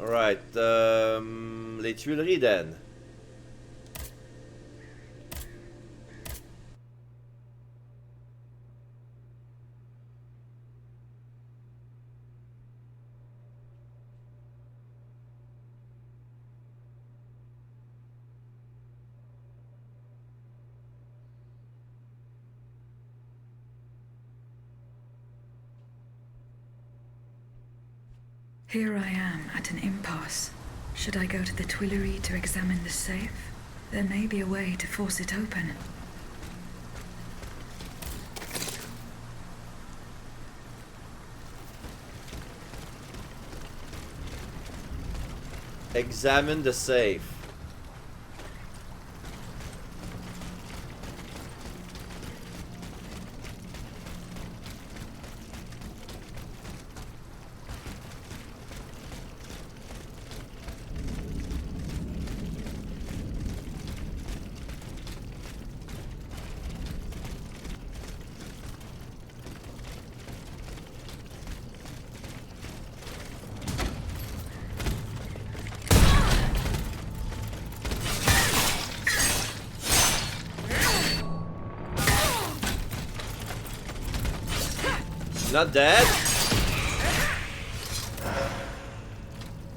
Alright, les Tuileries then. Here I am at an impasse. Should I go to the Tuileries to examine the safe? There may be a way to force it open. Examine the safe. Not dead?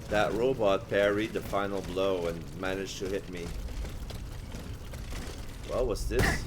That robot parried the final blow and managed to hit me. Well, what's this?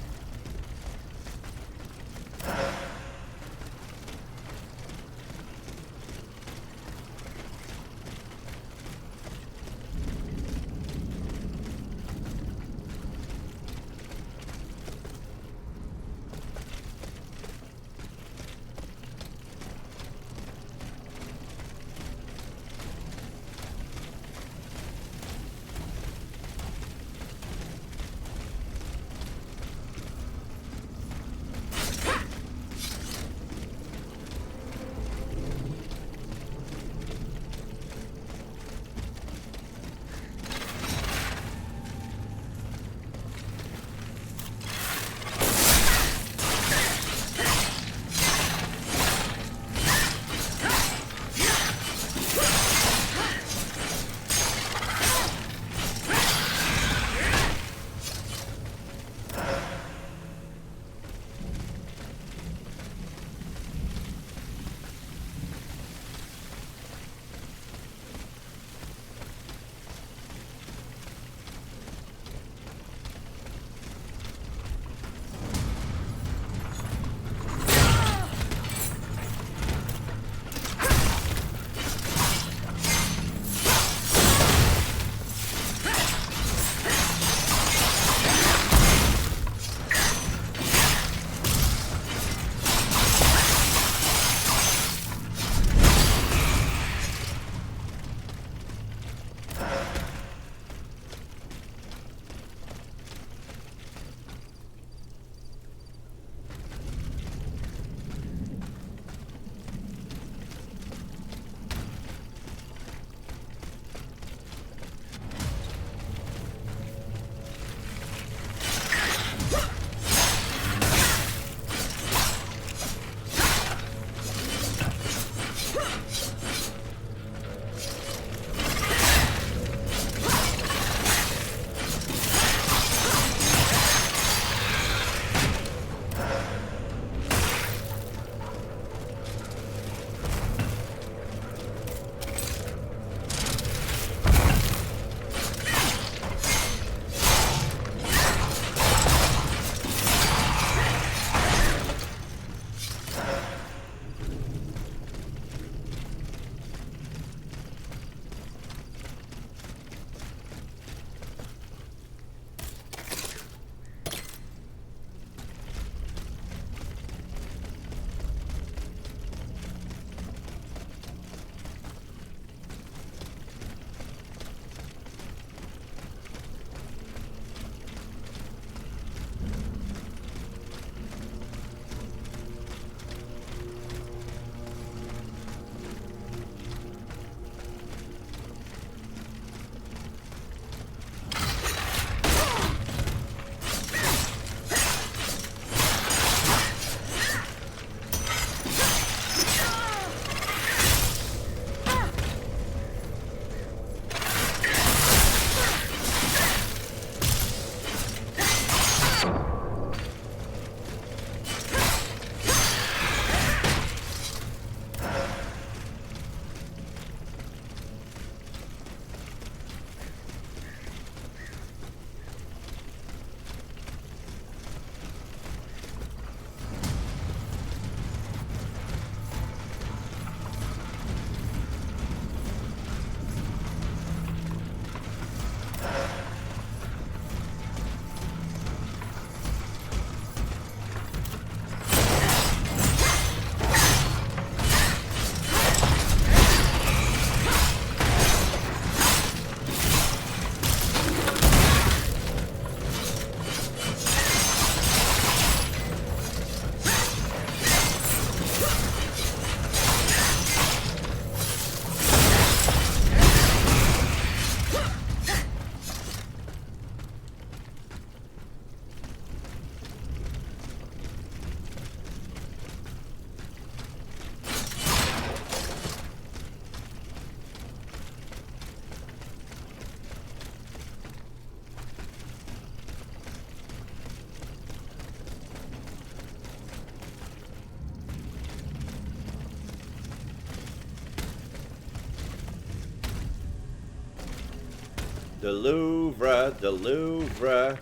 The Louvre, the Louvre.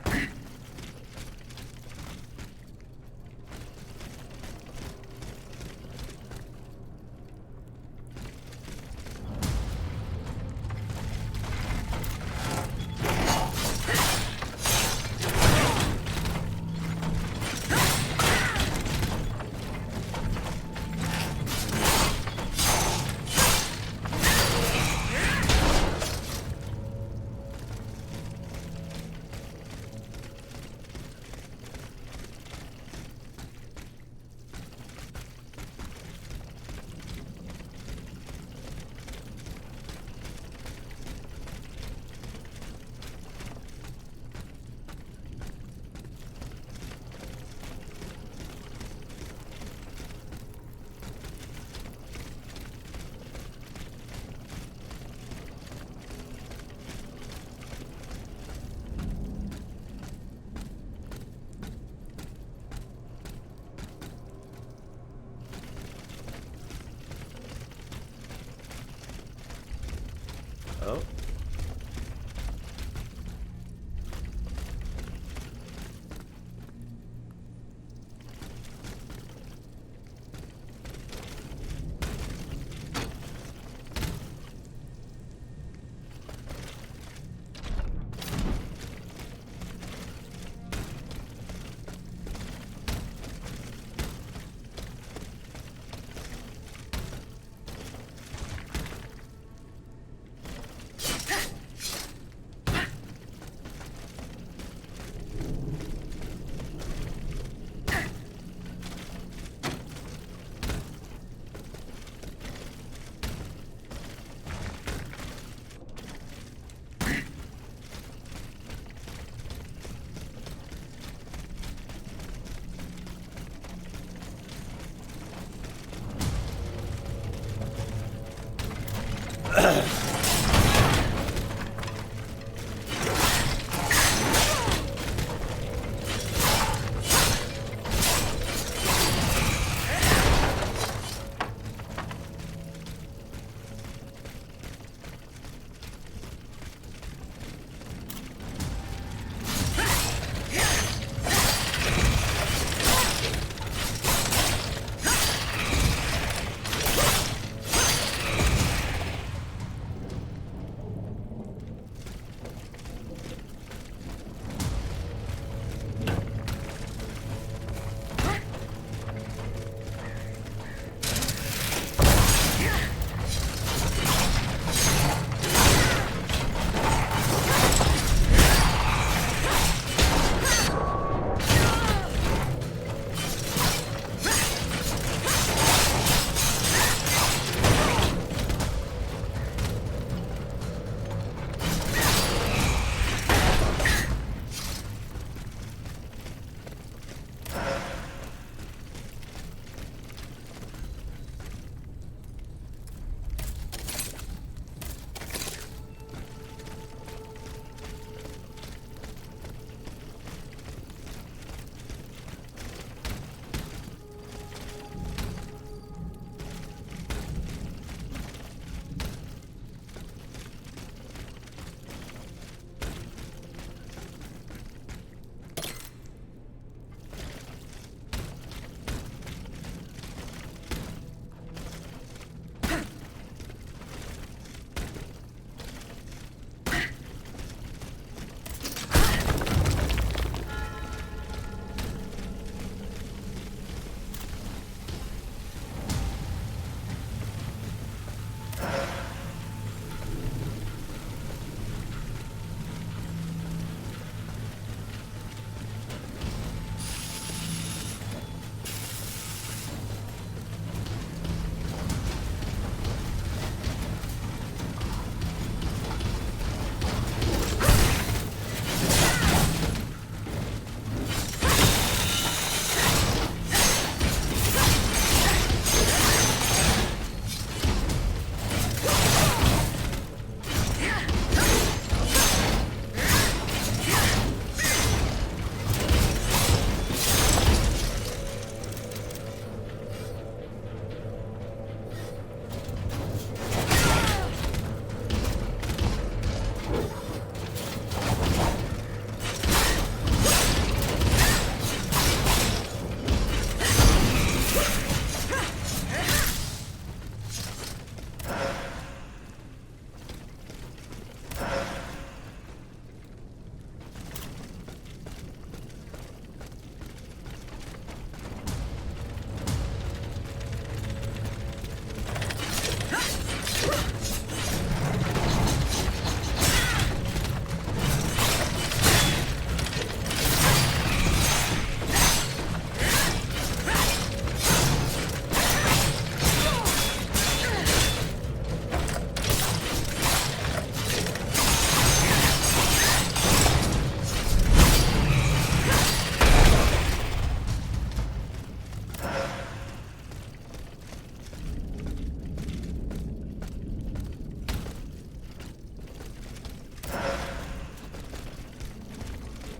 Oh.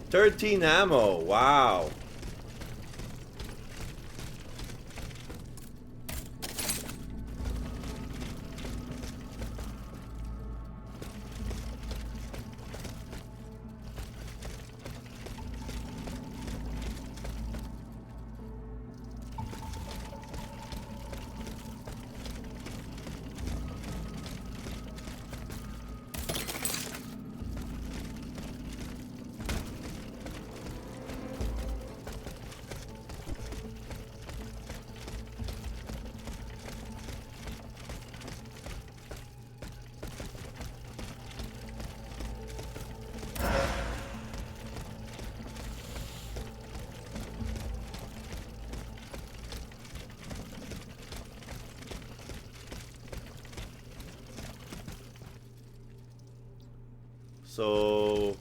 13 ammo. Wow. So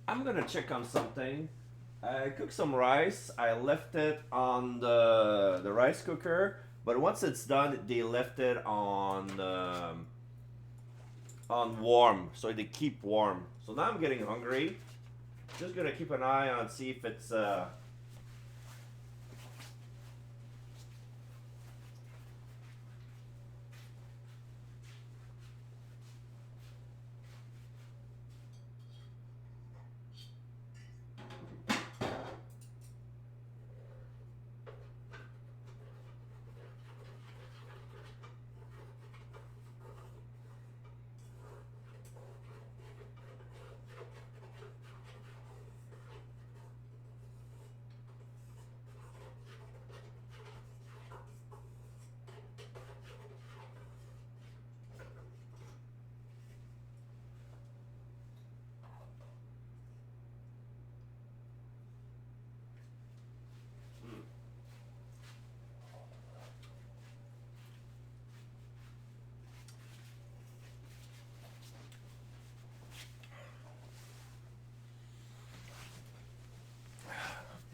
I'm gonna check on something. I cooked some rice. I left it on the rice cooker, but once it's done, they left it on warm, so they keep warm. So now I'm getting hungry. Just gonna keep an eye on see if it's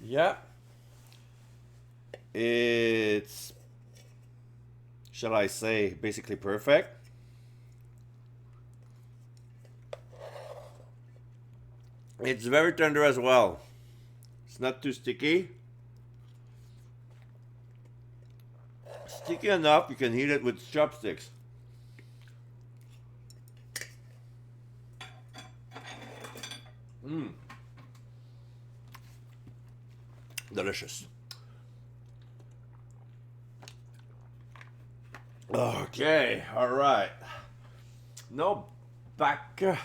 yeah. It's, shall I say, basically perfect. It's very tender as well. It's not too sticky. Sticky enough you can eat it with chopsticks. Mmm. Delicious. Okay, all right. Now back to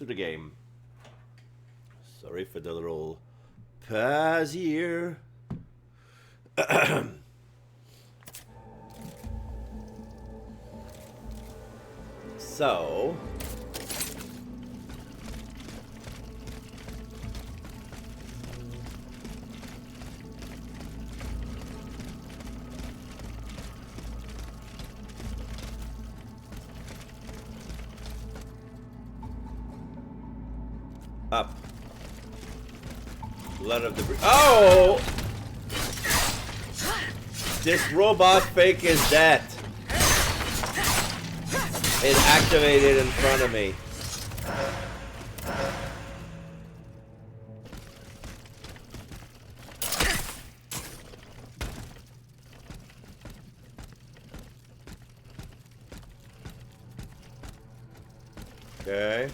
the game. Sorry for the little pause here. So up. Blood of the... Oh! This robot fake is dead. It activated in front of me. Okay.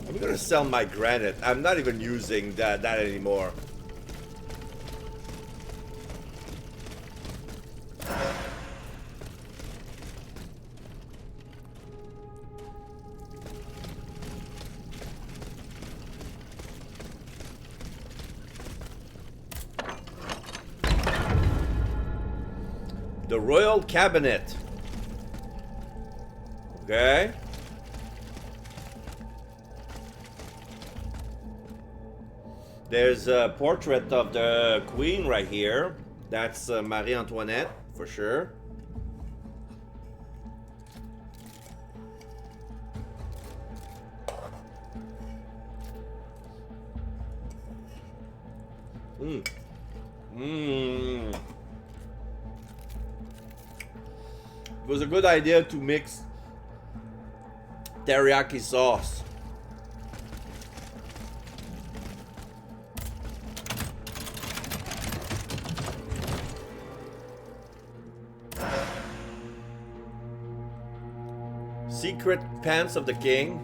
I'm gonna sell my granite. I'm not even using that anymore. The Royal Cabinet. Okay. There's a portrait of the Queen right here. That's Marie Antoinette, for sure. It was a good idea to mix teriyaki sauce. Secret pants of the king.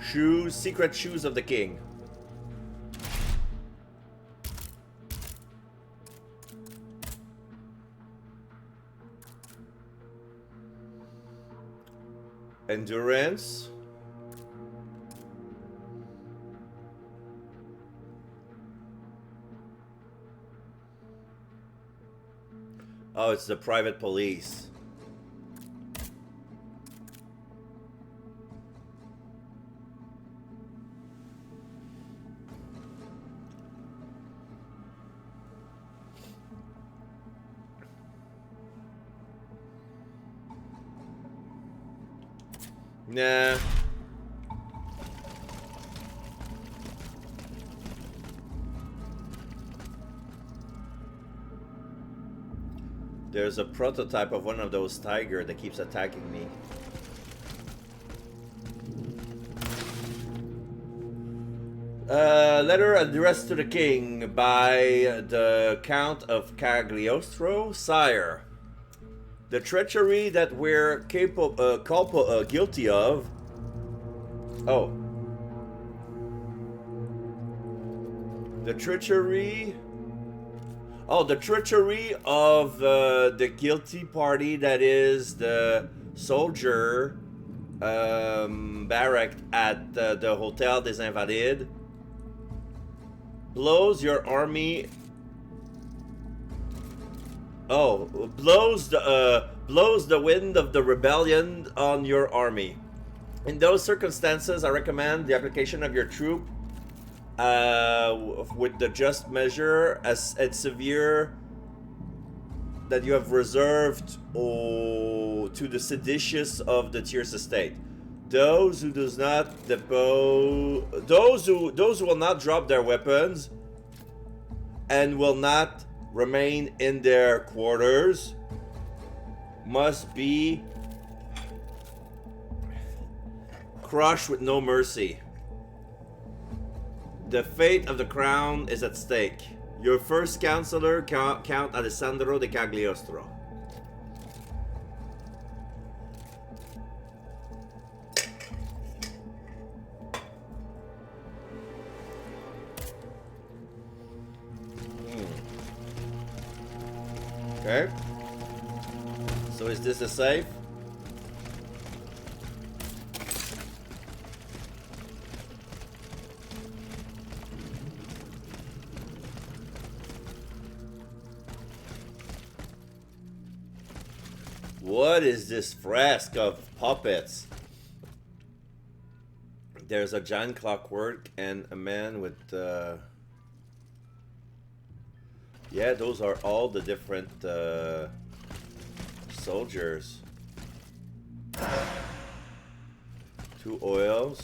Shoes, secret shoes of the king. Endurance. Oh, it's the private police. Nah. There's a prototype of one of those tiger that keeps attacking me. Letter addressed to the king by the Count of Cagliostro, sire. The treachery that we're guilty of. Oh. The treachery. Oh, the treachery of the guilty party, that is the soldier barrack at the Hôtel des Invalides, blows your army. Oh, blows the wind of the rebellion on your army. In those circumstances, I recommend the application of your troop with the just measure as severe that you have reserved to the seditious of the Tierce estate. Those who does not depose, those who will not drop their weapons and will not remain in their quarters must be crushed with no mercy. The fate of the crown is at stake. Your first counselor, Count Alessandro de Cagliostro. Okay. So is this a safe? What is this fresque of puppets? There's a giant clockwork and a man with yeah, those are all the different Soldiers. 2 oils.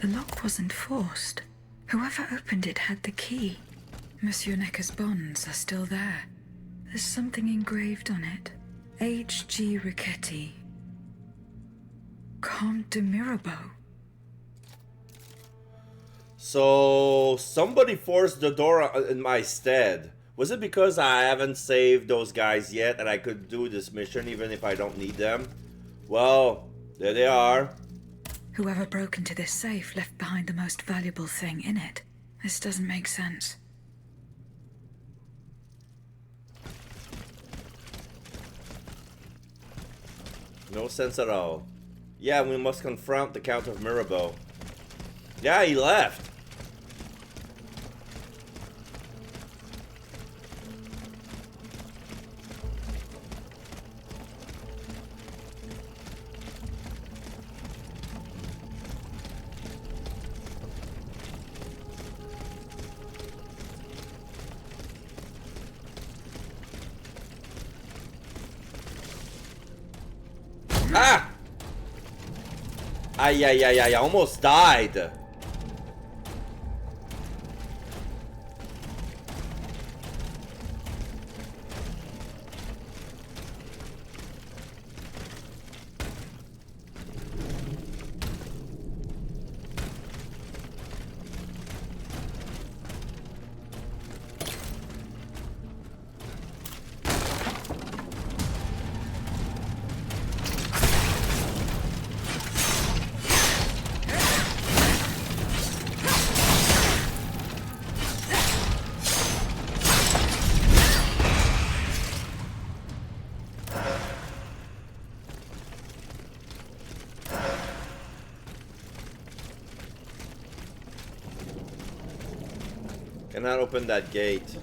The lock wasn't forced. Whoever opened it had the key. Monsieur Necker's bonds are still there. There's something engraved on it. H.G. Riquetti. Comte de Mirabeau. So somebody forced the door in my stead. Was it because I haven't saved those guys yet and I could do this mission even if I don't need them? Well, there they are. Whoever broke into this safe left behind the most valuable thing in it. This doesn't make sense. No sense at all. Yeah, we must confront the Count of Mirabeau. Yeah, he left. Ah! Ay, ay, ay, ay, I almost died. Cannot open that gate.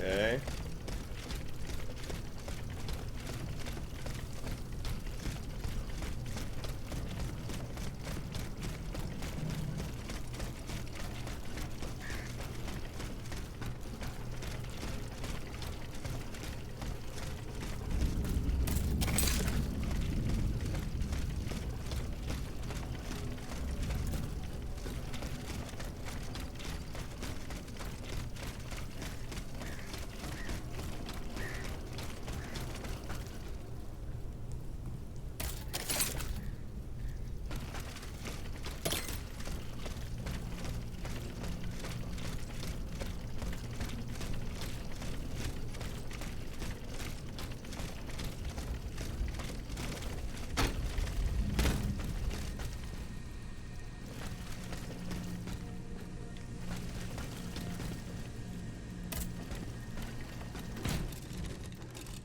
Okay.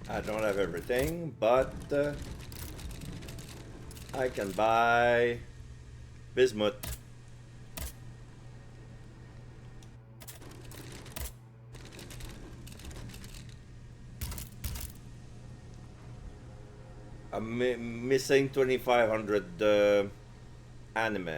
I don't have everything, but I can buy bismuth. I'm missing 2500 anime.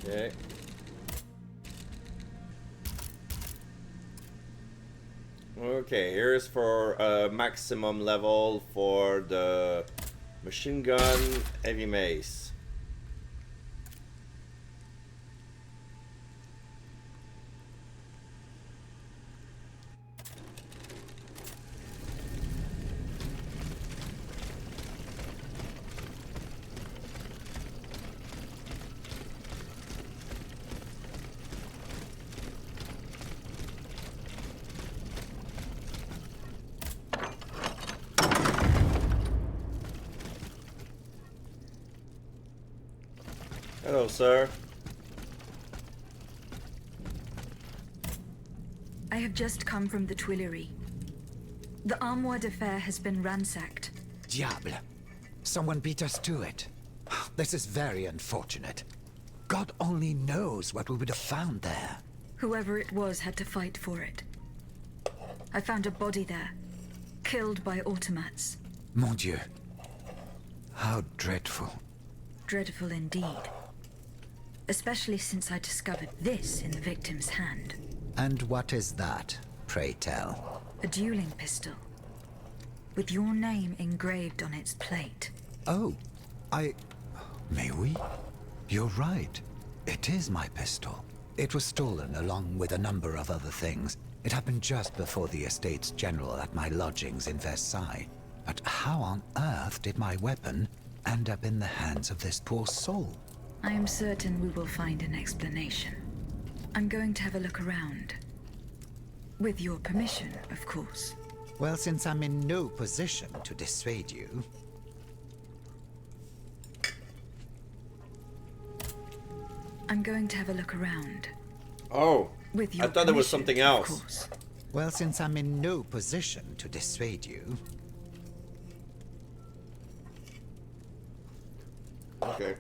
Okay. Okay, here's for maximum level for the machine gun heavy mace. Hello, sir. I have just come from the Tuileries. The Armoire de Fer has been ransacked. Diable. Someone beat us to it. This is very unfortunate. God only knows what we would have found there. Whoever it was had to fight for it. I found a body there, killed by automats. Mon Dieu. How dreadful. Dreadful indeed. Especially since I discovered this in the victim's hand. And what is that, pray tell? A dueling pistol. With your name engraved on its plate. Oh, May we? You're right. It is my pistol. It was stolen along with a number of other things. It happened just before the Estates General at my lodgings in Versailles. But how on earth did my weapon end up in the hands of this poor soul? I am certain we will find an explanation. I'm going to have a look around. With your permission, of course. Well, since I'm in no position to dissuade you... I'm going to have a look around. Oh, With your I thought there was permission, something of else. course. Well, since I'm in no position to dissuade you... Okay.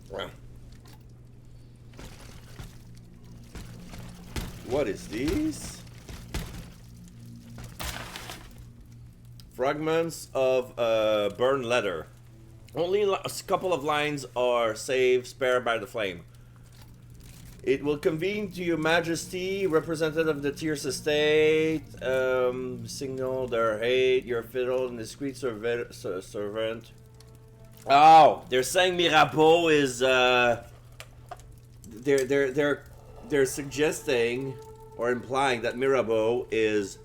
Well. What is this? Fragments of burned leather. Only a couple of lines are saved, spared by the flame. It will convene to your majesty, representative of the Tierce estate, signal their hate, your fiddle and discreet servant. Oh, they're saying Mirabeau is, they're suggesting or implying that Mirabeau is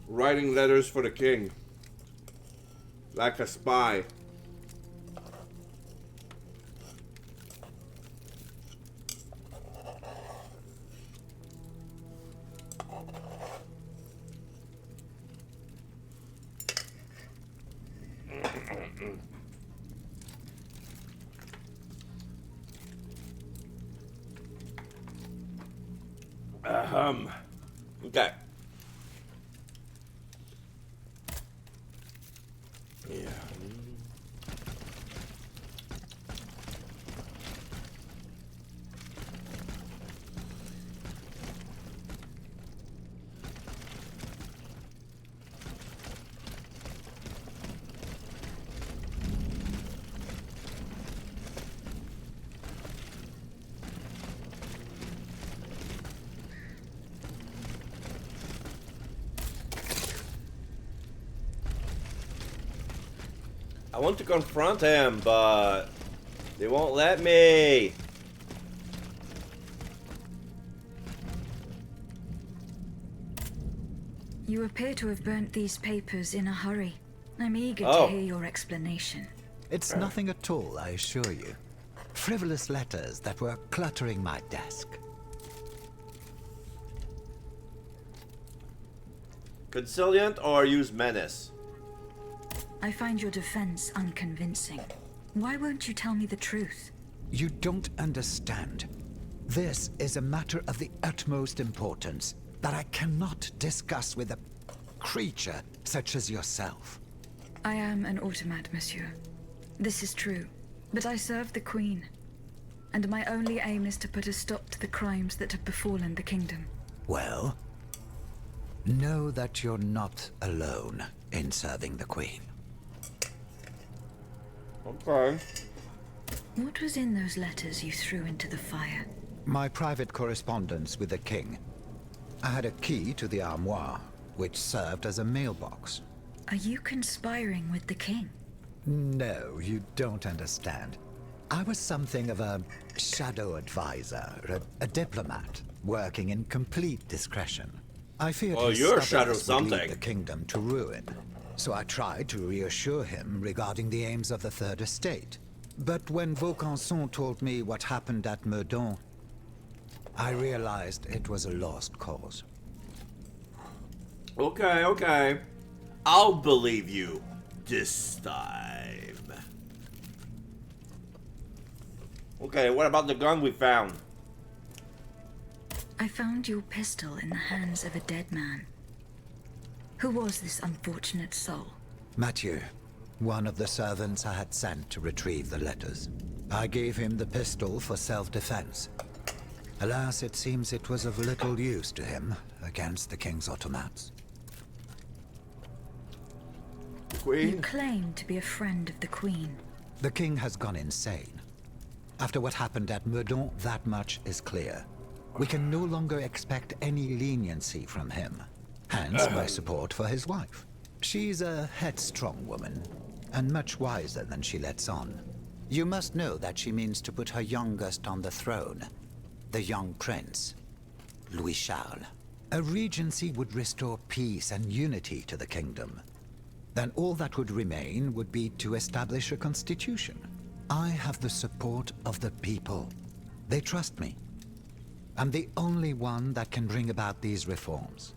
writing letters for the king. Like a spy. Okay. Yeah. I want to confront him, but they won't let me. You appear to have burnt these papers in a hurry. I'm eager Oh. to hear your explanation. It's nothing at all, I assure you. Frivolous letters that were cluttering my desk. Conciliant or use menace? I find your defense unconvincing. Why won't you tell me the truth? You don't understand. This is a matter of the utmost importance that I cannot discuss with a creature such as yourself. I am an automat, monsieur. This is true. But I serve the Queen. and my only aim is to put a stop to the crimes that have befallen the kingdom. Well, know that you're not alone in serving the Queen. Okay. What was in those letters you threw into the fire? My private correspondence with the King. I had a key to the armoire, which served as a mailbox. Are you conspiring with the king? No, you don't understand. I was something of a shadow advisor, a diplomat, working in complete discretion. I feared his you're shadow stubbornness would lead something. the kingdom to ruin. So I tried to reassure him regarding the aims of the Third Estate. But when Vaucanson told me what happened at Meudon, I realized it was a lost cause. Okay, okay. I'll believe you this time. Okay, what about the gun we found? I found your pistol in the hands of a dead man. Who was this unfortunate soul? Mathieu, one of the servants I had sent to retrieve the letters. I gave him the pistol for self-defense. Alas, it seems it was of little use to him against the king's automats. Queen? You claim to be a friend of the Queen. The king has gone insane. After what happened at Meudon, that much is clear. We can no longer expect any leniency from him. Hence my support for his wife. She's a headstrong woman, and much wiser than she lets on. You must know that she means to put her youngest on the throne, the young prince, Louis Charles. A regency would restore peace and unity to the kingdom. Then all that would remain would be to establish a constitution. I have the support of the people. They trust me. I'm the only one that can bring about these reforms.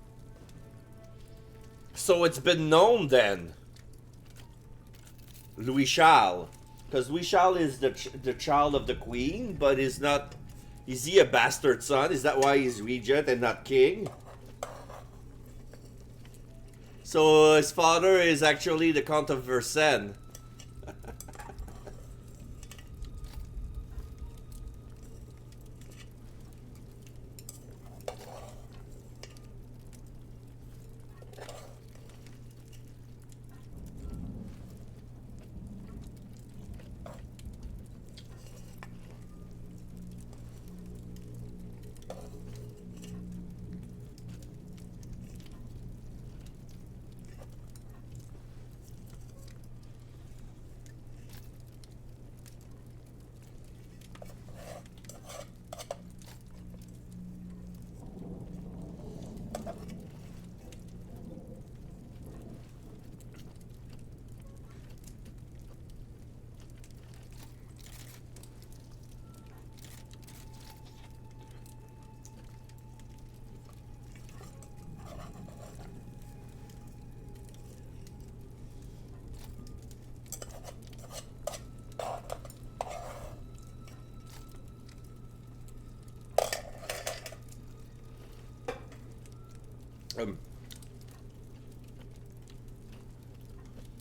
So it's been known then. Louis Charles. Because Louis Charles is the child of the queen, but is not... Is he a bastard son? Is that why he's regent and not king? So his father is actually the Count of Versailles.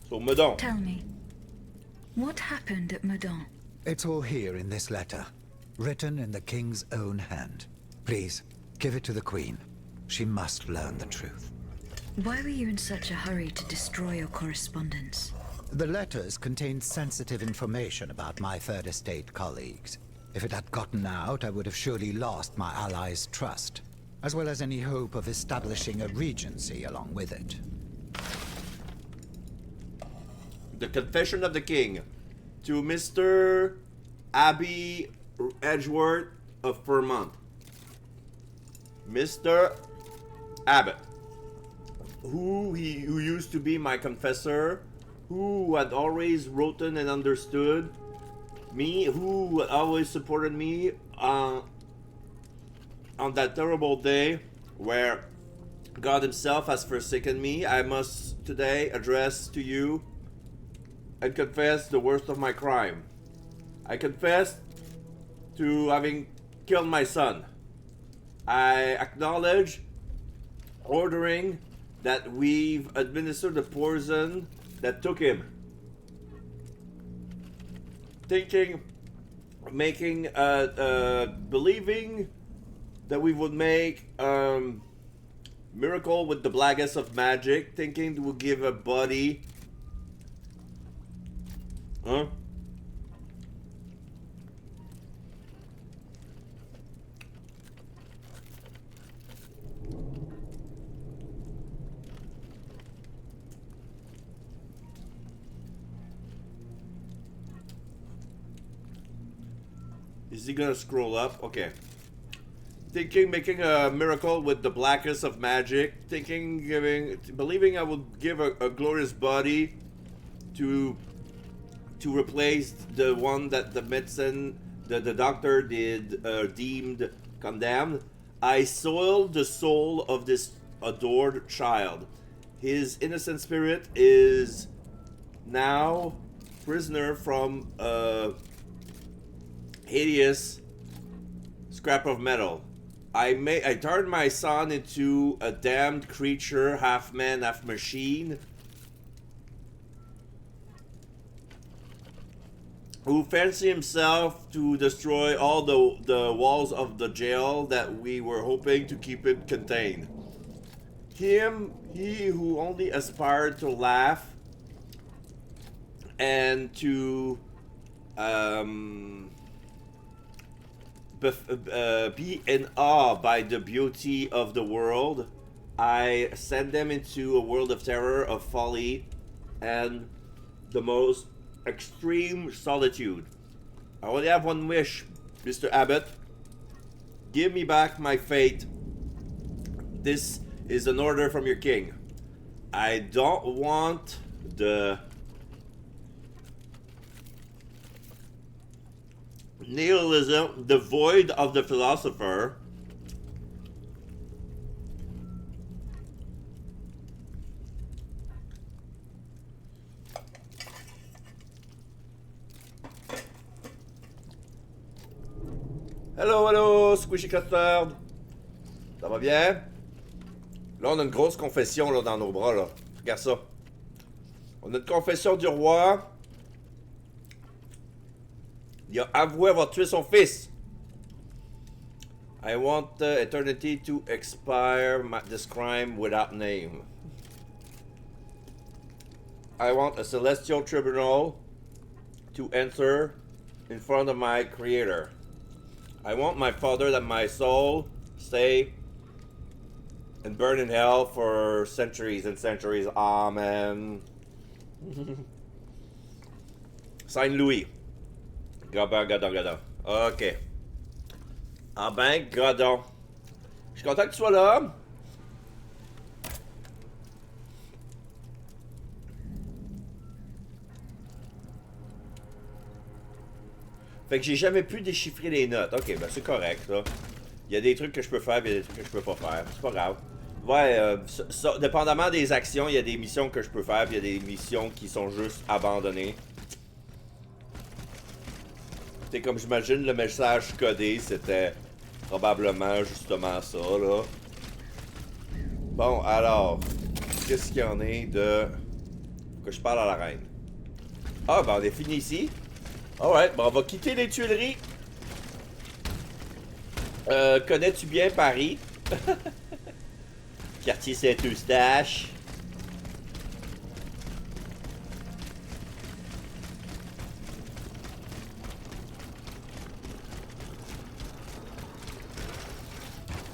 So Meudon. Tell me, what happened at Meudon? It's all here in this letter, written in the king's own hand. Please, give it to the queen. She must learn the truth. Why were you in such a hurry to destroy your correspondence? The letters contained sensitive information about my Third Estate colleagues. If it had gotten out, I would have surely lost my allies' trust, as well as any hope of establishing a regency along with it. The Confession of the King. To Mr. Abbey Edgeworth of Vermont. Mr. Abbott, who used to be my confessor, who had always written and understood me, who always supported me on that terrible day where God himself has forsaken me. I must today address to you and confess the worst of my crime. I confess to having killed my son. I acknowledge ordering that we've administered the poison that took him. Thinking making believing that we would make miracle with the blackest of magic, thinking it would give a body. Huh? Is he gonna scroll up? Okay. Thinking, making a miracle with the blackest of magic. Thinking, believing I would give a glorious body to replace the one that the medicine, the doctor did deemed condemned. I soiled the soul of this adored child. His innocent spirit is now prisoner from hideous scrap of metal. I turned my son into a damned creature, half man, half machine, who fancy himself to destroy all the walls of the jail that we were hoping to keep it contained. He who only aspired to laugh and to be in awe by the beauty of the world. I send them into a world of terror, of folly, and the most extreme solitude. I only have one wish, Mr. Abbott. Give me back my fate. This is an order from your king. I don't want the nihilism, the void of the philosopher. Hello, hello, Squishy Custard. Ça va bien? Là, on a une grosse confession là, dans nos bras. Là. Regarde ça. On a une confession du roi. Il a avoué avoir tué son fils. I want eternity to expire this crime without name. I want a celestial tribunal to answer in front of my creator. I want my father that my soul stay and burn in hell for centuries and centuries. Amen. Saint Louis. Gadon. Ok. Ah ben, Gadon. Je suis content que tu sois là. Fait que j'ai jamais pu déchiffrer les notes. Ok, ben c'est correct, là. Il y a des trucs que je peux faire, il y a des trucs que je peux pas faire. C'est pas grave. Ouais, dépendamment des actions, il y a des missions que je peux faire, puis il y a des missions qui sont juste abandonnées. C'est comme j'imagine le message codé, c'était probablement justement ça, là. Bon, alors, qu'est-ce qu'il y en est de... Faut que je parle à la reine. Ah, ben on est fini ici. Alright, bon, on va quitter les Tuileries. Connais-tu bien Paris? Quartier Saint-Eustache.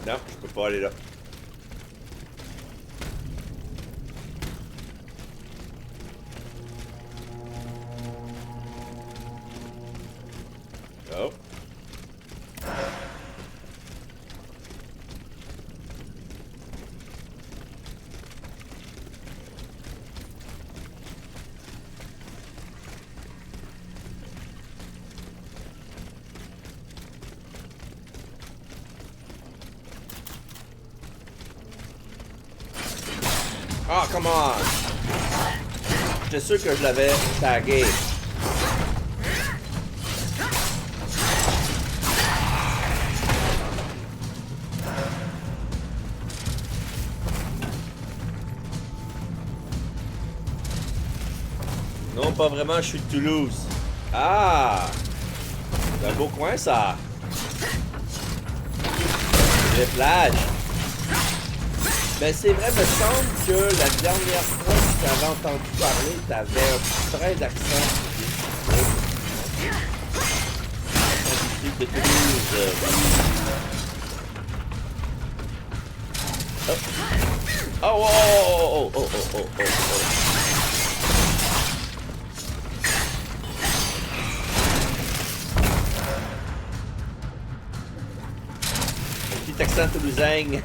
Non, je peux pas aller là. Oh. Ah, come on! J'étais sûr que je l'avais tagué. Non, pas vraiment, je suis de Toulouse. Ah! C'est un beau coin, ça. Les plages. Ben, c'est vrai, me semble que la dernière fois que tu avais entendu parler, tu avais un trait d'accent. De Toulouse. Oh. Oh, oh, oh, oh, oh, oh, oh, oh. Un petit accent toulousain.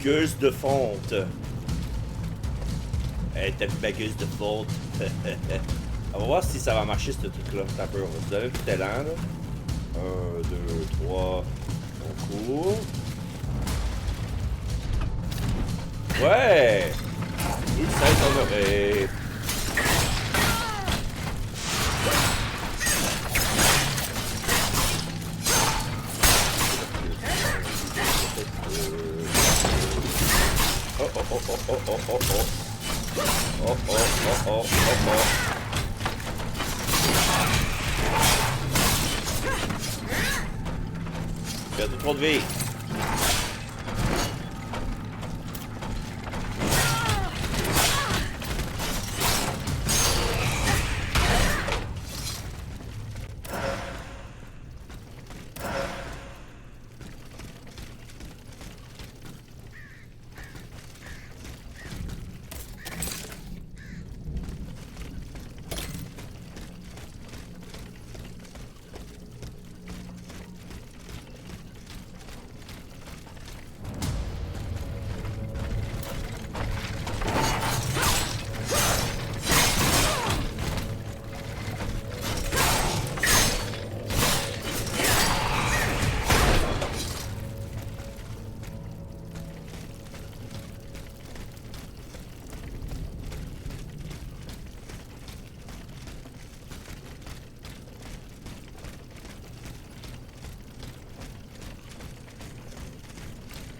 Gueuse de fonte. Hey, t'as vu ma gueuse de fonte? On va voir si ça va marcher ce truc-là. T'as peur. On va se donner un petit élan là. 1, 2, 3. On court. Ouais! Il s'est Oh oh oh oh oh oh oh oh. Oh oh oh oh oh oh. Perdu trop de vie.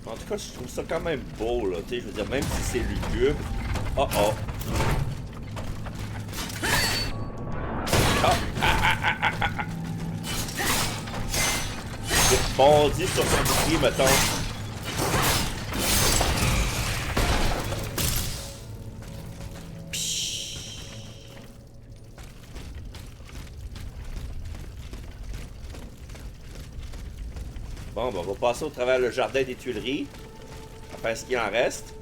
En tout cas, je trouve ça quand même beau, là. Tu sais, je veux dire, même si c'est lugubre. Oh oh. J'ai bondi sur son bouclier, mettons. Bon, ben, on va passer au travers le jardin des Tuileries. Enfin, ce qu'il en reste.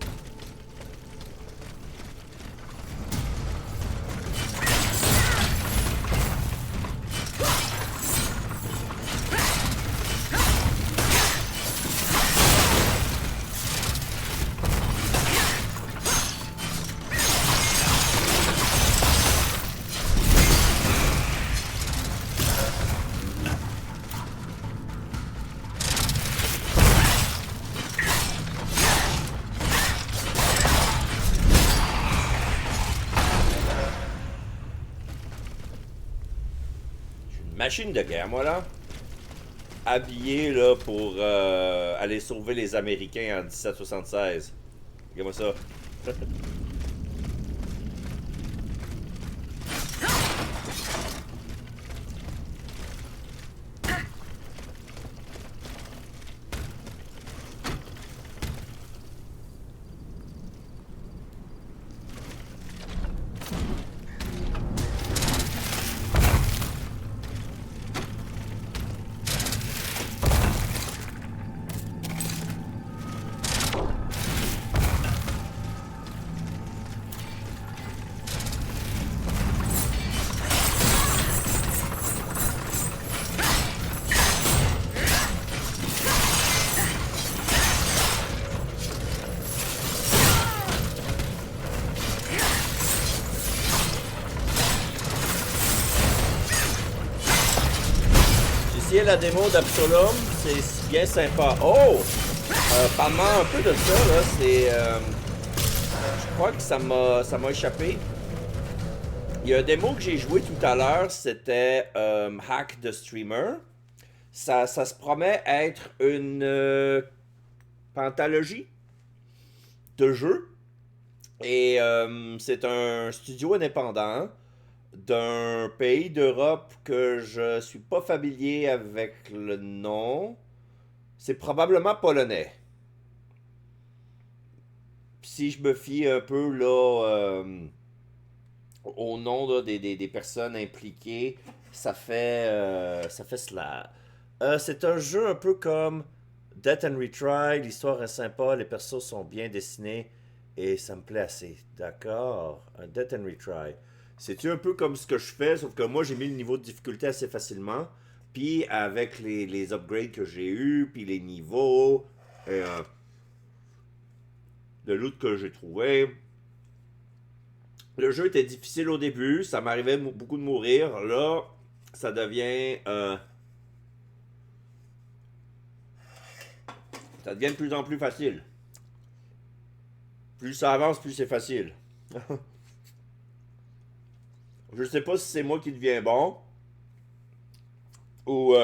Machine de guerre, moi, là. Habillé, là, pour aller sauver les Américains en 1776. Regarde-moi ça. essayé la démo d'Absolom, c'est bien sympa. Oh! Parle-moi un peu de ça, là, c'est... je crois que ça m'a échappé. Il y a un démo que j'ai joué tout à l'heure, c'était Hack the Streamer. Ça se promet être une pentalogie de jeu. Et c'est un studio indépendant d'un pays d'Europe que je suis pas familier avec le nom. C'est probablement polonais. Si je me fie un peu là au nom là, des personnes impliquées, ça fait cela. C'est un jeu un peu comme Death and Retry. L'histoire est sympa, les persos sont bien dessinés et ça me plaît assez. D'accord, un Death and Retry. C'est-tu un peu comme ce que je fais, sauf que moi j'ai mis le niveau de difficulté assez facilement. Puis avec les upgrades que j'ai eu, puis les niveaux, et le loot que j'ai trouvé. Le jeu était difficile au début, ça m'arrivait beaucoup de mourir. Là, ça devient... ça devient de plus en plus facile. Plus ça avance, plus c'est facile. Je sais pas si c'est moi qui deviens bon. Ou...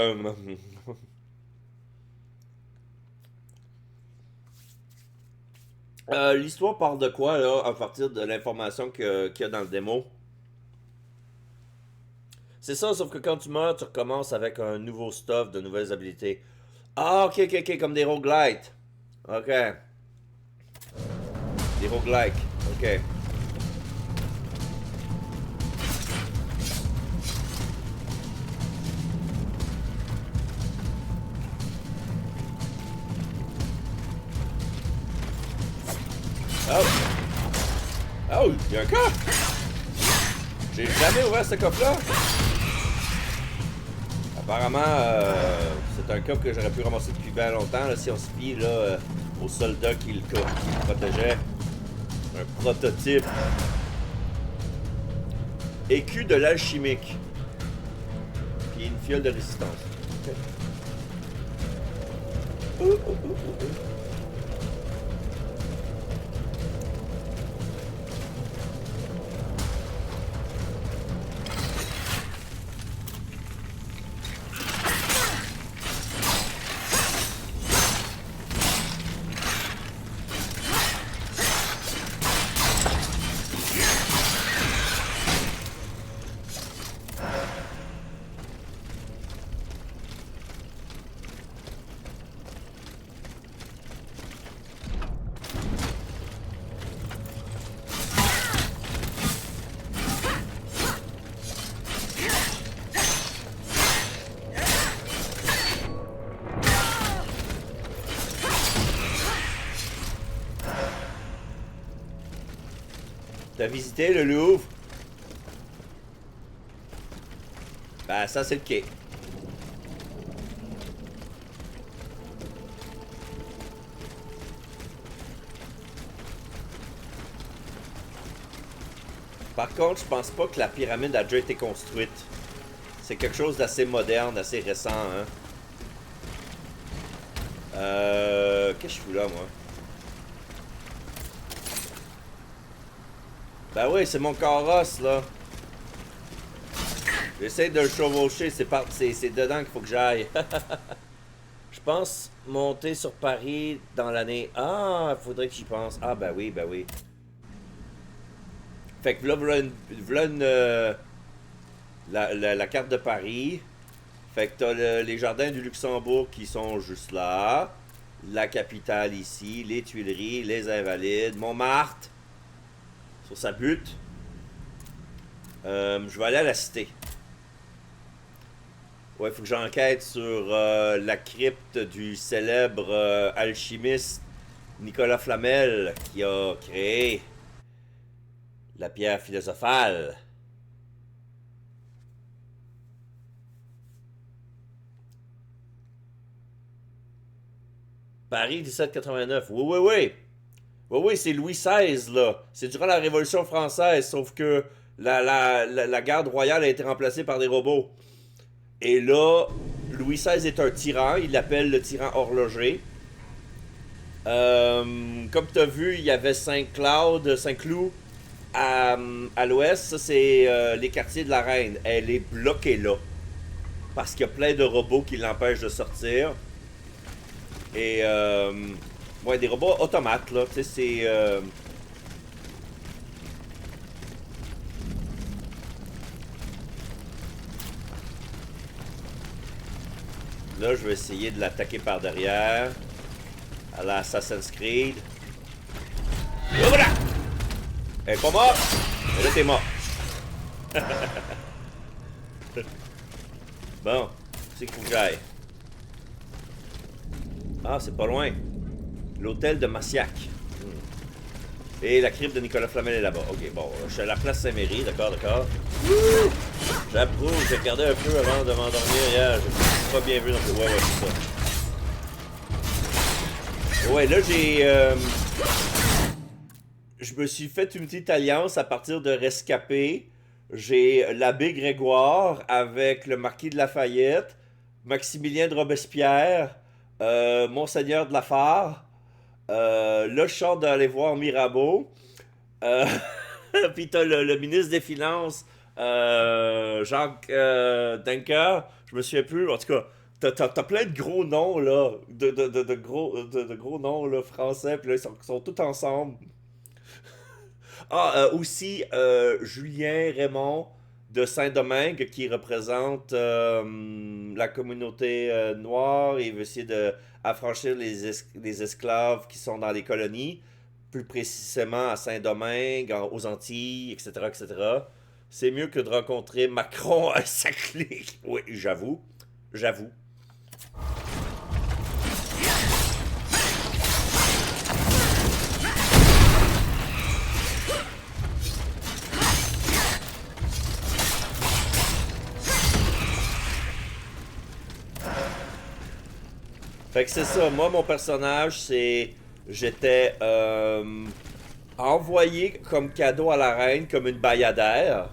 l'histoire parle de quoi, là, à partir de l'information qu'il y a dans le démo? C'est ça, sauf que quand tu meurs, tu recommences avec un nouveau stuff, de nouvelles habilités. Ah, ok, comme des roguelites. Ok. Des roguelikes, ok. Oh! Oh, il y a un coffre! J'ai jamais ouvert ce coffre-là! Apparemment, c'est un coffre que j'aurais pu ramasser depuis bien longtemps, là, si on se fie là, au soldat qui le protégeait. Un prototype. Écu de l'alchimique. Puis une fiole de résistance. Okay. T'as visité le Louvre? Ben, ça, c'est le quai. Par contre, je pense pas que la pyramide a déjà été construite. C'est quelque chose d'assez moderne, assez récent, hein. Qu'est-ce que je fous là, moi? Ben oui, c'est mon carrosse, là. J'essaie de le chevaucher, c'est dedans qu'il faut que j'aille. Je pense monter sur Paris dans l'année... Ah, faudrait que j'y pense. Ah, ben oui, ben oui. Fait que voilà la carte de Paris. Fait que t'as les jardins du Luxembourg qui sont juste là. La capitale ici, les Tuileries, les Invalides, Montmartre. Sur sa butte. Je vais aller à la cité. Ouais, il faut que j'enquête sur la crypte du célèbre alchimiste Nicolas Flamel qui a créé la pierre philosophale. Paris 1789. Oui. Oui, c'est Louis XVI, là. C'est durant la Révolution française, sauf que la garde royale a été remplacée par des robots. Et là, Louis XVI est un tyran. Il l'appelle le tyran horloger. Comme tu as vu, il y avait Saint-Cloud à l'ouest. Ça, c'est les quartiers de la reine. Elle est bloquée là. Parce qu'il y a plein de robots qui l'empêchent de sortir. Et, ouais, des robots automates, là. Tu sais, c'est... Là, je vais essayer de l'attaquer par derrière. À la Assassin's Creed. Et voilà! Elle est pas morte! Mais là, t'es mort. Bon, c'est qu'il faut que j'aille. Ah, c'est pas loin. L'hôtel de Massiac. Et la crypte de Nicolas Flamel est là-bas. Ok, bon, je suis à la place Saint-Méry, d'accord. J'approuve, j'ai regardé un peu avant de m'endormir hier. J'ai pas bien vu non plus. Ouais, c'est ça. Ouais, là, je me suis fait une petite alliance à partir de rescapés. J'ai l'abbé Grégoire avec le marquis de Lafayette, Maximilien de Robespierre, Monseigneur de la Fare. Là, je sors d'aller voir Mirabeau. Puis t'as le ministre des Finances, Jacques Denker. Je me souviens plus. En tout cas, t'as plein de gros noms, là. De gros noms, là, français. Puis là, ils sont tous ensemble. Ah, aussi, Julien Raymond de Saint-Domingue qui représente la communauté noire et veut essayer d'affranchir les esclaves qui sont dans les colonies, plus précisément à Saint-Domingue, aux Antilles, etc., etc. C'est mieux que de rencontrer Macron à sa clique. Oui, j'avoue. Fait que c'est ça, moi mon personnage j'étais envoyé comme cadeau à la reine comme une bayadère.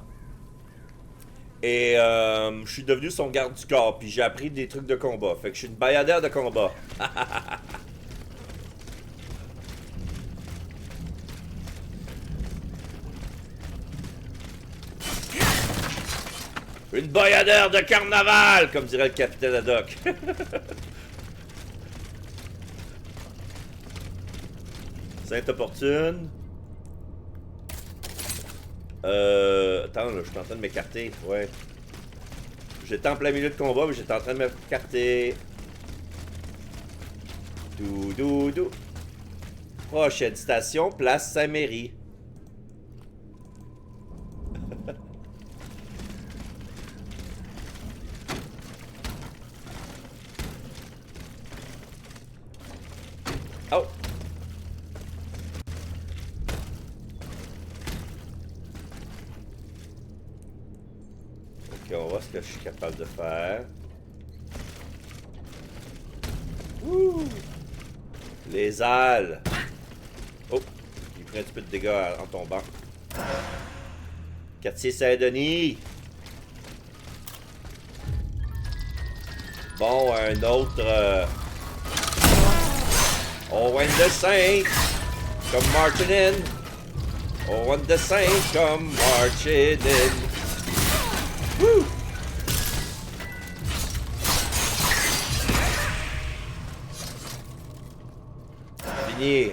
Et je suis devenu son garde du corps, puis j'ai appris des trucs de combat. Fait que je suis une bayadère de combat. Une bayadère de carnaval, comme dirait le capitaine Haddock. Sainte opportune. Attends, là, je suis en train de m'écarter. Ouais. J'étais en plein milieu de combat, mais j'étais en train de m'écarter. Doudou. Prochaine station, place Saint-Méry. Oh! Ok, on va voir ce que je suis capable de faire. Ouh! Les ailes! Oh! Il prend un petit peu de dégâts en tombant. Quartier Saint-Denis! Bon, un autre... Owen the Saint, come marching in. Owen the Saint, come marching in. Woo! Fini.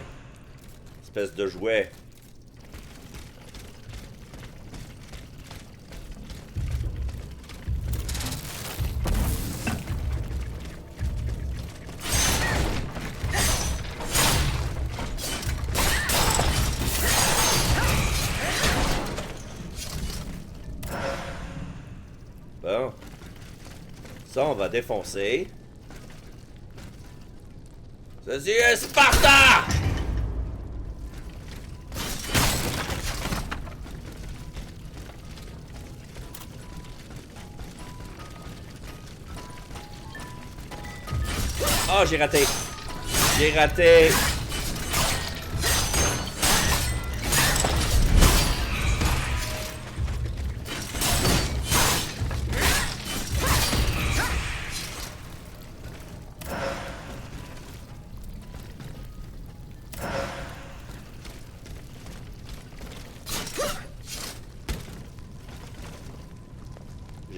Espèce de jouet. Bon. Ça, on va défoncer. Ceci est Sparta! Oh, j'ai raté. J'ai raté.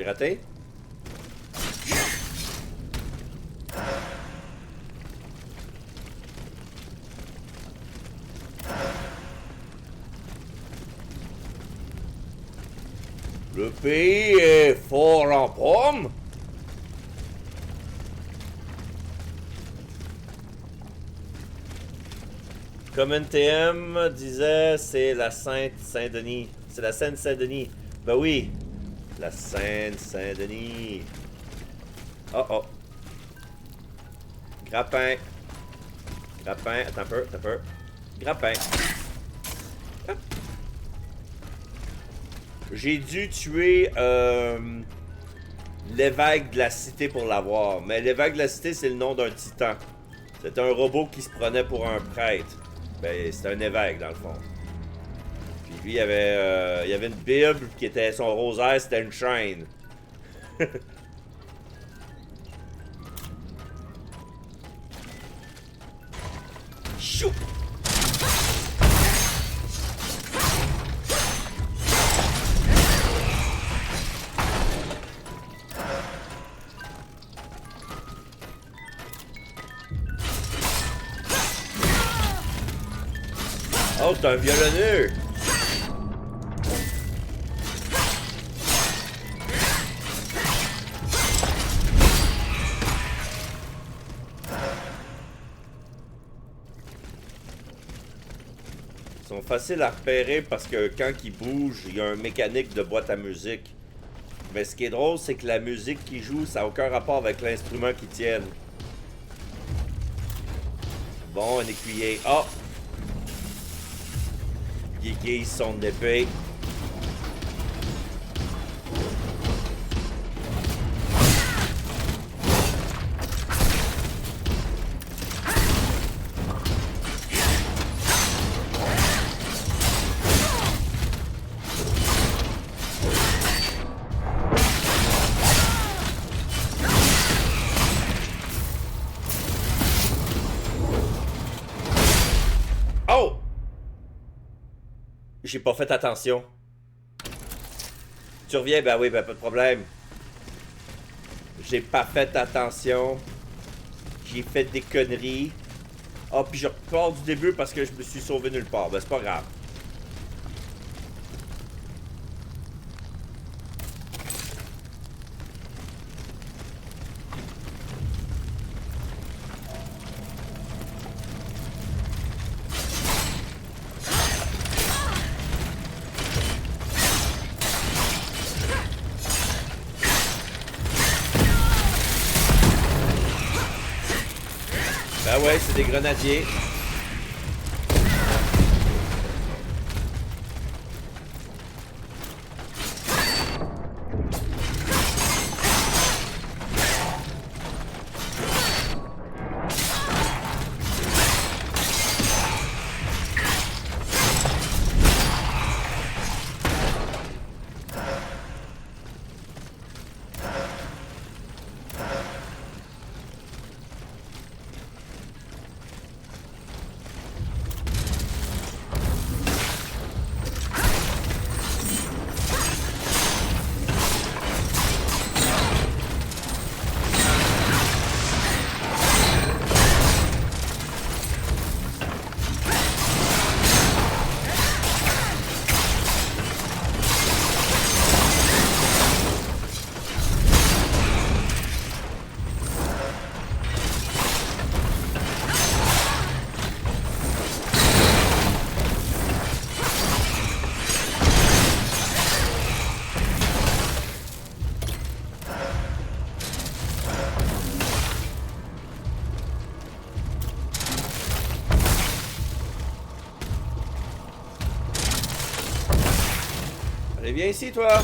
J'ai raté? Le pays est fort en pommes. Comme NTM disait, c'est la Sainte-Saint-Denis. C'est la Seine-Saint-Denis. Ben oui, la Seine-Saint-Denis. Oh oh. Grappin. Grappin, attends un peu. Grappin. Ah. J'ai dû tuer l'évêque de la cité pour l'avoir. Mais l'évêque de la cité, c'est le nom d'un titan. C'était un robot qui se prenait pour un prêtre. Ben, c'était un évêque, dans le fond. Puis lui, il y avait une Bible qui était son rosaire, c'était une chaîne. Chou! Oh, c'est un violonneux! Ils sont faciles à repérer parce que quand ils bougent, il y a un mécanique de boîte à musique. Mais ce qui est drôle, c'est que la musique qu'ils jouent, ça n'a aucun rapport avec l'instrument qu'ils tiennent. Bon, un écuyer. Oh! Il aiguise son épée. Oh! J'ai pas fait attention. Tu reviens? Ben oui, ben pas de problème. J'ai pas fait attention. J'ai fait des conneries. Ah, puis je repars du début parce que je me suis sauvé nulle part. Ben c'est pas grave. Ben ouais, c'est des grenadiers. Allez, viens ici, toi.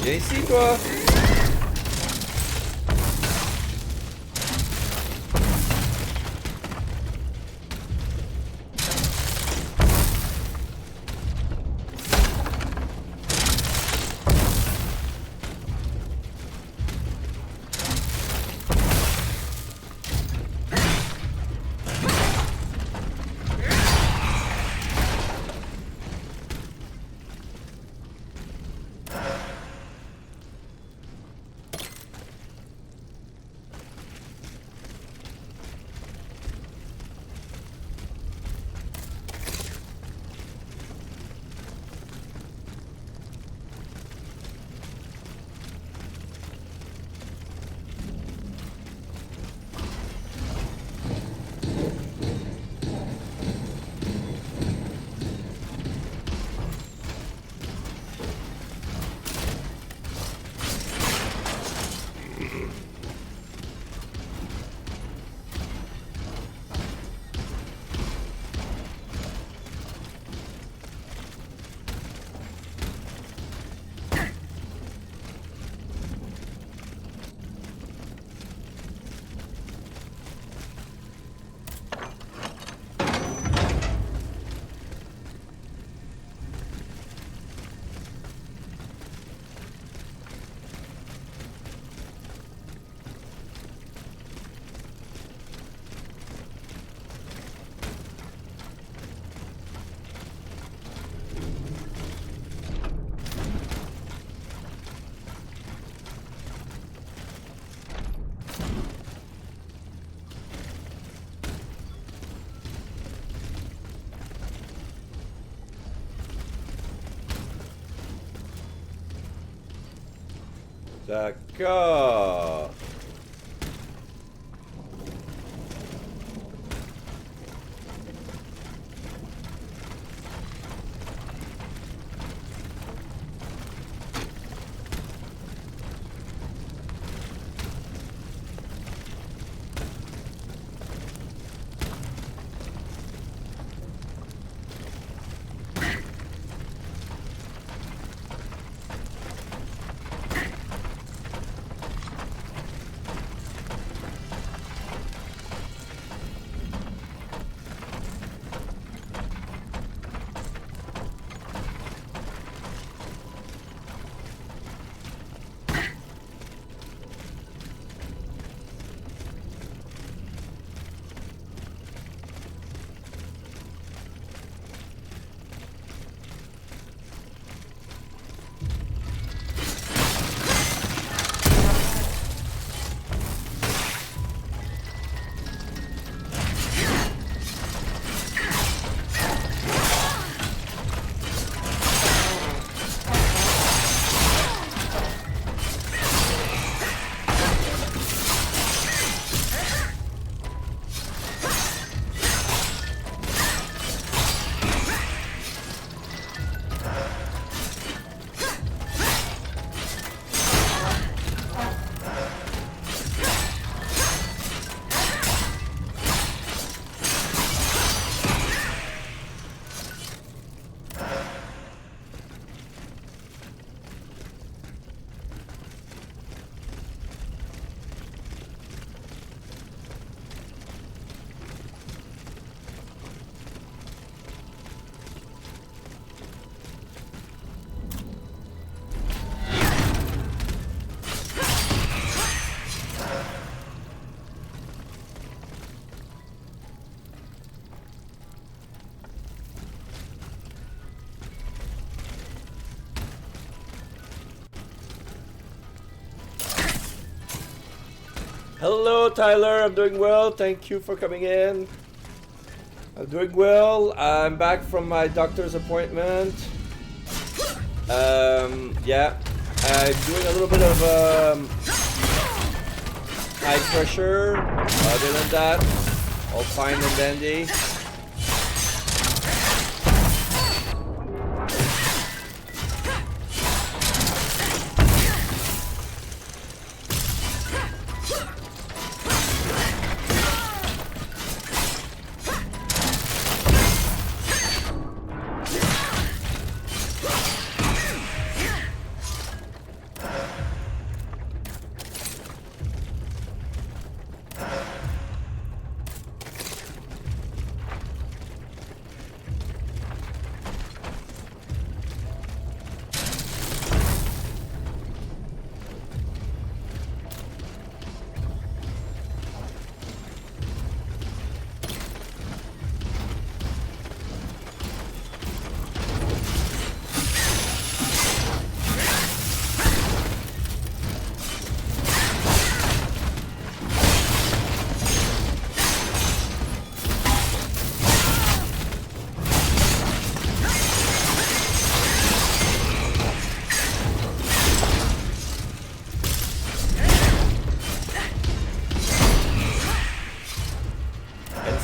Viens ici, toi. D'accord. Hello, Tyler. I'm doing well. Thank you for coming in. I'm doing well. I'm back from my doctor's appointment. Yeah, I'm doing a little bit of high pressure. Other than that, all fine and dandy.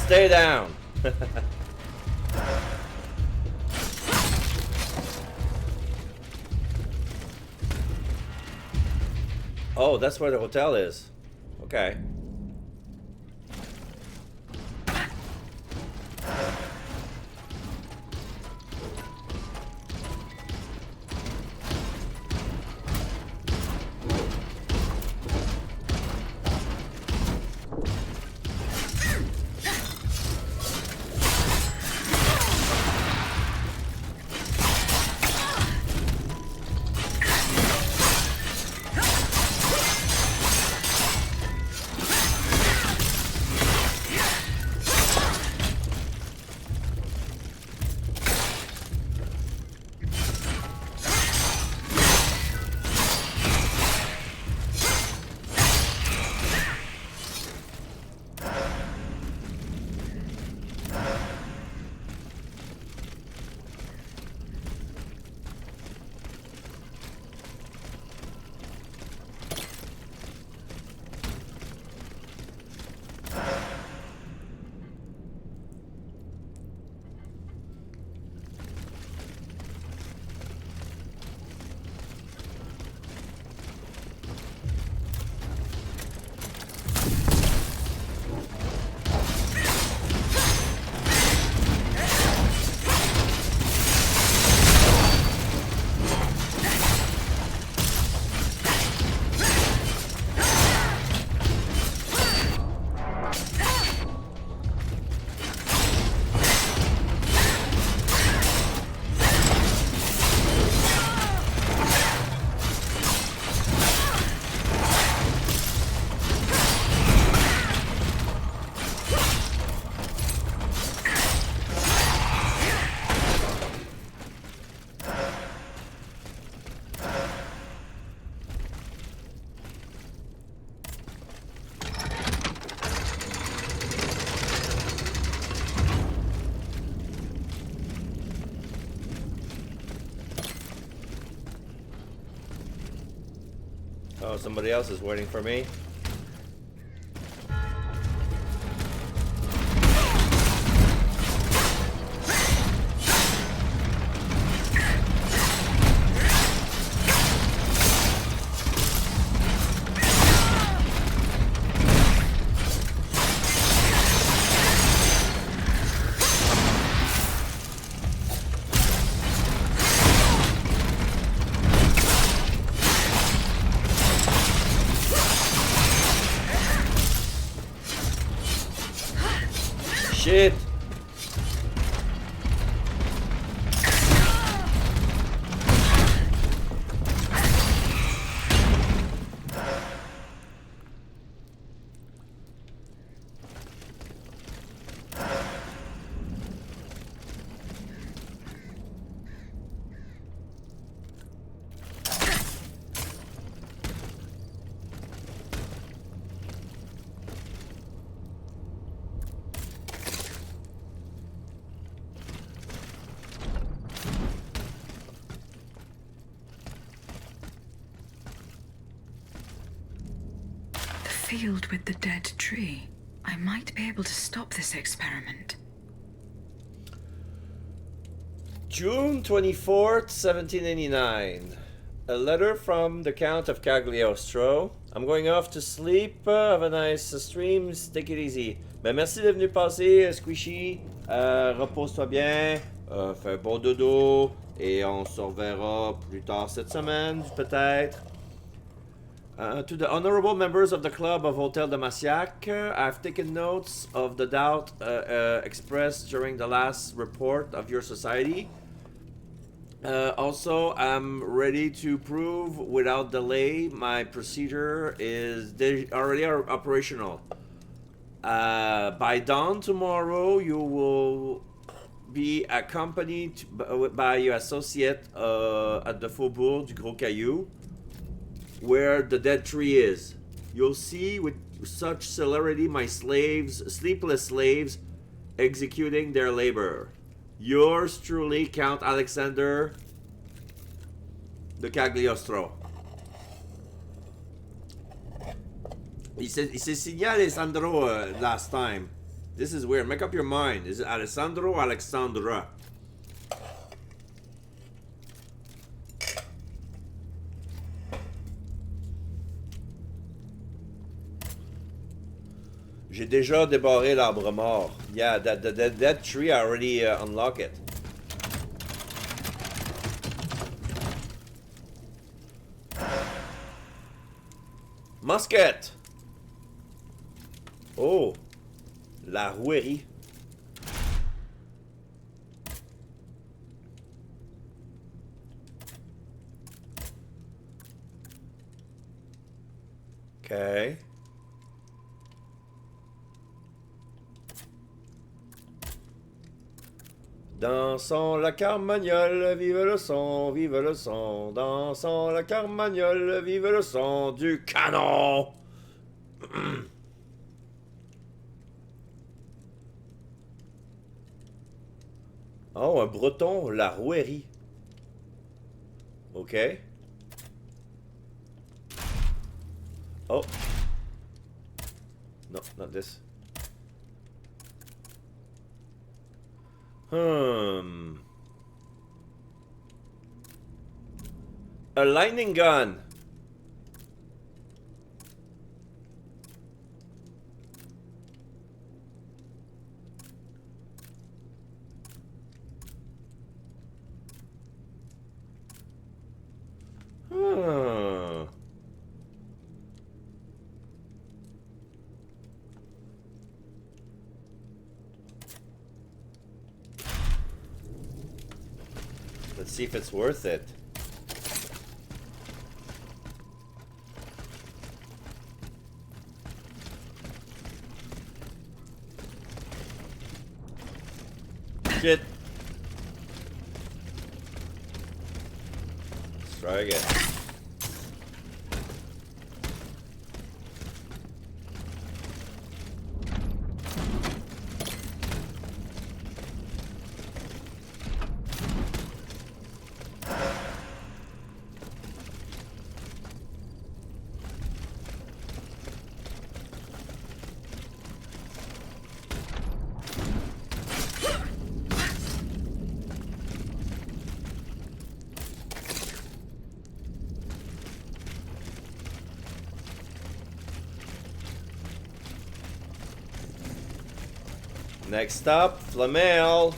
Stay down. Oh, that's where the hotel is. Okay. Oh, somebody else is waiting for me. Shit! Field with the dead tree. I might be able to stop this experiment. June 24th, 1789. A letter from the Count of Cagliostro. I'm going off to sleep. Have a nice stream. Take it easy. Ben, merci d'être venu passer, Squishy. Repose-toi bien. Fais un bon dodo. Et on se reverra plus tard cette semaine, peut-être. To the honorable members of the Club of Hotel de Massiac, I've taken notes of the doubt expressed during the last report of your society. Also, I'm ready to prove without delay my procedure is already operational. By dawn tomorrow, you will be accompanied by your associate at the Faubourg du Gros Caillou, where the dead tree is. You'll see with such celerity my slaves, sleepless slaves, executing their labor. Yours truly, Count Alexander de Cagliostro. He s'est signé Alessandro last time. This is weird. Make up your mind. Is it Alessandro or Alexandra? J'ai déjà débarré l'arbre mort. Yeah, that tree, I already unlocked it. Musket! Oh! La rouerie. Okay. Dansons la carmagnole, vive le son, vive le son. Dansons la carmagnole, vive le son du canon. Oh, un breton, la rouerie. Ok. Oh. No, not this. A lightning gun. Let's see if it's worth it. Shit. Let's try again. Next stop, Flamel.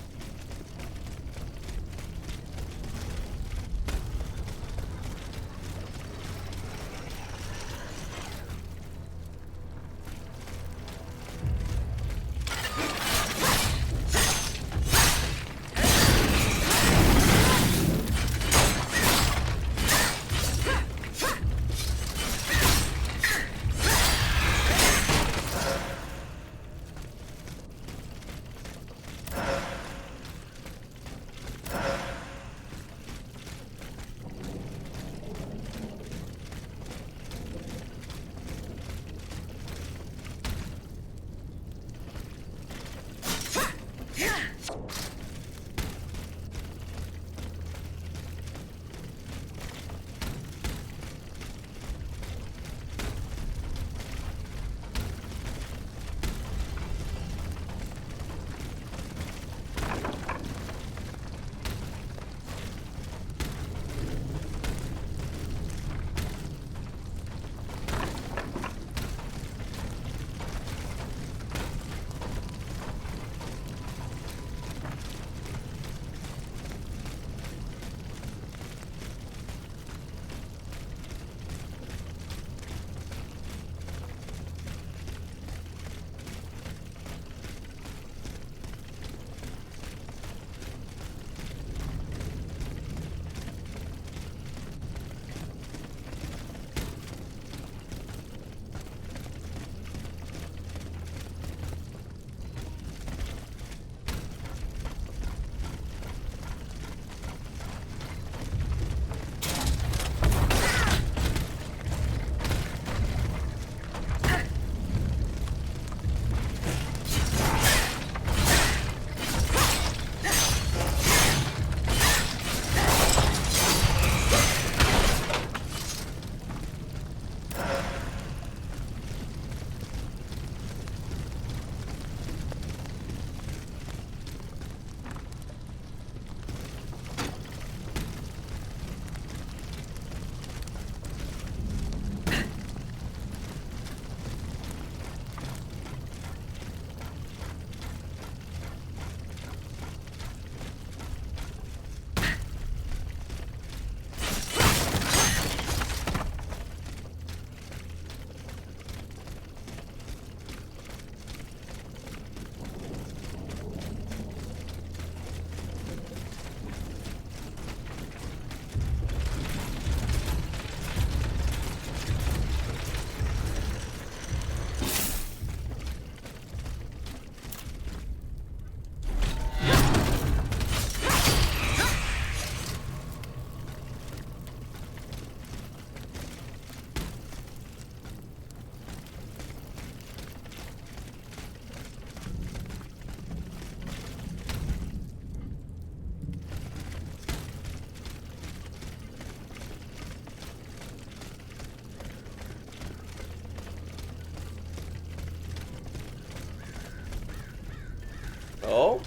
Oh?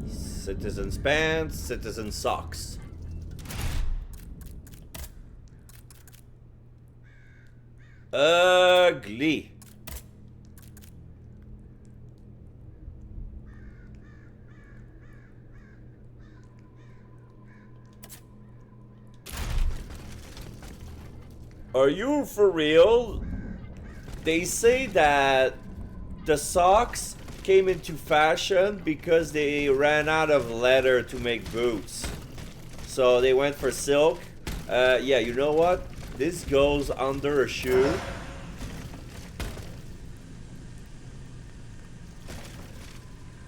Citizen's pants, citizen socks. Ugly. Are you for real? They say that the socks came into fashion because they ran out of leather to make boots. So they went for silk. Yeah, you know what? This goes under a shoe.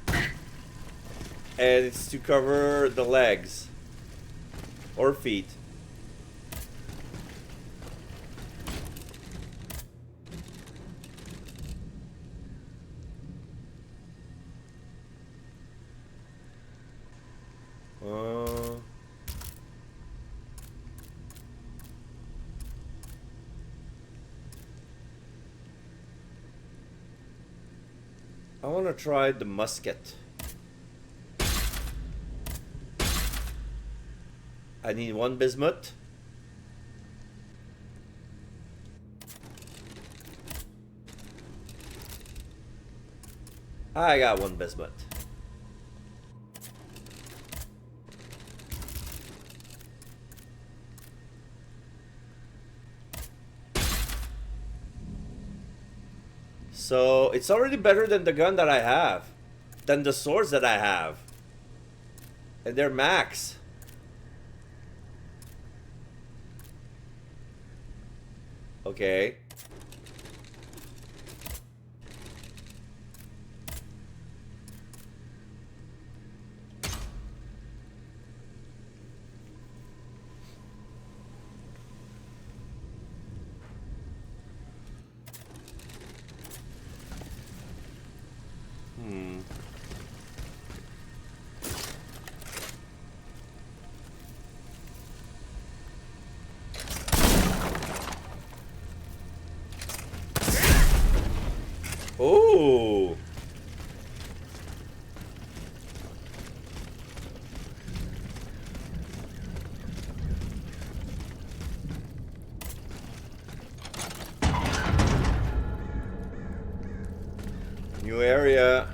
And it's to cover the legs. Or feet. I want to try the musket. I need one bismuth. I got one bismuth. So it's already better than the gun that I have, than the swords that I have, and they're max. Okay. Oh. New area.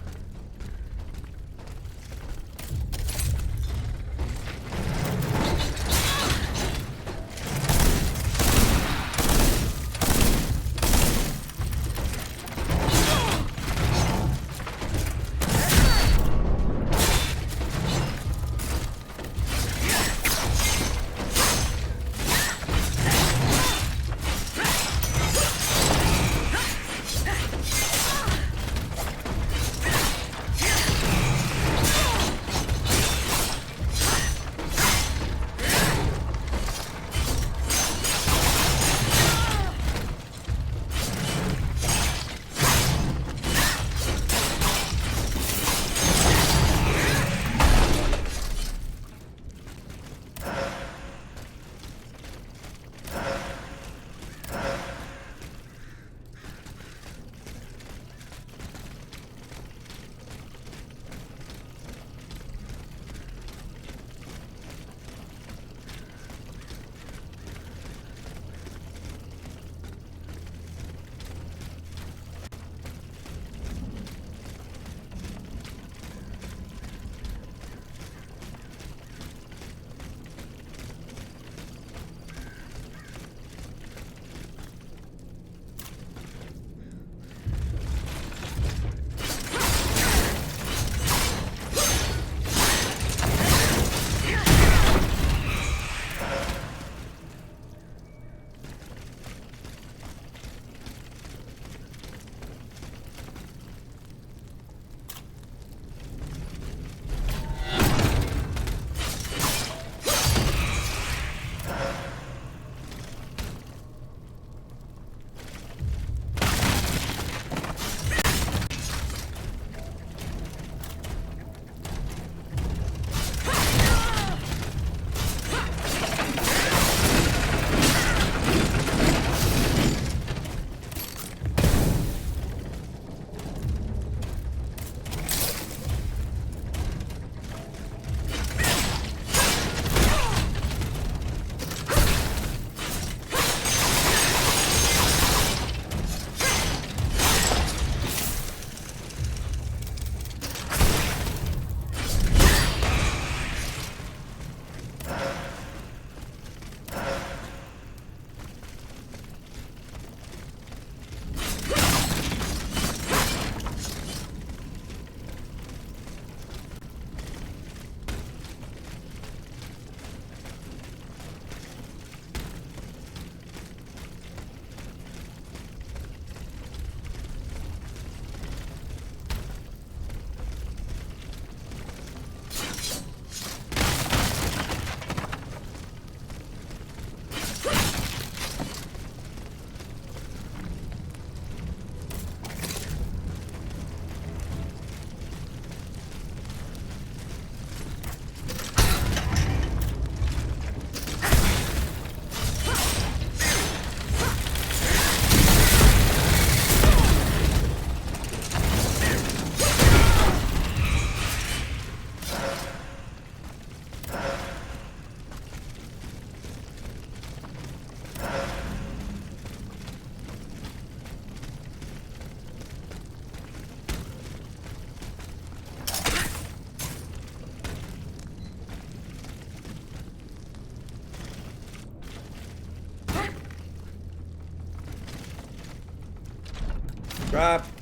Crap.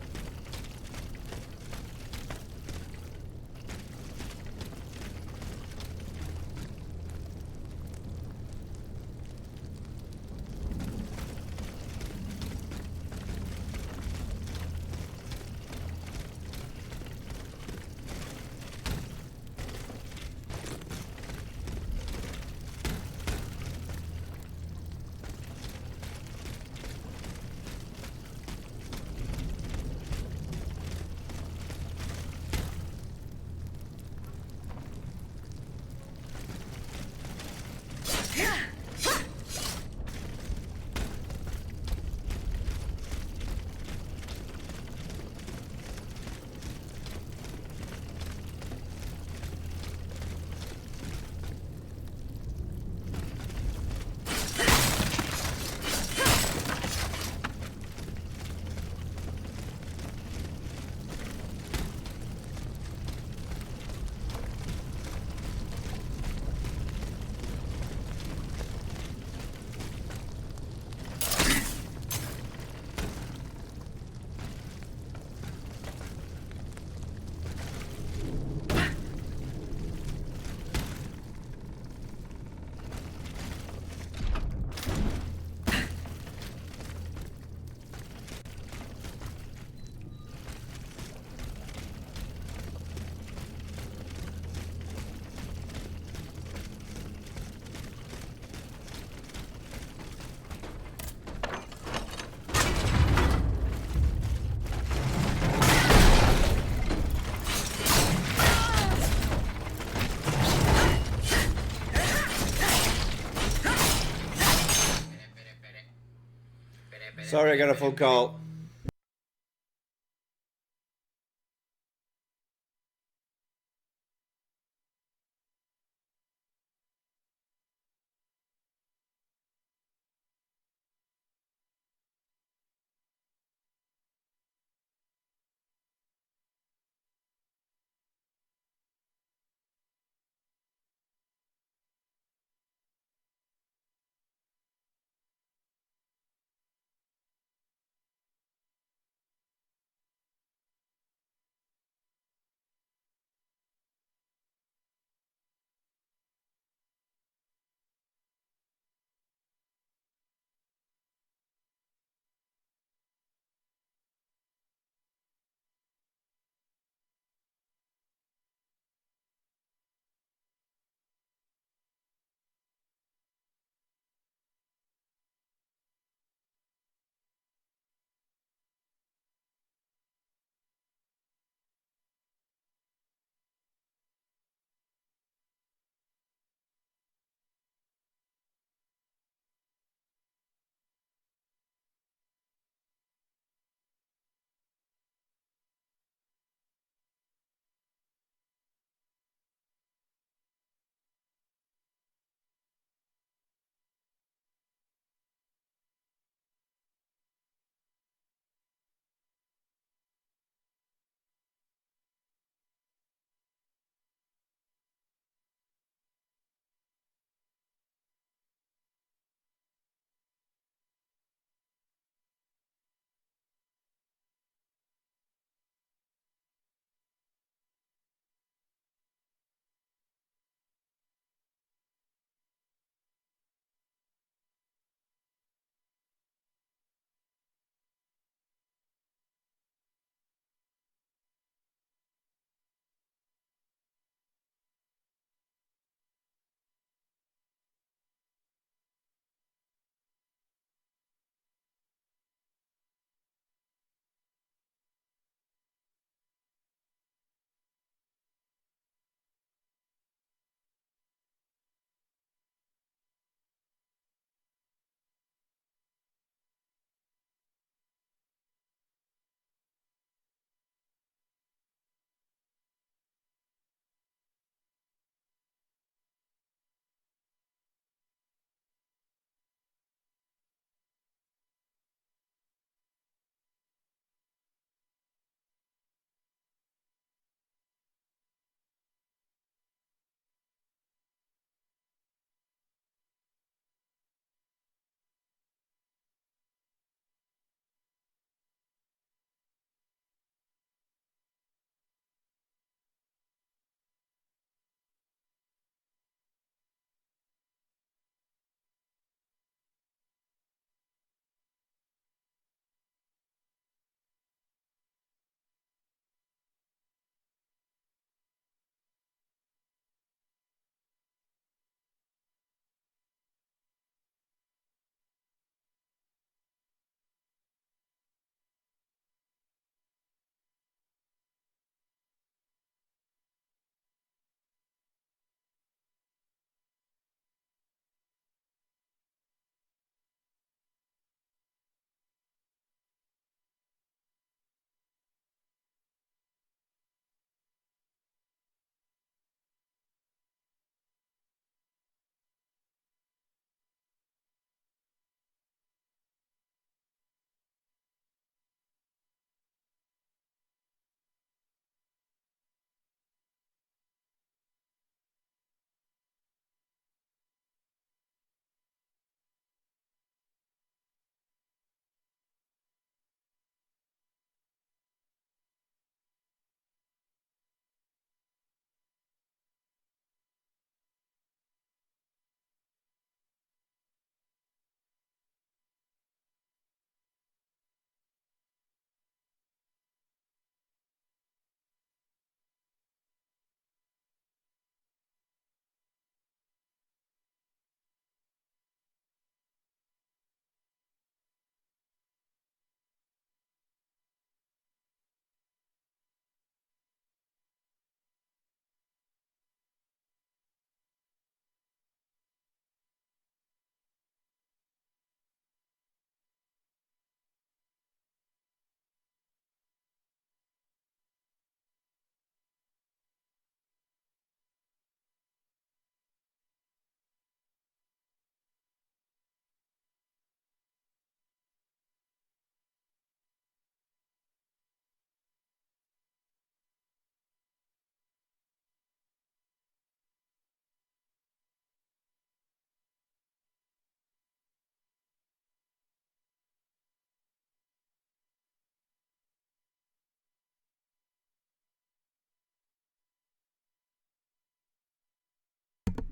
Sorry, I got a phone call.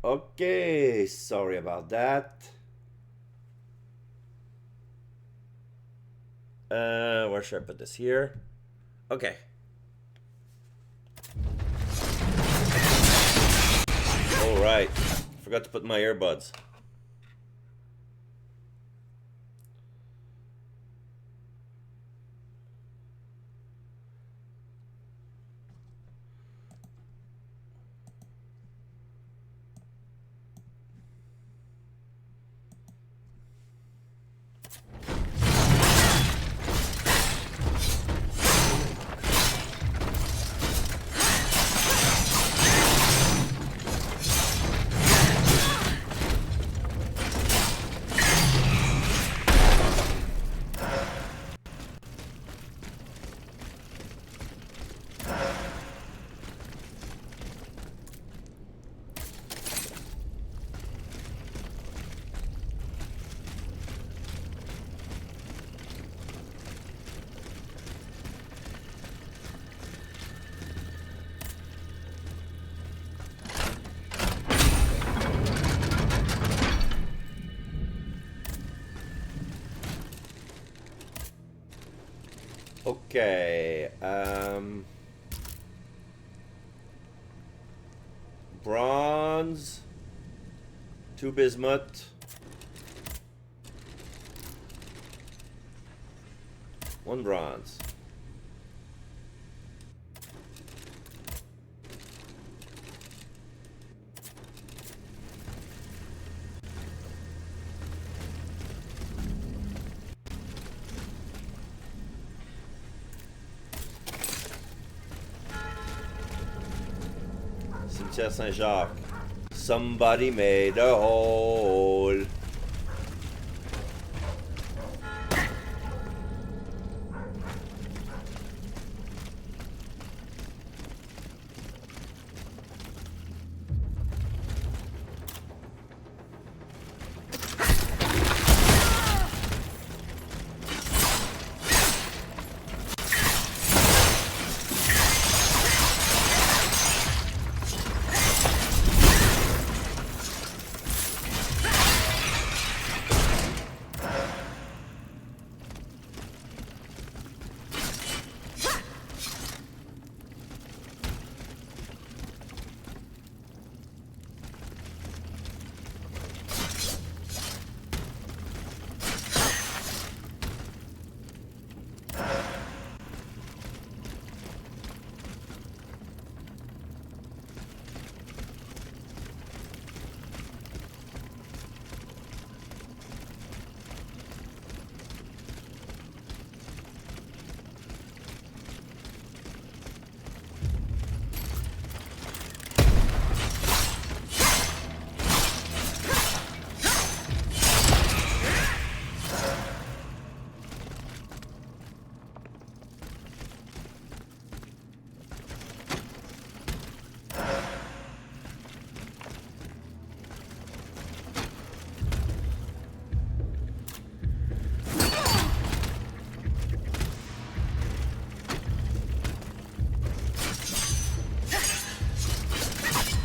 Okay, sorry about that. Where should I put this? Here. Okay. All right. Forgot to put my earbuds. Okay, bronze, 2 bismuth, 1 bronze. Cimetière Saint-Jacques. Somebody made a hole.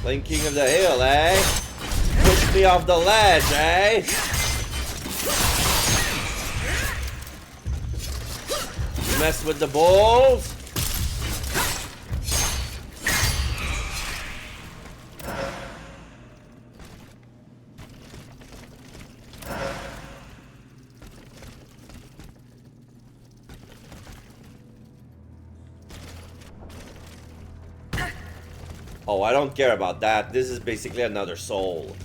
Playing King of the Hill, eh? Push me off the ledge, eh? Mess with the balls? Oh, I don't care about that. This is basically another soul.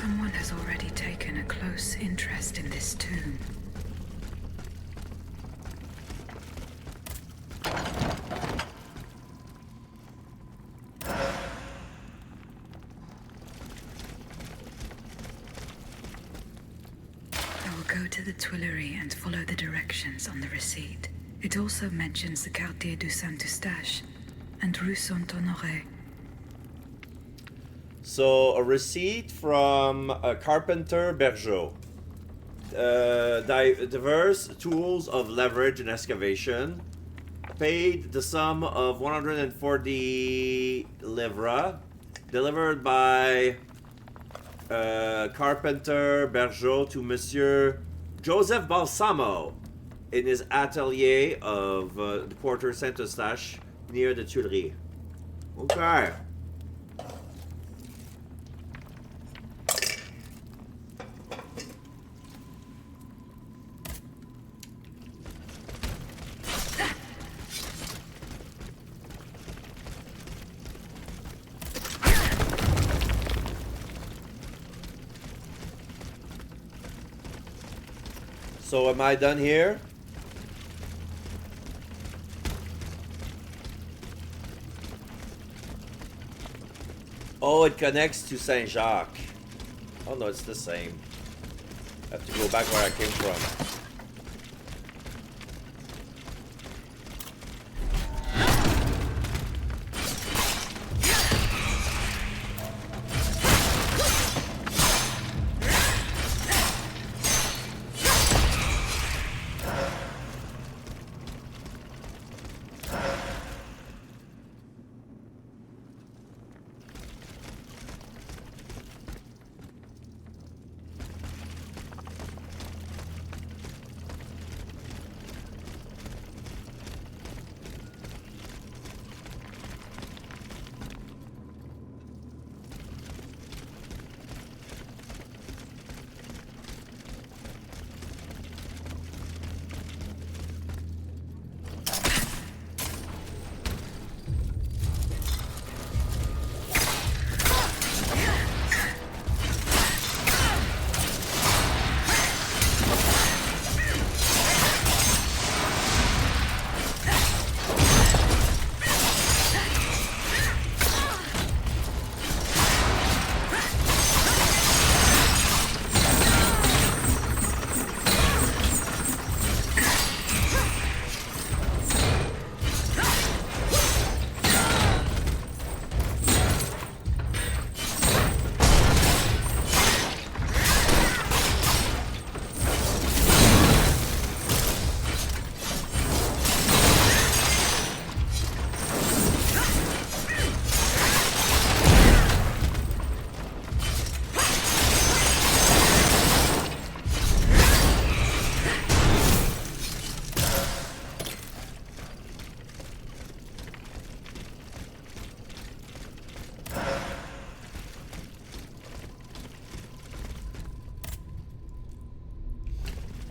Someone has already taken a close interest in this tomb. I will go to the Tuileries and follow the directions on the receipt. It also mentions the Quartier du Saint-Eustache and Rue Saint-Honoré. So, a receipt from a carpenter Bergeau. Diverse tools of leverage and excavation. Paid the sum of 140 livres. Delivered by carpenter Bergeau to Monsieur Joseph Balsamo in his atelier of the Quartier Saint-Eustache near the Tuileries. Okay. So am I done here? Oh, it connects to Saint-Jacques. Oh no, it's the same. I have to go back where I came from.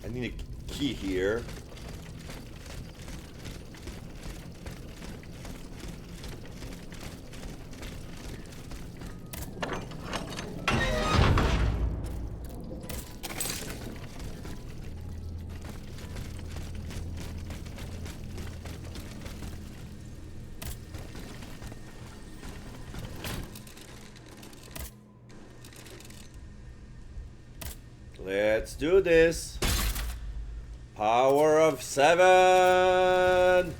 I need a key here. Let's do this. Power of 7.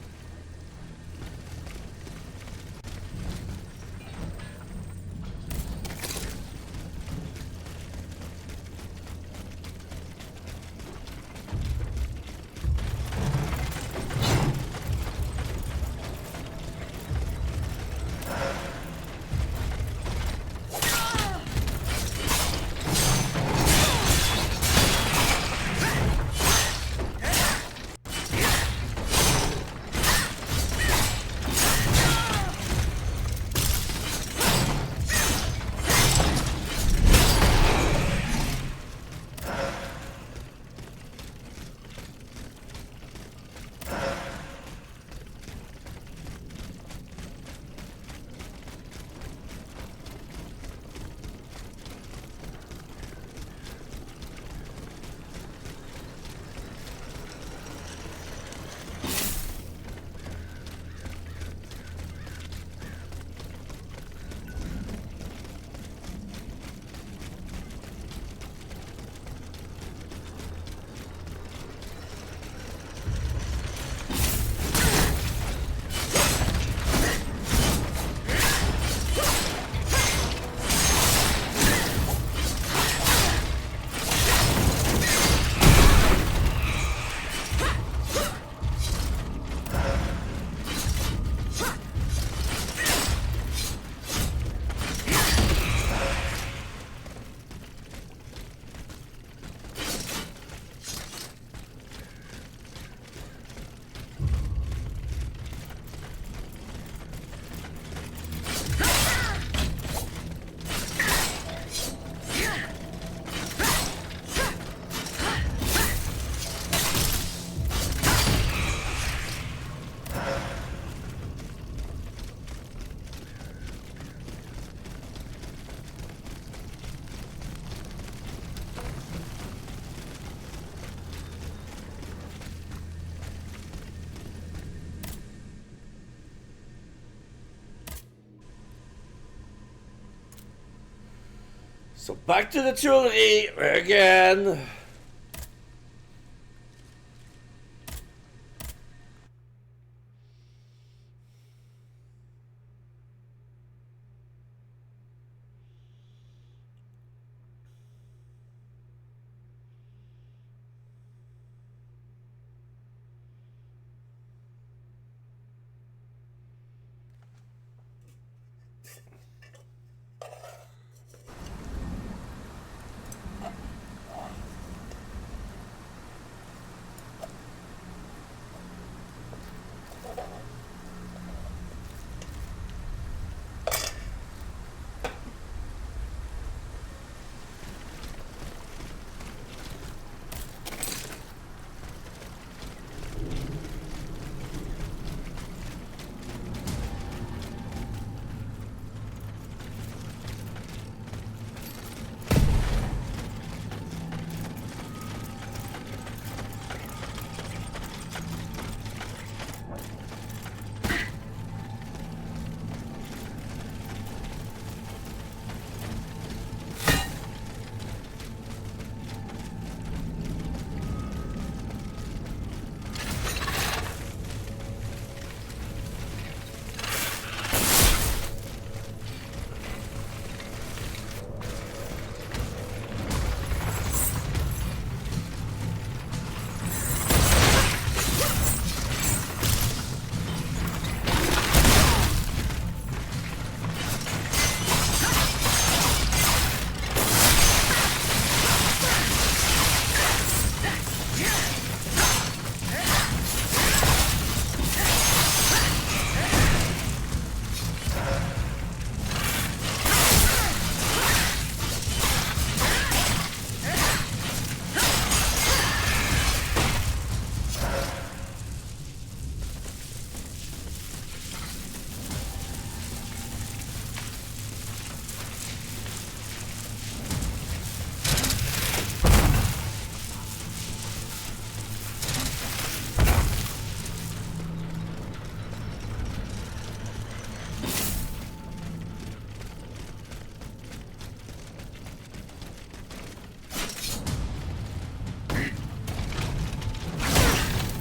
So back to the Tuileries again.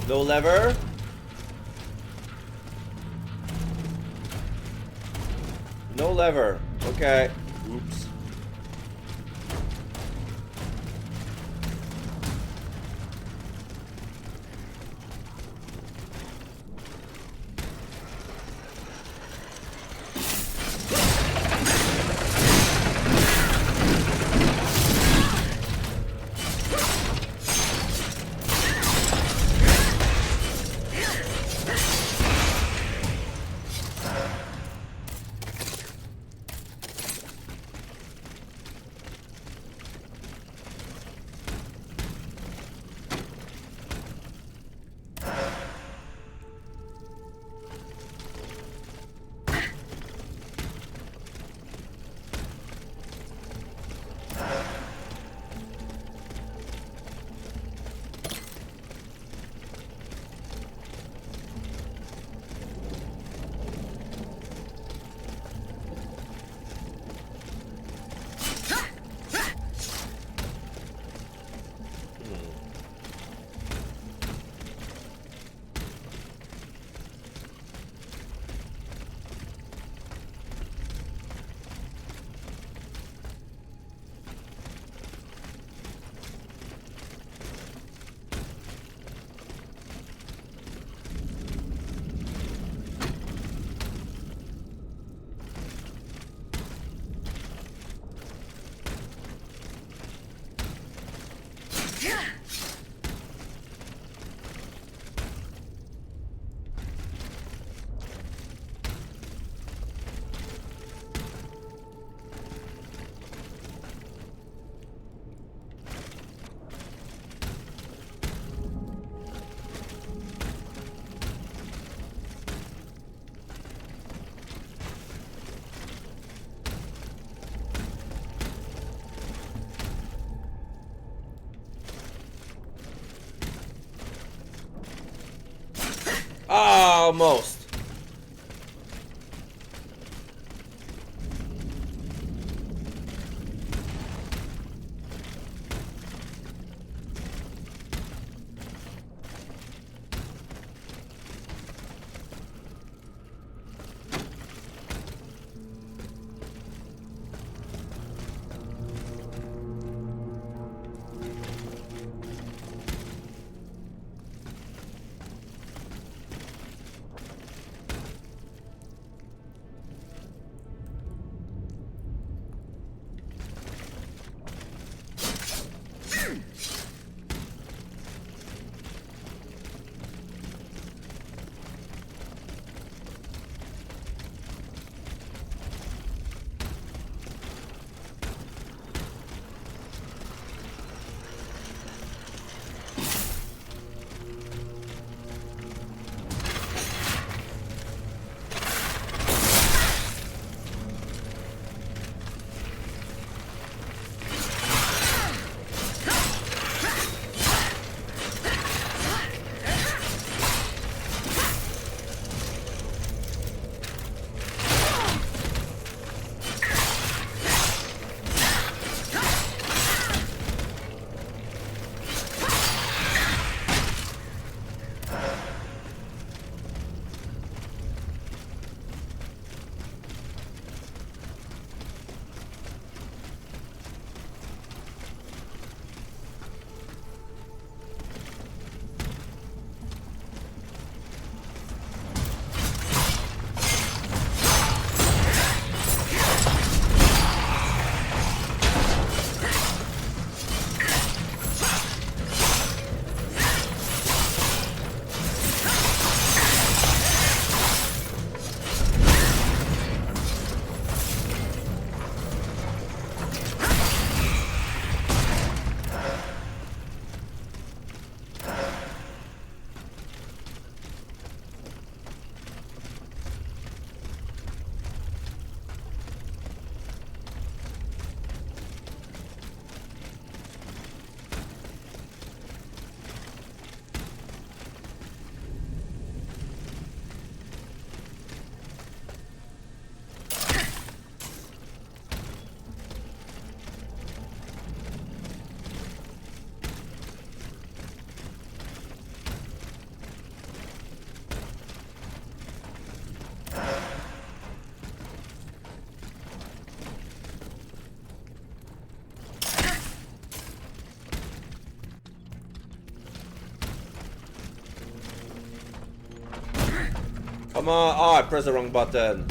No lever. No lever. Okay. Oops. Almost. Come on. Oh, I pressed the wrong button.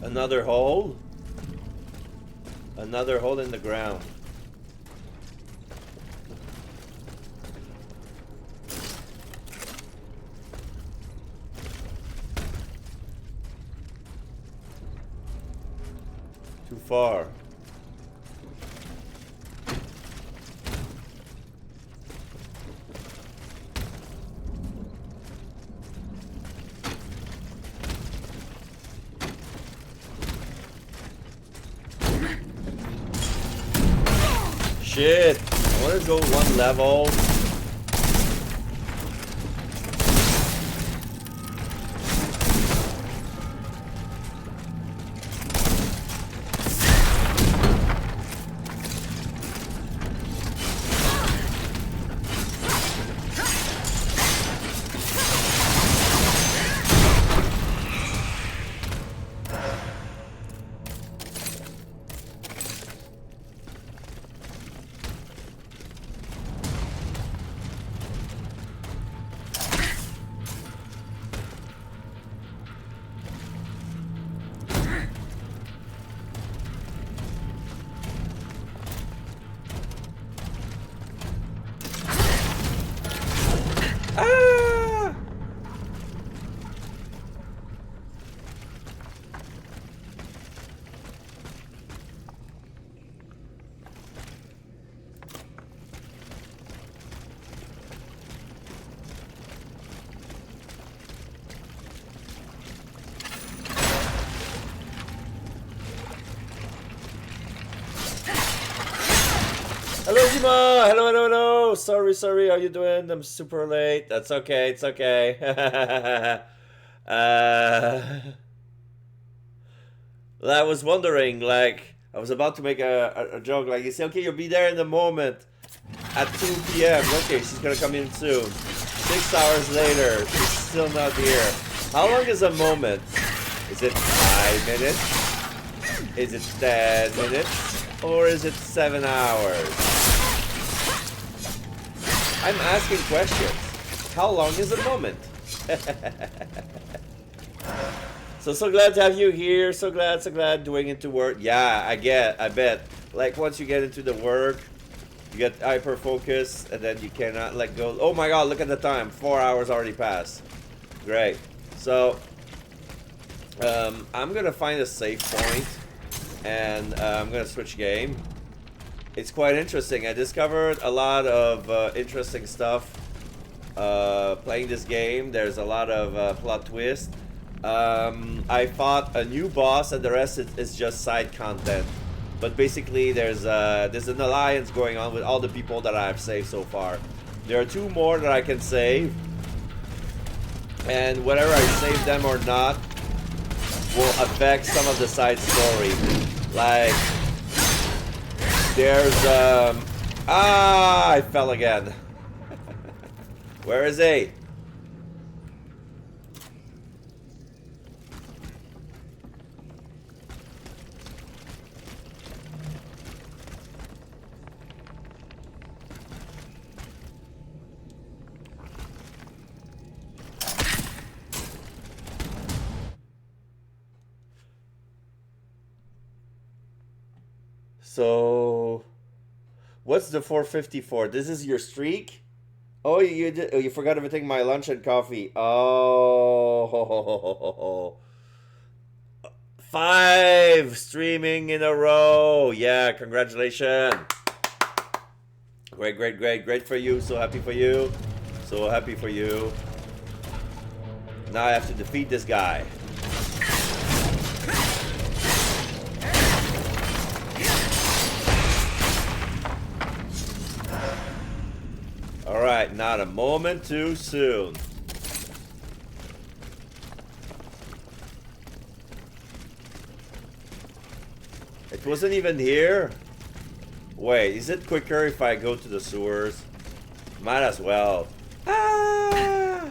Another hole? Another hole in the ground. Too far. Shit! I want to go one level. Hello, Zima! Hello, hello, hello! Sorry, sorry, how you doing? I'm super late. That's okay, it's okay. I was wondering, like, I was about to make a joke, like, you say, okay, you'll be there in a moment. At 2 p.m. Okay, she's gonna come in soon. 6 hours later, she's still not here. How long is a moment? Is it 5 minutes? Is it 10 minutes? Or is it 7 hours? I'm asking questions. How long is a moment? So glad to have you here. So glad doing into work. Yeah, I bet. Like once you get into the work, you get hyper focused and then you cannot let go. Oh my god, look at the time. 4 hours already passed. Great. So I'm gonna find a safe point and I'm gonna switch game. It's quite interesting. I discovered a lot of interesting stuff playing this game. There's a lot of plot twists. I fought a new boss and the rest is just side content. But basically there's an alliance going on with all the people that I've saved so far. There are 2 more that I can save. And whether I save them or not will affect some of the side story. Like, there's, I fell again. Where is he? So, what's the 454? This is your streak? Oh, you forgot to take my lunch and coffee. Oh, 5 streaming in a row. Yeah, congratulations. Great for you. So happy for you. So happy for you. Now I have to defeat this guy. Alright, not a moment too soon. It wasn't even here? Wait, is it quicker if I go to the sewers? Might as well. Ah!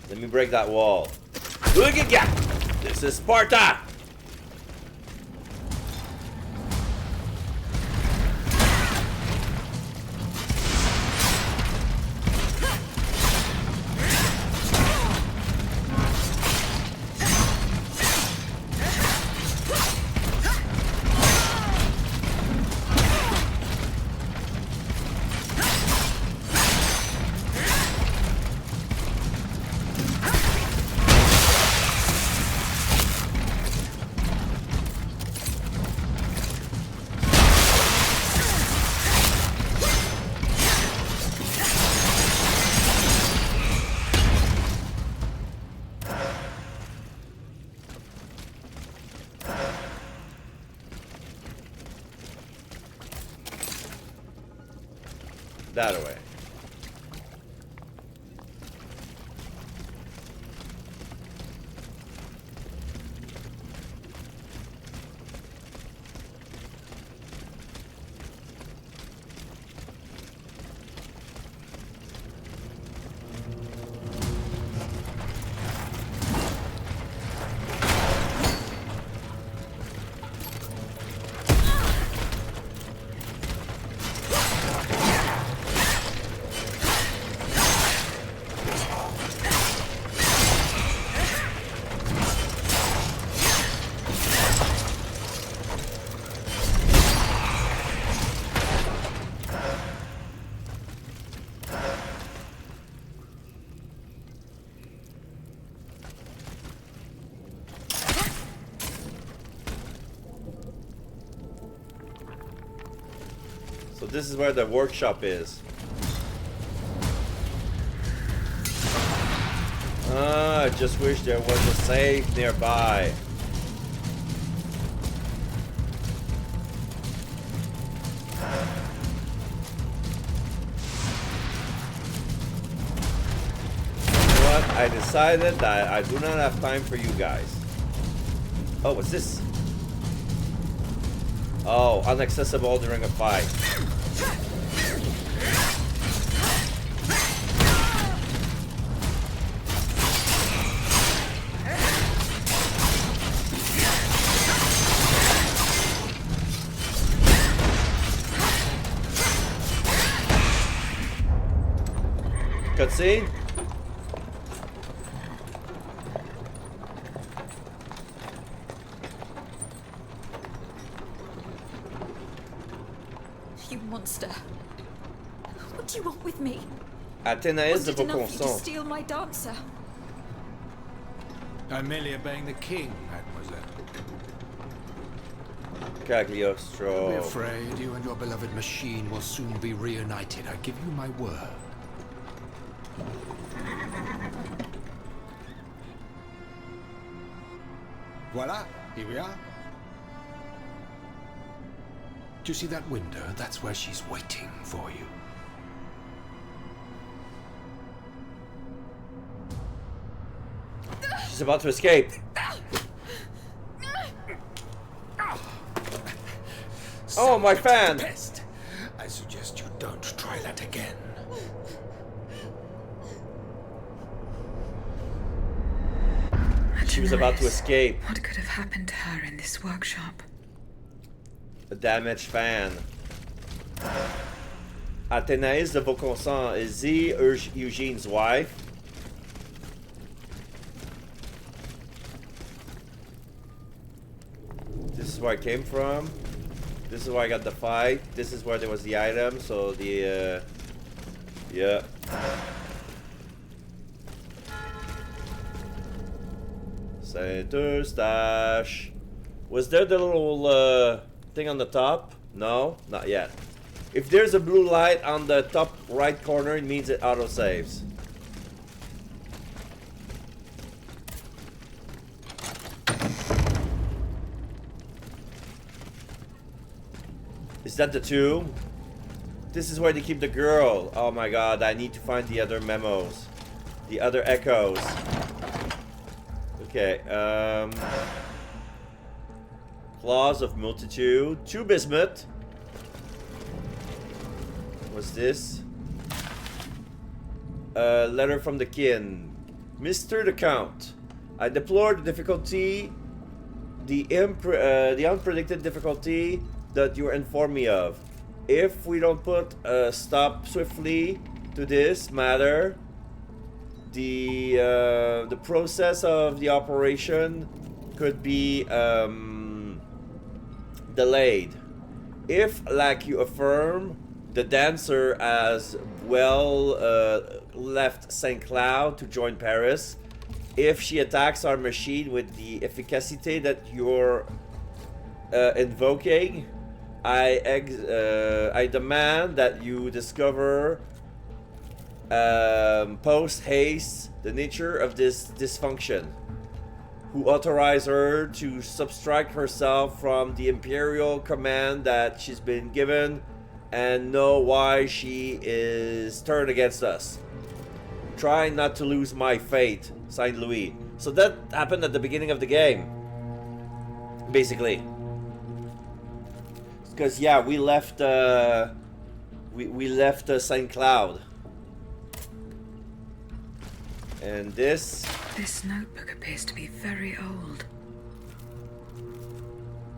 Let me break that wall. Look at ya! This is Sparta! that way. So this is where the workshop is. I just wish there was a safe nearby. But I decided that I do not have time for you guys. Oh, what's this? Oh, inaccessible during a fight. Cutscene? You monster. What do you want with me? Athénaïs de Was it vos enough for you to consents. steal my dancer? I'm merely obeying the king, mademoiselle. Don't be Cagliostro. afraid. You and your beloved machine will soon be reunited. I give you my word. Voila, here we are. Do you see that window? That's where she's waiting for you. She's about to escape. Oh, my fan! Pest. I suggest you don't try that again. She was about to escape. What could have happened to her in this workshop? A damaged fan. Athénaïs de Vauconsant, is Z Eugene's wife? This is where I came from. This is where I got the fight. This is where there was the item, so the, yeah. Saint Eustache. Was there the little, thing on the top? No, not yet. If there's a blue light on the top right corner, it means it auto-saves. Is that the tomb? This is where they keep the girl. Oh my god, I need to find the other memos. The other echoes. Okay, Claws of Multitude. 2 bismuth. What's this? Letter from the kin. Mr. the Count, I deplore the difficulty, the unpredicted difficulty that you informed me of. If we don't put a stop swiftly to this matter, the process of the operation could be delayed. If, like you affirm, the dancer has left Saint Cloud to join Paris, if she attacks our machine with the efficacy that you're invoking, I demand that you discover post haste the nature of this dysfunction, who authorized her to subtract herself from the imperial command that she's been given and know why she is turned against us. Trying not to lose my faith, signed Louis. So that happened at the beginning of the game, basically. Because yeah, we left we left St. Cloud. And this notebook appears to be very old.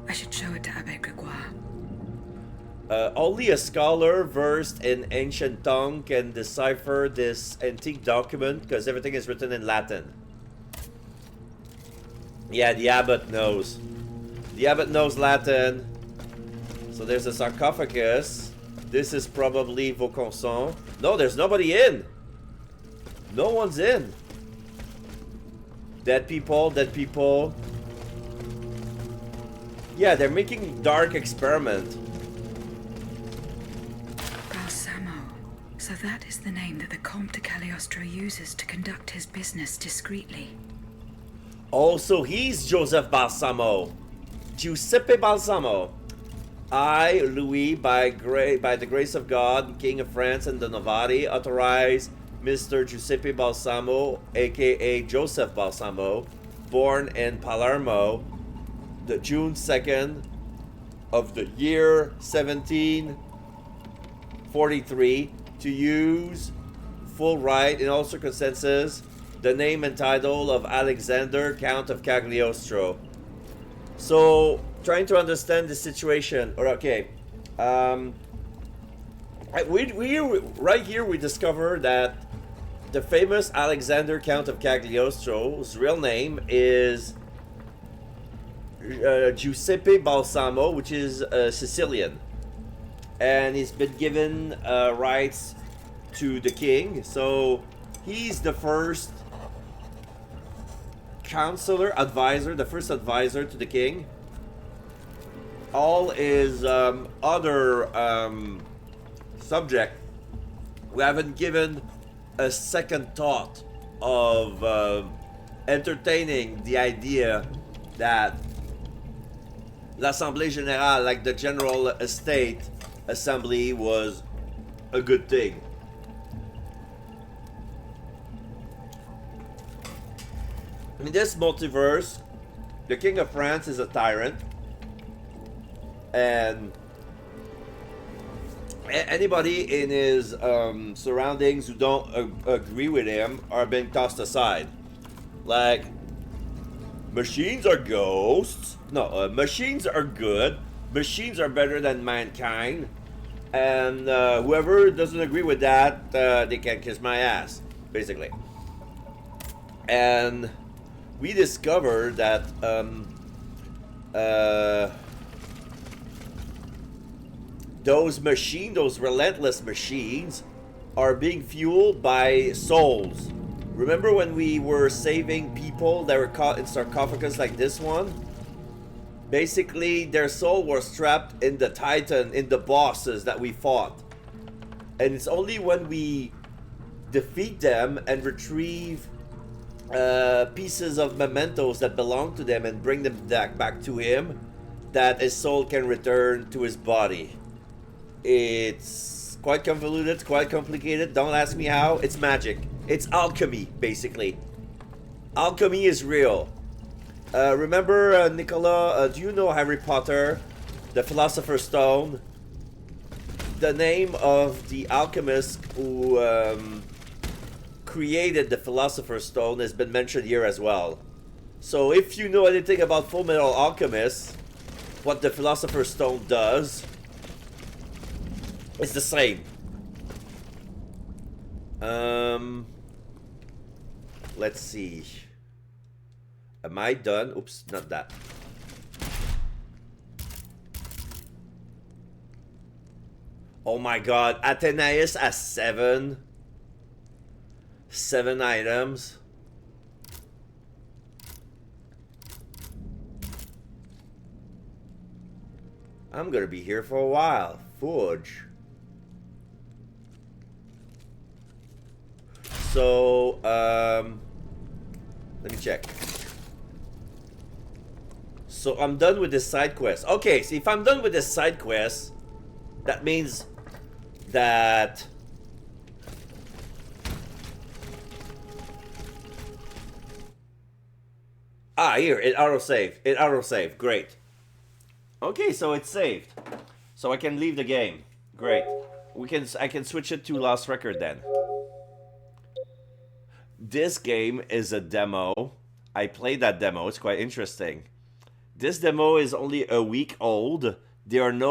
I should show it to Abbe Gregoire. Only a scholar versed in ancient tongue can decipher this antique document because everything is written in Latin. Yeah, the abbot knows. The abbot knows Latin. So there's a sarcophagus. This is probably Vaucanson. No, there's nobody in. No one's in. Dead people, dead people. Yeah, they're making dark experiment. Balsamo. So that is the name that the Comte de Cagliostro uses to conduct his business discreetly. Oh, so he's Joseph Balsamo. Giuseppe Balsamo. I, Louis, by the grace of God, King of France and the Novati, authorize Mr. Giuseppe Balsamo, aka Joseph Balsamo, born in Palermo, the June 2nd of the year 1743, to use full right in all circumstances the name and title of Alexander, Count of Cagliostro. So, trying to understand the situation. Or okay, we right here we discover that the famous Alexander, Count of Cagliostro's real name is Giuseppe Balsamo, which is Sicilian, and he's been given rights to the king. So he's the first counselor, advisor, the first advisor to the king. All his other subject, we haven't given a second thought of entertaining the idea that l'Assemblée Générale, like the General Estate Assembly, was a good thing. In this multiverse, the King of France is a tyrant, and anybody in his surroundings who don't agree with him are being tossed aside. Like, machines are ghosts. No, machines are good. Machines are better than mankind. And whoever doesn't agree with that, they can kiss my ass, basically. And we discovered that those relentless machines, are being fueled by souls. Remember when we were saving people that were caught in sarcophagus like this one? Basically, their soul was trapped in the Titan, in the bosses that we fought. And it's only when we defeat them and retrieve pieces of mementos that belong to them and bring them back to him that his soul can return to his body. It's quite convoluted, it's quite complicated. Don't ask me how. It's magic. It's alchemy, basically. Alchemy is real. Remember, Nicola, do you know Harry Potter, the Philosopher's Stone? The name of the alchemist who created the Philosopher's Stone has been mentioned here as well. So if you know anything about Full Metal Alchemist, what the Philosopher's Stone does, it's the same. Let's see. Am I done? Oops, not that. Oh my god, Athenaeus has 7 items. I'm gonna be here for a while. Forge. So, let me check. So I'm done with this side quest. Okay, so if I'm done with this side quest, that means that here, it autosaved. It autosaved. Great. Okay, so it's saved. So I can leave the game. Great. I can switch it to Lost Record then. This game is a demo. I played that demo. It's quite interesting. This demo is only a week old. There are no